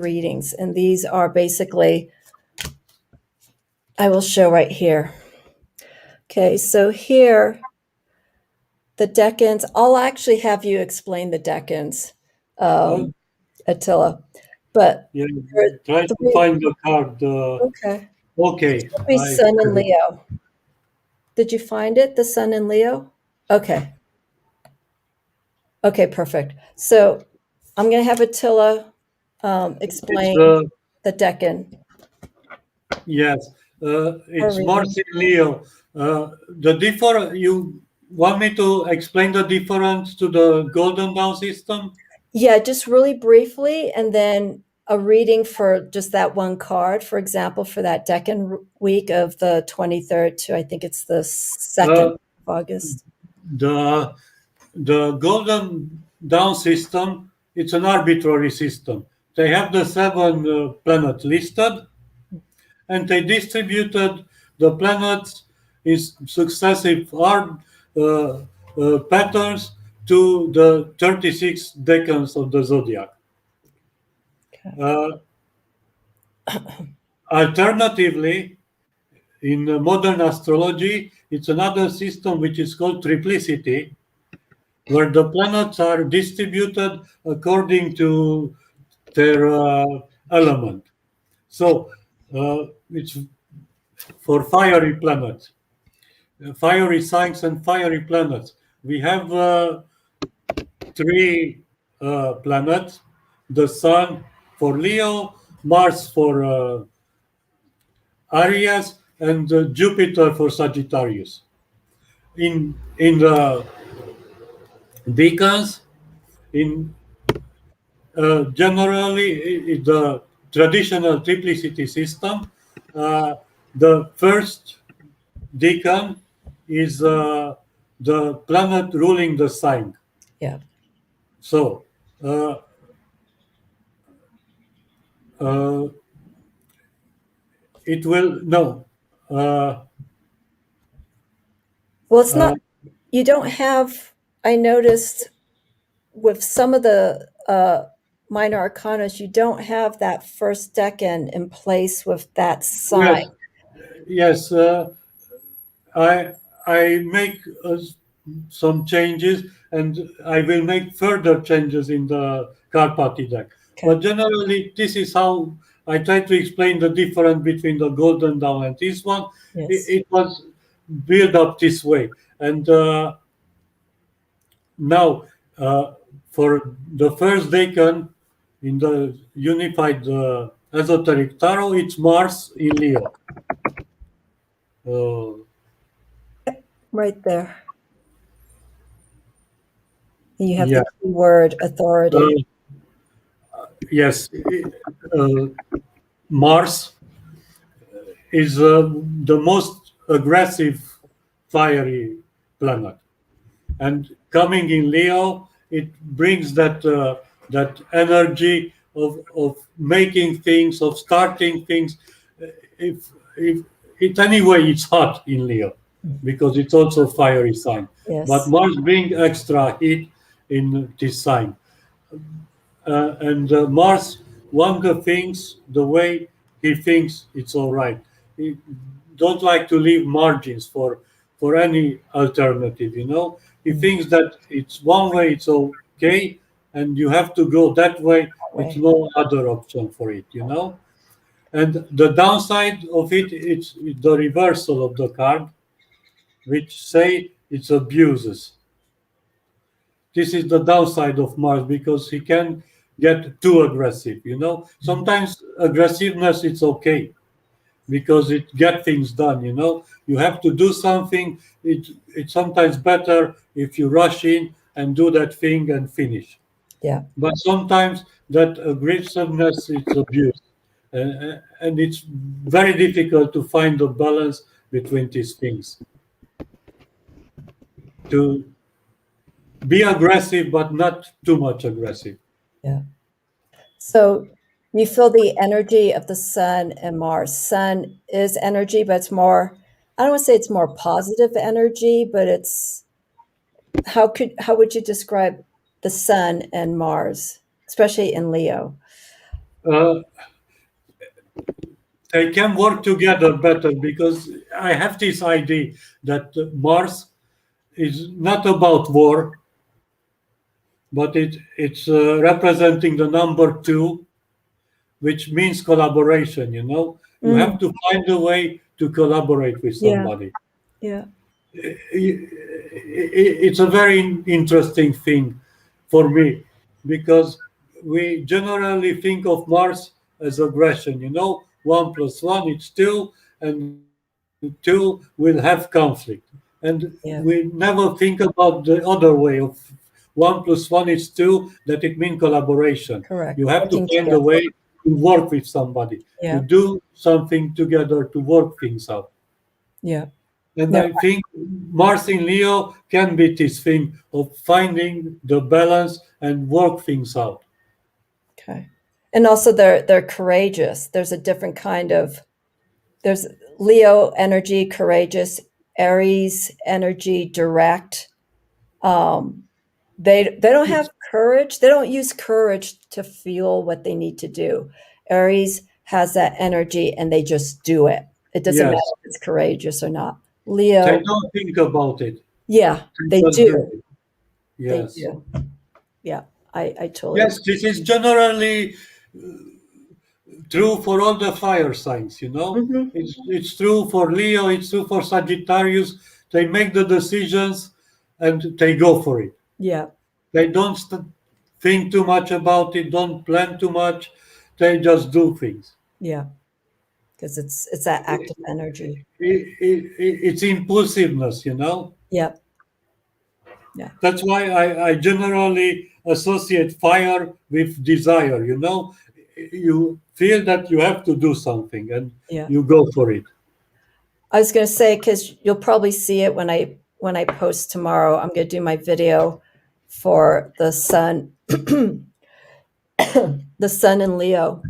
readings, and these are basically I will show right here. Okay, so here the decans. I'll actually have you explain the decans, uh, Attila. But yeah, there are try to three. find the card. Okay, Okay, it'll be I Sun and Leo. Did you find it? The Sun and Leo. Okay. Okay, perfect. So I'm going to have Attila it's explain the decan yes, or it's reading. Mars in Leo. The differ you want me to explain the difference to the Golden Dawn system? Yeah, just really briefly, and then a reading for just that one card. For example, for that decan week of the 23rd to I think it's the 2nd Uh, of August. the the Golden Dawn system, it's an arbitrary system. They have the seven planets listed, and they distributed the planets in successive patterns to the 36 decans of the zodiac. Okay. Alternatively, in modern astrology, it's another system which is called triplicity, where the planets are distributed according to their element. So it's for fiery planets, fiery signs and fiery planets. We have three planets: the Sun for Leo, Mars for Aries, and Jupiter for Sagittarius. In the decans, in generally the traditional triplicity system, uh, the first decan is the planet ruling the sign. Yeah. So uh, uh, it will no. Well, it's Uh, not, you don't have, I noticed with some of the minor arcanas, you don't have that first decan in place with that yes, sign. yes. I I make some changes, and I will make further changes in the Karpathy deck. Okay. But generally, this is how I try to explain the difference between the Golden Dawn and this one. Yes. It was built up this way, and now for the first decan in the unified esoteric tarot, it's Mars in Leo. Uh, Right there. And you have yeah. the keyword authority. Yes, Mars is the most aggressive fiery planet, and coming in Leo, it brings that energy of making things, of starting things. If it anyway, it's hot in Leo because it's also a fiery sign. But Yes. Mars brings extra heat in this sign. And Mars, one of the things, the way he thinks it's all right. He don't like to leave margins for any alternative. He thinks that it's one way, it's okay, and you have to go that way. It's Way. no other option for it. And the downside of it, it's the reversal of the card, which say it's abuses. This is the downside of Mars because he can get too aggressive. Sometimes aggressiveness it's okay because it get things done. You have to do something. It's sometimes better if you rush in and do that thing and finish. Yeah. But sometimes that aggressiveness is abused, and it's very difficult to find the balance between these things. To be aggressive, but not too much aggressive. Yeah. So you feel the energy of the sun and Mars. Sun is energy, but it's more, I don't want to say it's more positive energy, but it's, how would you describe the sun and Mars, especially in Leo? Uh, they can work together better because I have this idea that Mars is not about war, but it's representing the number two, which means collaboration. You have to find a way to collaborate with Yeah. somebody. Yeah. It's a very interesting thing for me because we generally think of Mars as aggression. 1 + 1 it's 2, and 2 will have conflict. And Yeah. we never think about the other way of 1 + 1 is 2, that it means collaboration. Correct. You have to Working find a together. way to work with somebody, Yeah. to do something together, to work things out. Yeah. And No. I think Mars in Leo can be this thing of finding the balance and work things out. Okay. And also they're courageous. There's a different kind of, there's Leo energy, courageous, Aries energy, direct. They don't have courage. They don't use courage to feel what they need to do. Aries has that energy and they just do it. It doesn't Yes. matter if it's courageous or not. They Leo, don't think about it. yeah, they just do. it. They Yes. do. Yeah, I totally Yes, this is generally true for all the fire signs. Mhm. It's true for Leo, it's true for Sagittarius. They make the decisions and they go for it. Yeah, They don't think too much about it, don't plan too much. They just do things. yeah, because it's that active energy. It's impulsiveness. Yeah, That's why I generally associate fire with desire. You feel that you have to do something and yeah. you go for it. I was going to say, because you'll probably see it when I post tomorrow. I'm going to do my video for the sun, the sun in Leo,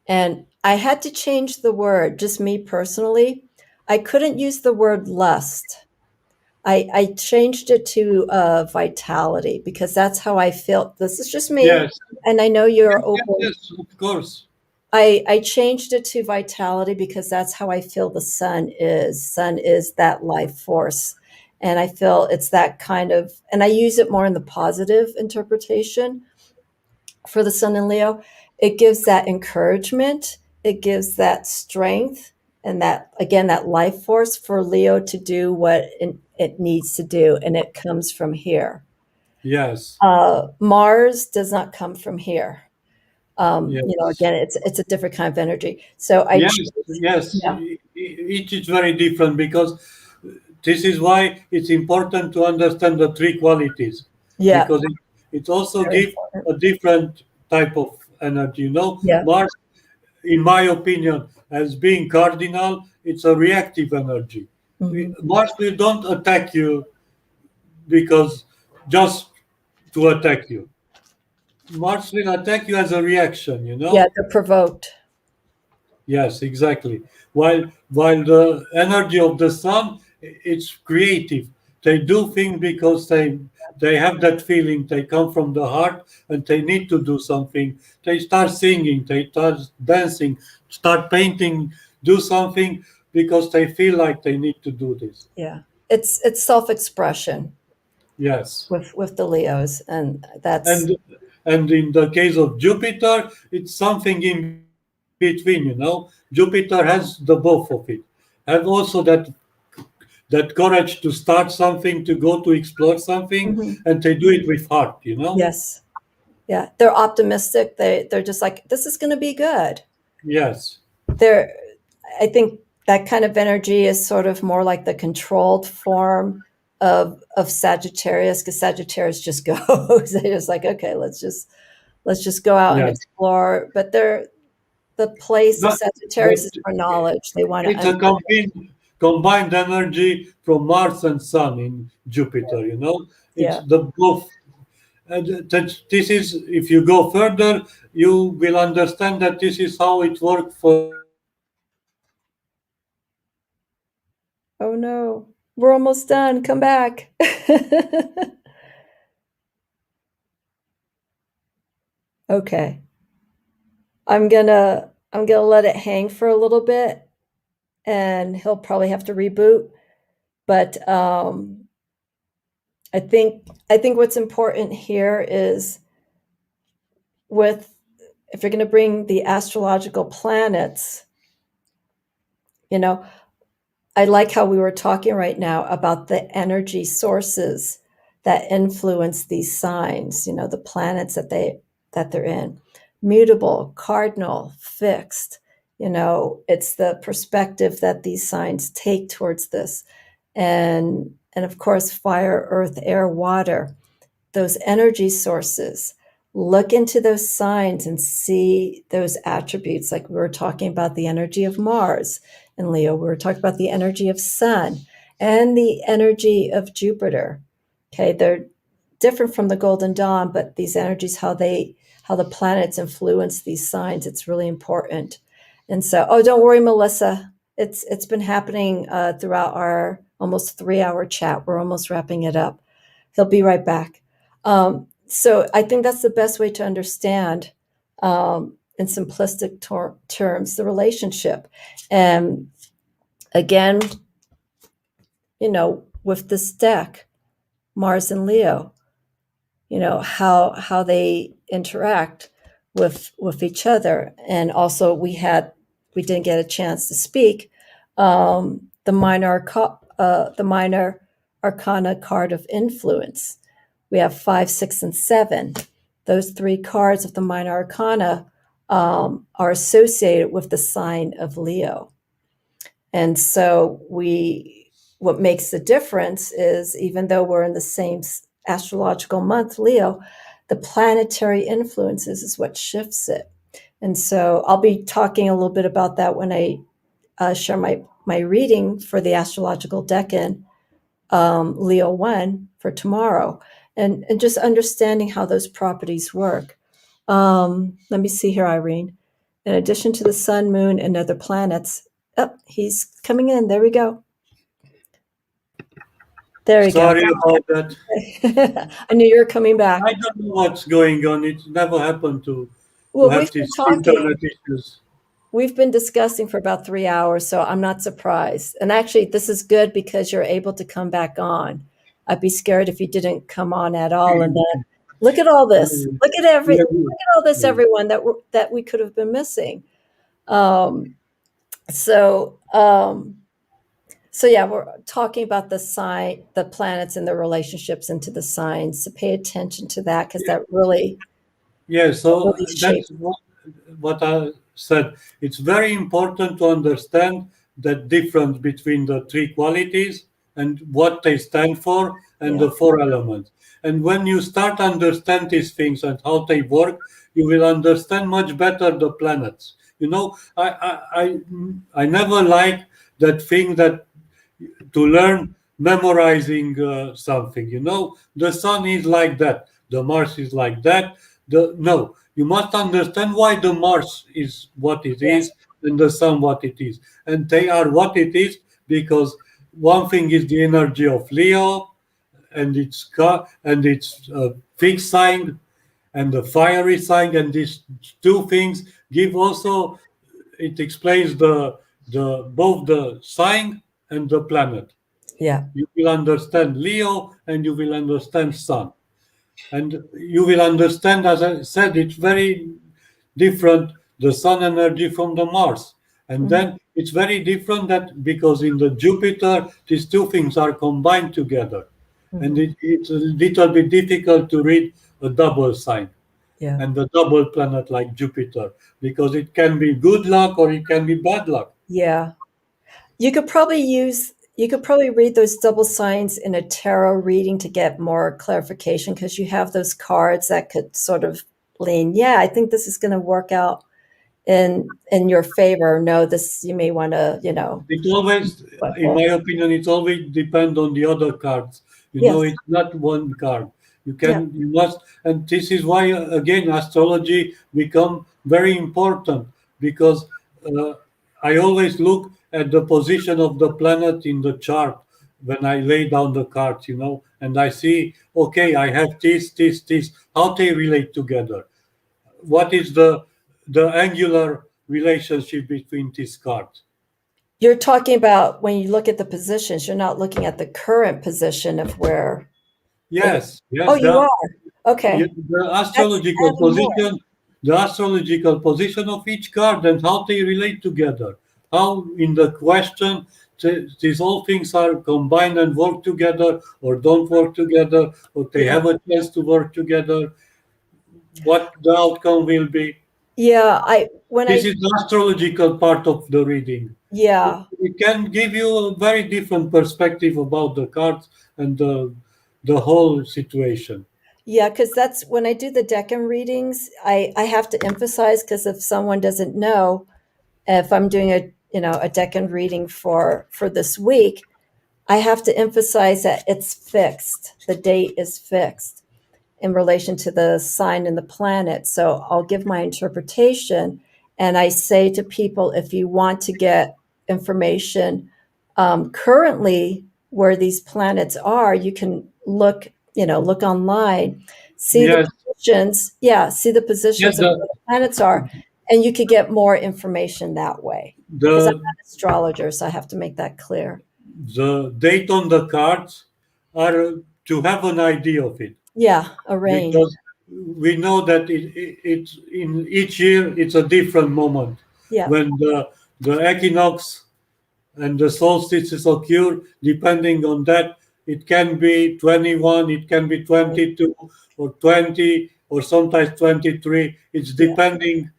and I had to change the word. Just me personally, I couldn't use the word lust. I changed it to vitality because that's how I feel. This is just me, Yes, and I know you're yes, open. yes, of course. I changed it to vitality because that's how I feel the sun is. Sun is that life force. And I feel it's that kind of, and I use it more in the positive interpretation for the sun in Leo. It gives that encouragement, it gives that strength, and that, again, that life force for Leo to do what it needs to do. And it comes from here. Yes, Mars does not come from here. yes. Again, it's a different kind of energy. So I Yes, choose, yes. yeah, Each is very different because this is why it's important to understand the three qualities yeah, because it also very gives important. a different type of energy. Yeah, Mars, in my opinion, as being cardinal, it's a reactive energy. hmm, Mars will don't attack you because just to attack you. Mars will attack you as a reaction, yeah, they're provoked. Yes, exactly. While the energy of the sun, it's creative. They do things because they have that feeling. They come from the heart and they need to do something. They start singing, they start dancing, start painting, do something because they feel like they need to do this. Yeah, it's self-expression Yes. with the Leos, and that's And and in the case of Jupiter, it's something in between. Jupiter has the both of it. Have also that courage to start something, to go to explore something, mhm, and they do it with heart. yes, yeah. They're optimistic. They're just like, this is going to be good. Yes. They're, I think that kind of energy is sort of more like the controlled form of Sagittarius, because Sagittarius just goes. They're just like, okay, let's just go out and Yes. explore. But the place of But, but Sagittarius is for knowledge. They want to it's a combined energy from Mars and Sun in Jupiter. It's yeah. the both. And this is, if you go further, you will understand that this is how it worked for Oh no, we're almost done. Come back. Okay. I'm gonna let it hang for a little bit, and he'll probably have to reboot. But I think what's important here is, with if you're going to bring the astrological planets, you know, I like how we were talking right now about the energy sources that influence these signs, the planets that they're in. Mutable, cardinal, fixed. It's the perspective that these signs take towards this. And of course, fire, earth, air, water, those energy sources. Look into those signs and see those attributes. Like we were talking about the energy of Mars and Leo, we were talking about the energy of Sun and the energy of Jupiter. Okay, they're different from the Golden Dawn, but these energies, how the planets influence these signs, it's really important. And so, oh, don't worry, Melissa. It's been happening throughout our almost 3-hour chat. We're almost wrapping it up. He'll be right back. So I think that's the best way to understand, in simplistic terms, the relationship. And again, with this deck, Mars and Leo, how they interact with each other. And also we didn't get a chance to speak, the minor arcana card of influence. We have 5, 6, and 7. Those 3 cards of the minor arcana are associated with the sign of Leo. And so what makes the difference is, even though we're in the same astrological month, Leo, the planetary influences is what shifts it. And so I'll be talking a little bit about that when I share my my reading for the astrological decan, Leo 1 for tomorrow, and just understanding how those properties work. Let me see here, Irene. In addition to the sun, moon, and other planets, he's coming in. There we go. There we Sorry go. about that. I knew you were coming back. I don't know what's going on. It never happened to Well, have we've been these talking. internet issues. We've been discussing for about 3 hours, so I'm not surprised. And actually, this is good because you're able to come back on. I'd be scared if you didn't come on at all. And then look at all this. Look at all this, everyone that we could have been missing. So yeah, we're talking about the planets and their relationships into the signs. So pay attention to that because that really, Yeah, so really shapes. that's what I said. It's very important to understand the difference between the three qualities and what they stand for and the four elements. And when you start understand these things and how they work, you will understand much better the planets. You know, I never like that thing that to learn memorizing something. You know, the sun is like that, the Mars is like that. No, you must understand why the Mars is what it is and the sun what it is, and they are what it is because one thing is the energy of Leo, and its fixed sign, and the fiery sign, and these two things give also. It explains the both the sign and the planet. Yeah. You will understand Leo and you will understand Sun. And you will understand, as I said, it's very different, the Sun energy from the Mars. And then it's very different that because in the Jupiter, these two things are combined together. And it's a little bit difficult to read a double sign and a double planet like Jupiter because it can be good luck or it can be bad luck. Yeah. You could probably read those double signs in a tarot reading to get more clarification because you have those cards that could sort of lean, I think this is going to work out in your favor. No, this you may want to, It always, in my opinion, it always depends on the other cards. You know, Yes. it's not one card. You must, and this is why, again, astrology become very important because I always look at the position of the planet in the chart when I lay down the cards, you know, and I see, okay, I have this, how they relate together. What is the angular relationship between these cards? You're talking about when you look at the positions, you're not looking at the current position of where. Yes. Oh, you are. Okay. The astrological position, of each card and how they relate together. How in the question these all things are combined and work together or don't work together, or they have a chance to work together. What the outcome will be. Yeah, This is the astrological part of the reading. Yeah. It can give you a very different perspective about the cards and the whole situation. Yeah, because that's when I do the decan readings, I have to emphasize because if someone doesn't know, if I'm doing a decan reading for this week, I have to emphasize that it's fixed. The date is fixed in relation to the sign and the planet. So I'll give my interpretation, and I say to people, if you want to get information currently where these planets are, you can look online, see the positions. See the positions of where the planets are, and you could get more information that way. Because I'm not an astrologer, so I have to make that clear. The date on the cards are to have an idea of it. Yeah, a range. Because we know that it's in each year it's a different moment. Yeah. When the equinox and the solstices occur, depending on that, it can be 21, it can be 22 or 20 or sometimes 23. It's depending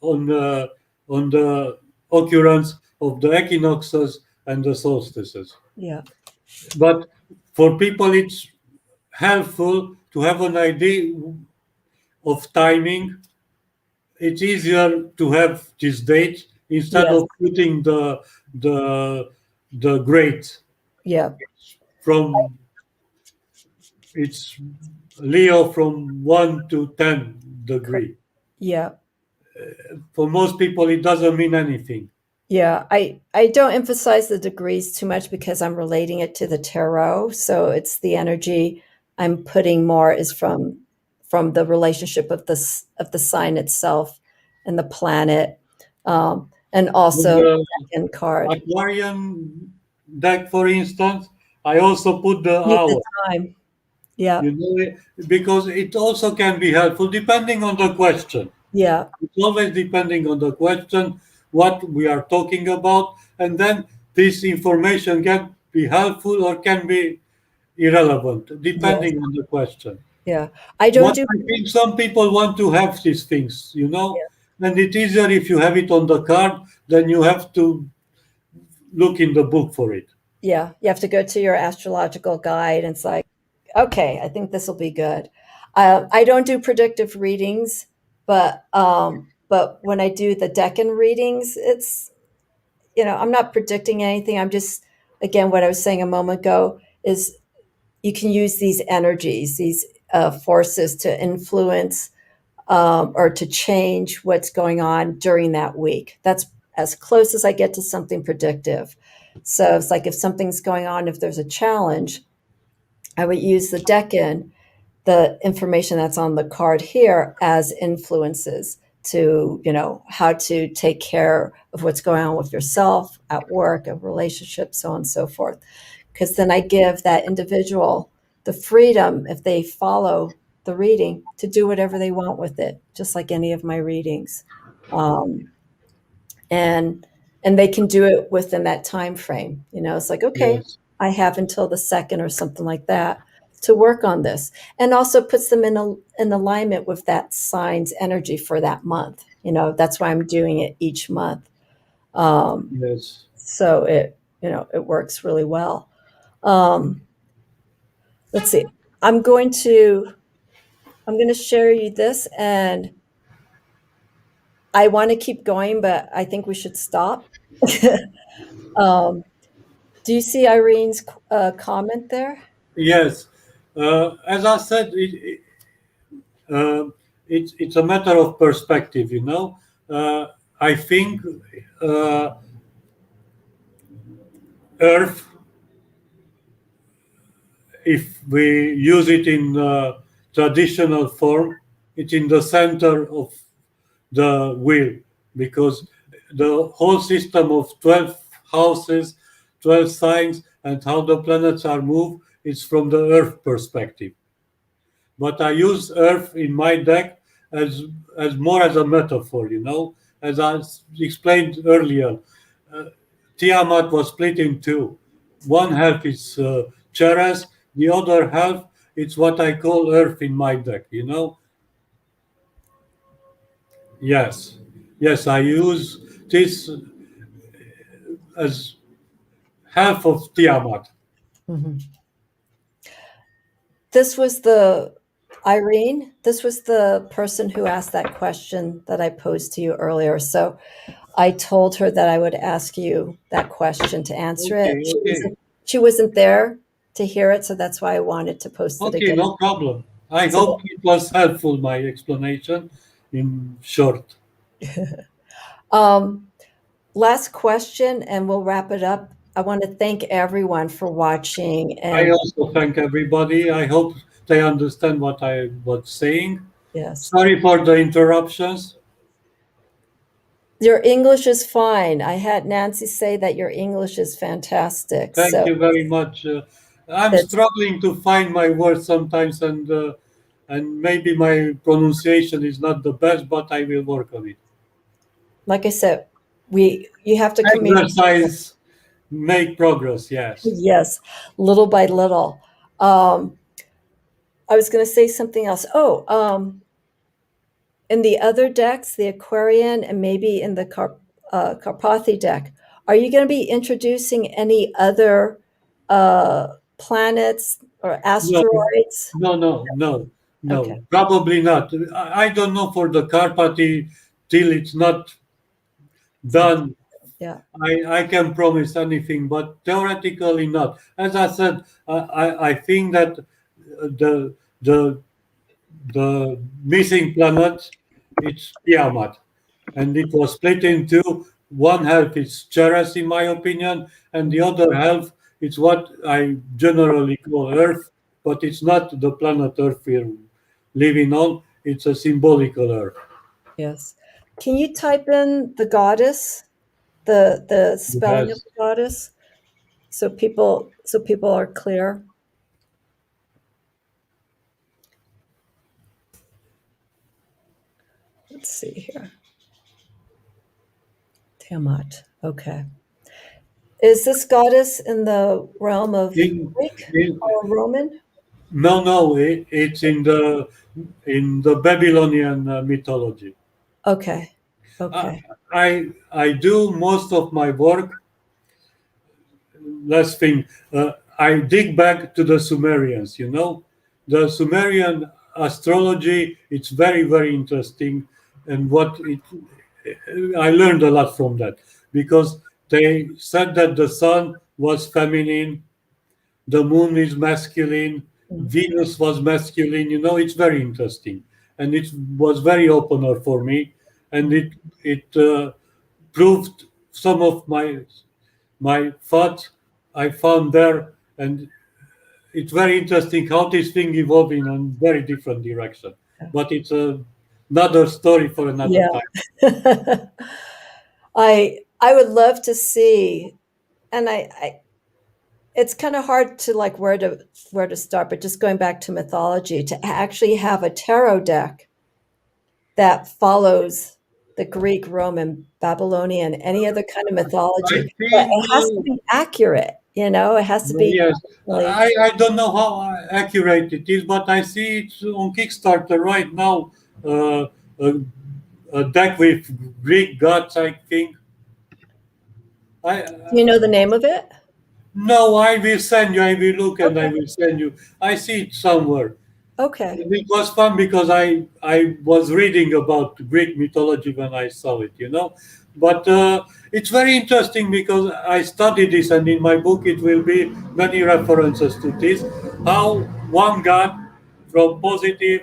on the occurrence of the equinoxes and the solstices. Yeah. But for people, it's helpful to have an idea of timing. It's easier to have this date instead of putting the the grades. Yeah. From it's Leo from 1 to 10 degree. Yeah. For most people, it doesn't mean anything. Yeah, I don't emphasize the degrees too much because I'm relating it to the tarot. So it's the energy I'm putting more is from the relationship of the sign itself and the planet, and With also the second card. Aquarian deck, for instance, I also put the Use the hour. time. Yeah, You know, because it also can be helpful depending on the question. yeah, It's always depending on the question, what we are talking about, and then this information can be helpful or can be irrelevant, yes, depending on the question. yeah. I don't What do. I think some people want to have these things, Yeah, and it's easier if you have it on the card than you have to look in the book for it. yeah. You have to go to your astrological guide, and it's like, okay, I think this will be good. I don't do predictive readings, but when I do the Decan readings, it's I'm not predicting anything. I'm just again what I was saying a moment ago is you can use these energies, these forces to influence or to change what's going on during that week. That's as close as I get to something predictive. So it's like if something's going on, if there's a challenge, I would use the Decan, the information that's on the card here, as influences to how to take care of what's going on with yourself at work, a relationship, so on and so forth. Because then I give that individual the freedom, if they follow the reading, to do whatever they want with it, just like any of my readings. um, and and they can do it within that time frame. It's like, okay, Yes, I have until the second or something like that to work on this, and also puts them in alignment with that sign's energy for that month. That's why I'm doing it each month. um, yes. so it works really well. um, let's see. I'm going to share you this, and I want to keep going, but I think we should stop. um, Do you see Irene's comment there? Yes. As I said, uh, it's a matter of perspective. I think uh, Earth, if we use it in traditional form, it's in the center of the wheel, because the whole system of 12 houses, 12 signs, and how the planets are moved is from the Earth perspective. But I use Earth in my deck as more as a metaphor. As I explained earlier, uh, Tiamat was split in two. One half is Cheras, the other half it's what I call Earth in my deck. Yes, yes, I use this as half of Tiamat. Mhm. This was the Irene. This was the person who asked that question that I posed to you earlier. So I told her that I would ask you that question to answer it. Okay, okay, She wasn't there to hear it, so that's why I wanted to post it okay, again. no problem. I So hope it was helpful, my explanation in short. um, last question, and we'll wrap it up. I want to thank everyone for watching, I and also thank everybody. I hope they understand what I was saying. yes, Sorry for the interruptions. your English is fine. I had Nancy say that your English is fantastic. Thank So you very much. I'm that's, struggling to find my words sometimes, and maybe my pronunciation is not the best, but I will work on it. like I said, you have to communicate. Exercise, make progress. Yes. Yes, little by little. Um, I was going to say something else. Oh, in the other decks, the Aquarian and maybe in the Karpathy deck, are you going to be introducing any other planets or No, asteroids? no, no, no, Okay. no. Probably not. I don't know for the Karpathy till it's not done Yeah. I can promise anything, but theoretically not. As I said, I think that the the the missing planet it's Tiamat, and it was split into one half is Ceres, in my opinion, and the other half is what I generally call Earth, but it's not the planet Earth we're living on. It's a symbolical Earth. Yes. Can you type in the goddess, the spelling of Yes. the goddess, so people are clear? Let's see here. Tiamat. Okay. Is this goddess in the realm of In, Greek in, or Roman? no, it's in the Babylonian mythology. Okay. I, Okay. I do most of my work. Last thing, I dig back to the Sumerians. The Sumerian astrology. It's very very interesting, and I learned a lot from that because they said that the sun was feminine, the moon is masculine, Mm. Venus was masculine. It's very interesting, and it was very opener for me, and it proved some of my thoughts I found there, and it's very interesting how this thing evolved in a very different direction. But it's another story for another Yeah. time. I would love to see, and I it's kind of hard to like where to start, but just going back to mythology, to actually have a tarot deck that follows the Greek, Roman, Babylonian, any other kind of I mythology, but think, it has to be accurate, it has to be yes, really, I don't know how accurate it is, but I see it on Kickstarter right now. A, a deck with Greek gods, I think. do you know the name of it? No, I will send you. I will look and I will send you. I see it somewhere. Okay. It was fun because I was reading about Greek mythology when I saw it. But it's very interesting because I studied this, and in my book it will be many references to this. How one god from positive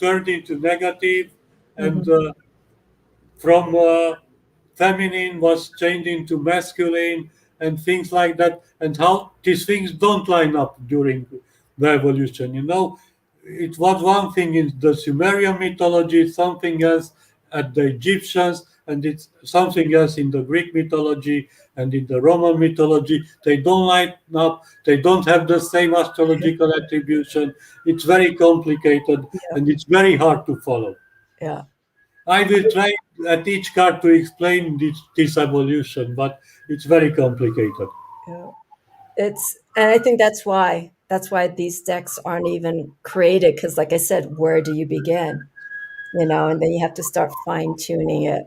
turned into negative, and Mhm. from feminine was changed into masculine, and things like that, and how these things don't line up during the evolution. It was one thing in the Sumerian mythology, something else at the Egyptians, and it's something else in the Greek mythology and in the Roman mythology. They don't line up, they don't have the same astrological attribution. It's very complicated, Yeah, and it's very hard to follow. yeah, I will try at each card to explain this evolution, but it's very complicated. yeah. And I think that's why these decks aren't even created, because like I said, where do you begin? And then you have to start fine tuning it.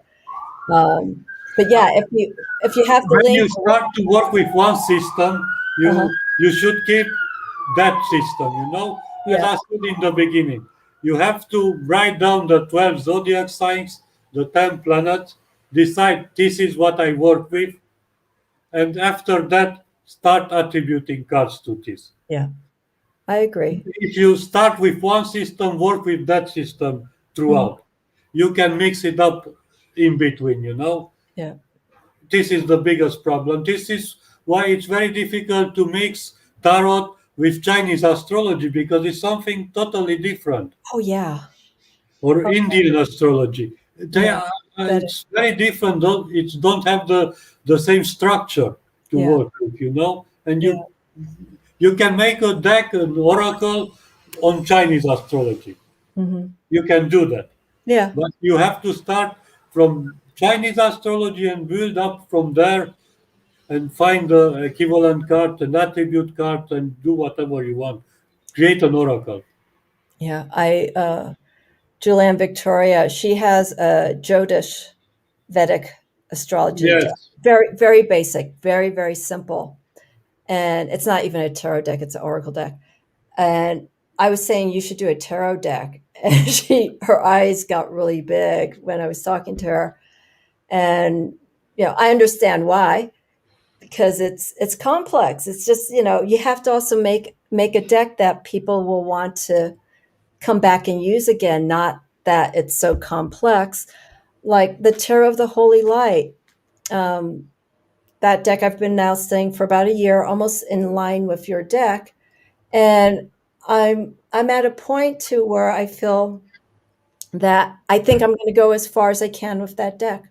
But yeah, if you have the When link, you start to work with one system, uh-huh, you should keep that system. As yeah, I said in the beginning, you have to write down the 12 zodiac signs, the 10 planets, decide this is what I work with, and after that, start attributing cards to this. yeah, I agree. If you start with one system, work with that system Mhm. throughout. You can mix it up in between. Yeah. This is the biggest problem. This is why it's very difficult to mix tarot with Chinese astrology because it's something totally different. Oh yeah. Or Oh, Indian astrology. They yeah. are, That it's very different. It don't have the same structure to yeah. work with. And Yeah. you can make a deck, an oracle on Chinese astrology. Hmm. You can do that. Yeah. But you have to start from Chinese astrology and build up from there and find the equivalent card, an attribute card, and do whatever you want. Create an oracle. Yeah. Julianne Victoria, she has a Jyotish Vedic astrology deck. Yes. Very, very basic, very, very simple. And it's not even a tarot deck, it's an oracle deck. And I was saying you should do a tarot deck. And her eyes got really big when I was talking to her. And, I understand why, because it's complex. It's just, you have to also make a deck that people will want to come back and use again, not that it's so complex. Like the Tarot of the Holy Light, that deck I've been now studying for about a year, almost in line with your deck. And I'm at a point to where I feel that I think I'm going to go as far as I can with that deck,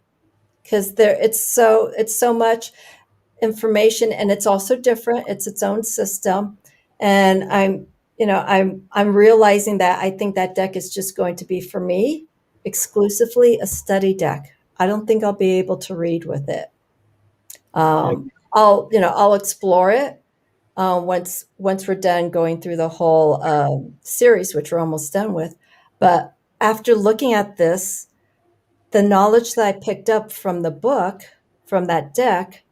because it's so much information, and it's also different. It's its own system, and I'm realizing that I think that deck is just going to be, for me, exclusively a study deck. I don't think I'll be able to read with it. I'll explore it once we're done going through the whole series, which we're almost done with. But after looking at this, the knowledge that I picked up from the book, from that deck,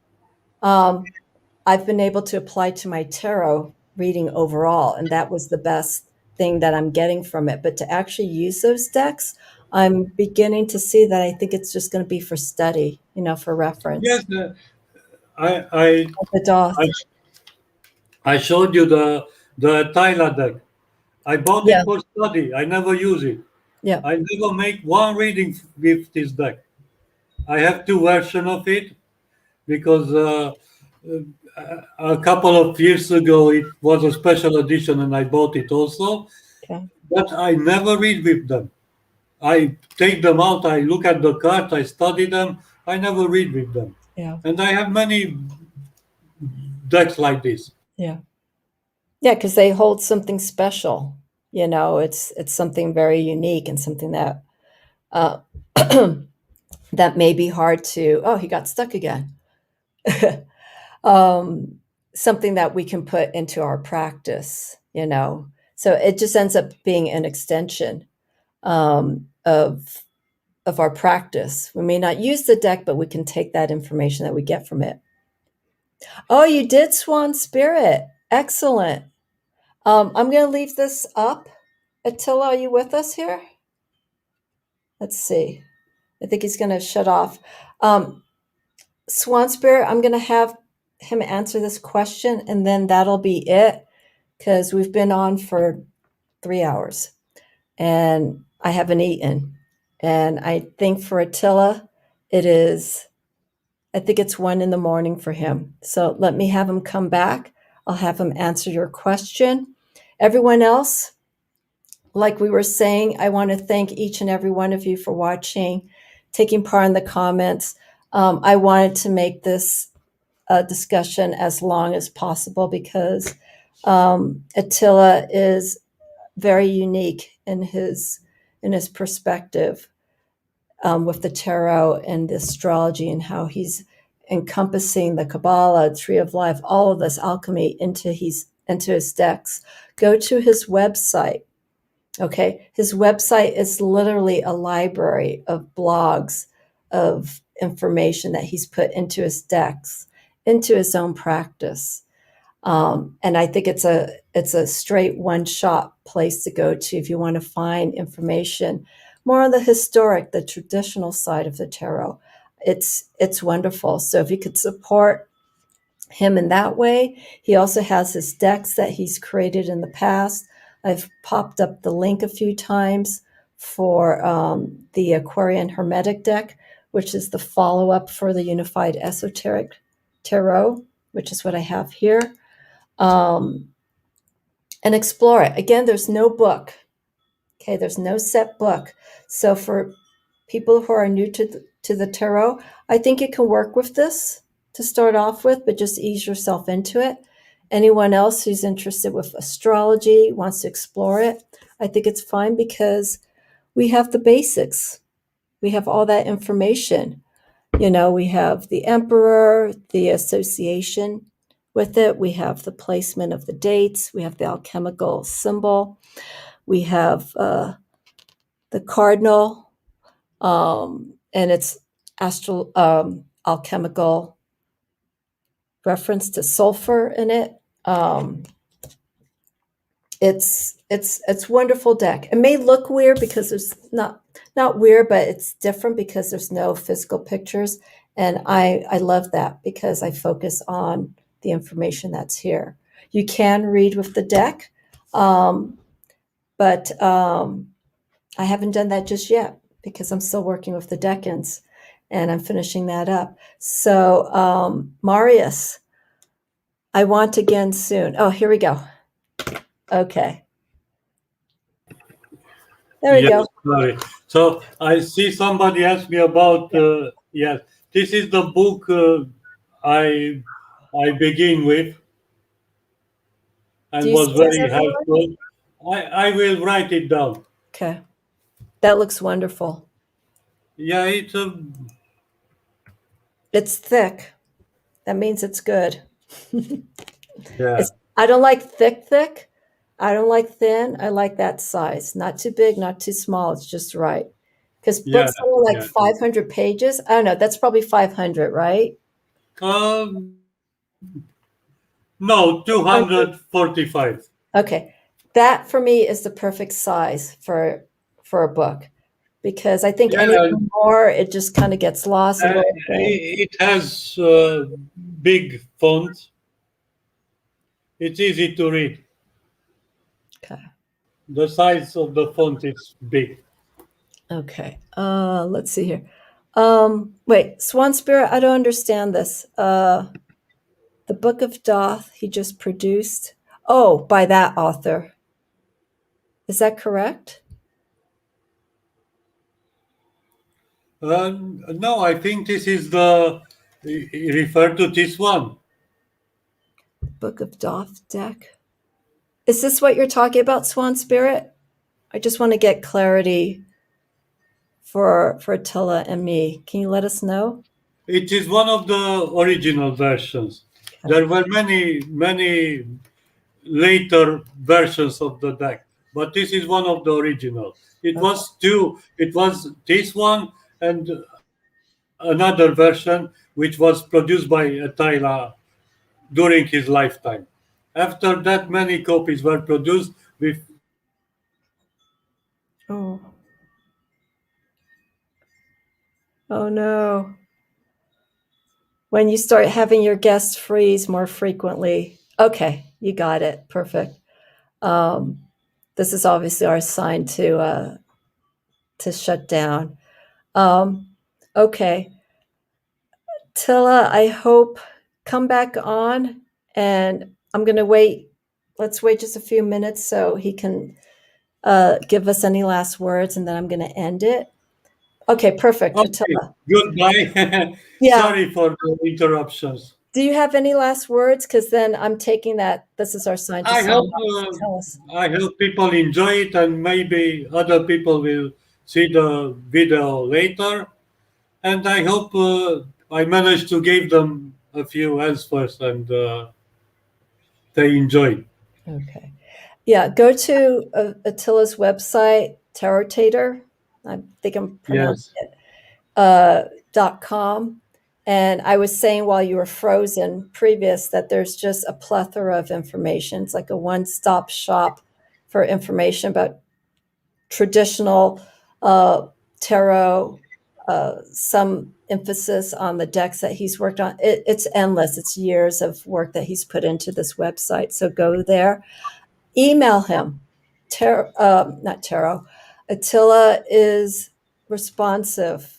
I've been able to apply to my tarot reading overall, and that was the best thing that I'm getting from it. But to actually use those decks, I'm beginning to see that I think it's just going to be for study, for reference. Yes, I The Doth. I showed you the Attila deck. I bought Yeah. it for study. I never use it. Yeah. I never make one reading with this deck. I have two versions of it because a couple of years ago it was a special edition and I bought it also. Okay. But I never read with them. I take them out, I look at the cards, I study them. I never read with them. Yeah. And I have many decks like this. Yeah. Yeah, because they hold something special. It's something very unique, and something that that may be hard to. Oh, he got stuck again. Something that we can put into our practice. So it just ends up being an extension of our practice. We may not use the deck, but we can take that information that we get from it. Oh, you did, Swan Spirit. Excellent. I'm going to leave this up. Attila, are you with us here? Let's see. I think he's going to shut off. Swan Spirit, I'm going to have him answer this question, and then that'll be it, because we've been on for 3 hours, and I haven't eaten. And I think for Attila, I think it's 1 a.m. for him. So let me have him come back. I'll have him answer your question. Everyone else, like we were saying, I want to thank each and every one of you for watching, taking part in the comments. I wanted to make this discussion as long as possible, because Attila is very unique in his perspective with the tarot and the astrology, and how he's encompassing the Kabbalah, Tree of Life, all of this alchemy into his decks. Go to his website. Okay, his website is literally a library of blogs, of information that he's put into his decks, into his own practice. And I think it's a straight one-shot place to go to if you want to find information more on the historic, the traditional side of the tarot. It's wonderful. So if you could support him in that way. He also has his decks that he's created in the past. I've popped up the link a few times for the Aquarian Hermetic deck, which is the follow-up for the Unified Esoteric Tarot, which is what I have here. And explore it. Again, there's no book. Okay, there's no set book. So for people who are new to the tarot, I think you can work with this to start off with, but just ease yourself into it. Anyone else who's interested with astrology, wants to explore it, I think it's fine, because we have the basics. We have all that information. We have the emperor, the association with it. We have the placement of the dates. We have the alchemical symbol. We have the cardinal, and its alchemical reference to sulfur in it. It's wonderful deck. It may look weird because there's not weird, but it's different because there's no physical pictures, And I love that because I focus on the information that's here. You can read with the deck, but I haven't done that just yet because I'm still working with the decans and I'm finishing that up. So, Marius, I want again soon. Oh, here we go. Okay. There we Yes, go. sorry. So I see somebody asked me about, yes, this is the book I begin with Do and you was see it, very everyone? helpful. I will write it down. Okay. That looks wonderful. Yeah, It's thick. That means it's good. yeah, I don't like thick. I don't like thin. I like that size. Not too big, not too small. It's just right. Because yeah, books that are like yeah. 500 pages, I don't know. That's probably 500, right? Um, no, 245. Okay. That for me is the perfect size for a book because I think Yeah, anything more, it just kind of gets lost a little bit. it has big font. It's easy to read. Okay. The size of the font is big. Okay. Let's see here. Wait, Swan Spirit, I don't understand this. The Book of Doth he just produced. Oh, by that author. Is that correct? No, I think this is the refer to this one. Book of Doth deck. Is this what you're talking about, Swan Spirit? I just want to get clarity for Attila and me. Can you let us know? It is one of the original versions. There were many later versions of the deck, but this is one of the original. It Okay. was two. It was this one and another version which was produced by Attila during his lifetime. After that, many copies were produced with. Oh. Oh no. When you start having your guests freeze more frequently. Okay, you got it. Perfect. Um, this is obviously our sign to shut down. Okay, Tilla, I hope come back on, and I'm going to wait. Let's wait just a few minutes so he can give us any last words, and then I'm going to end it. Okay, perfect, Okay, Attila. goodbye. Yeah. Sorry for the interruptions. Do you have any last words? Because then I'm taking that. This is our sign to I sign hope off. Tell us. I hope people enjoy it, and maybe other people will see the video later. And I hope I managed to give them a few answers, and they enjoyed. Okay. Yeah, go to Attila's website, Tarotator. I think I'm pronouncing Yes, it. .com. And I was saying while you were frozen previous that there's just a plethora of information. It's like a one-stop shop for information about traditional tarot, some emphasis on the decks that he's worked on. It's endless. It's years of work that he's put into this website. So go there, email him. Not tarot. Attila is responsive.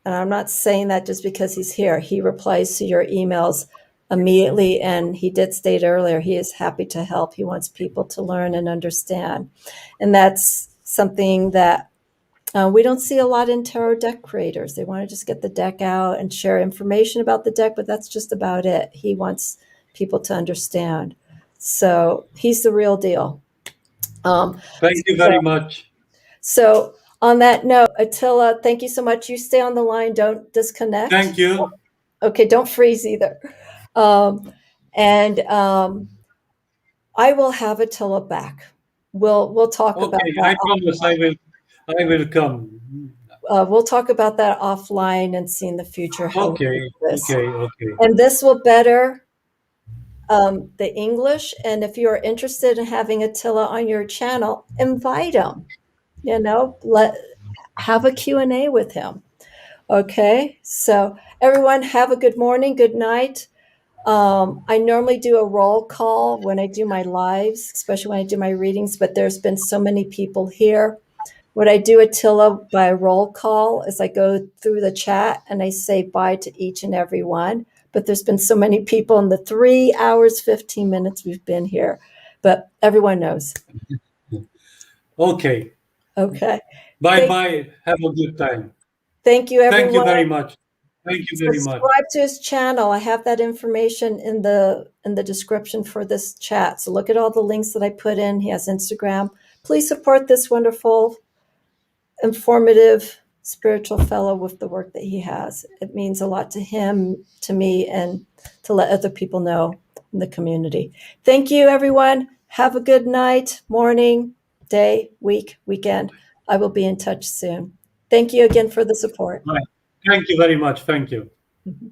And I'm not saying that just because he's here. He replies to your emails immediately. And he did state earlier, he is happy to help. He wants people to learn and understand. And that's something that we don't see a lot in tarot deck creators. They want to just get the deck out and share information about the deck, but that's just about it. He wants people to understand. So he's the real deal. thank you very much. So on that note, Attila, thank you so much. You stay on the line. Don't disconnect. Thank you. Okay, don't freeze either. And I will have Attila back. We'll talk about Okay, I that. promise I will come. We'll talk about that offline and see in the future how we Okay, do this. okay. And this will better the English. And if you're interested in having Attila on your channel, invite him. Have a Q&A with him. Okay, so everyone have a good morning, good night. I normally do a roll call when I do my lives, especially when I do my readings, but there's been so many people here. What I do, Attila, by roll call is I go through the chat and I say bye to each and every one. But there's been so many people in the 3 hours, 15 minutes we've been here. But everyone knows. Okay. Okay. Bye-bye. Have a good time. Thank you, everyone. Thank you very much. Thank you very much. Subscribe to his channel. I have that information in the description for this chat. So look at all the links that I put in. He has Instagram. Please support this wonderful, informative spiritual fellow with the work that he has. It means a lot to him, to me, and to let other people know in the community. Thank you, everyone. Have a good night, morning, day, week, weekend. I will be in touch soon. Thank you again for the support. Bye. Thank you very much. Thank you. Mhm.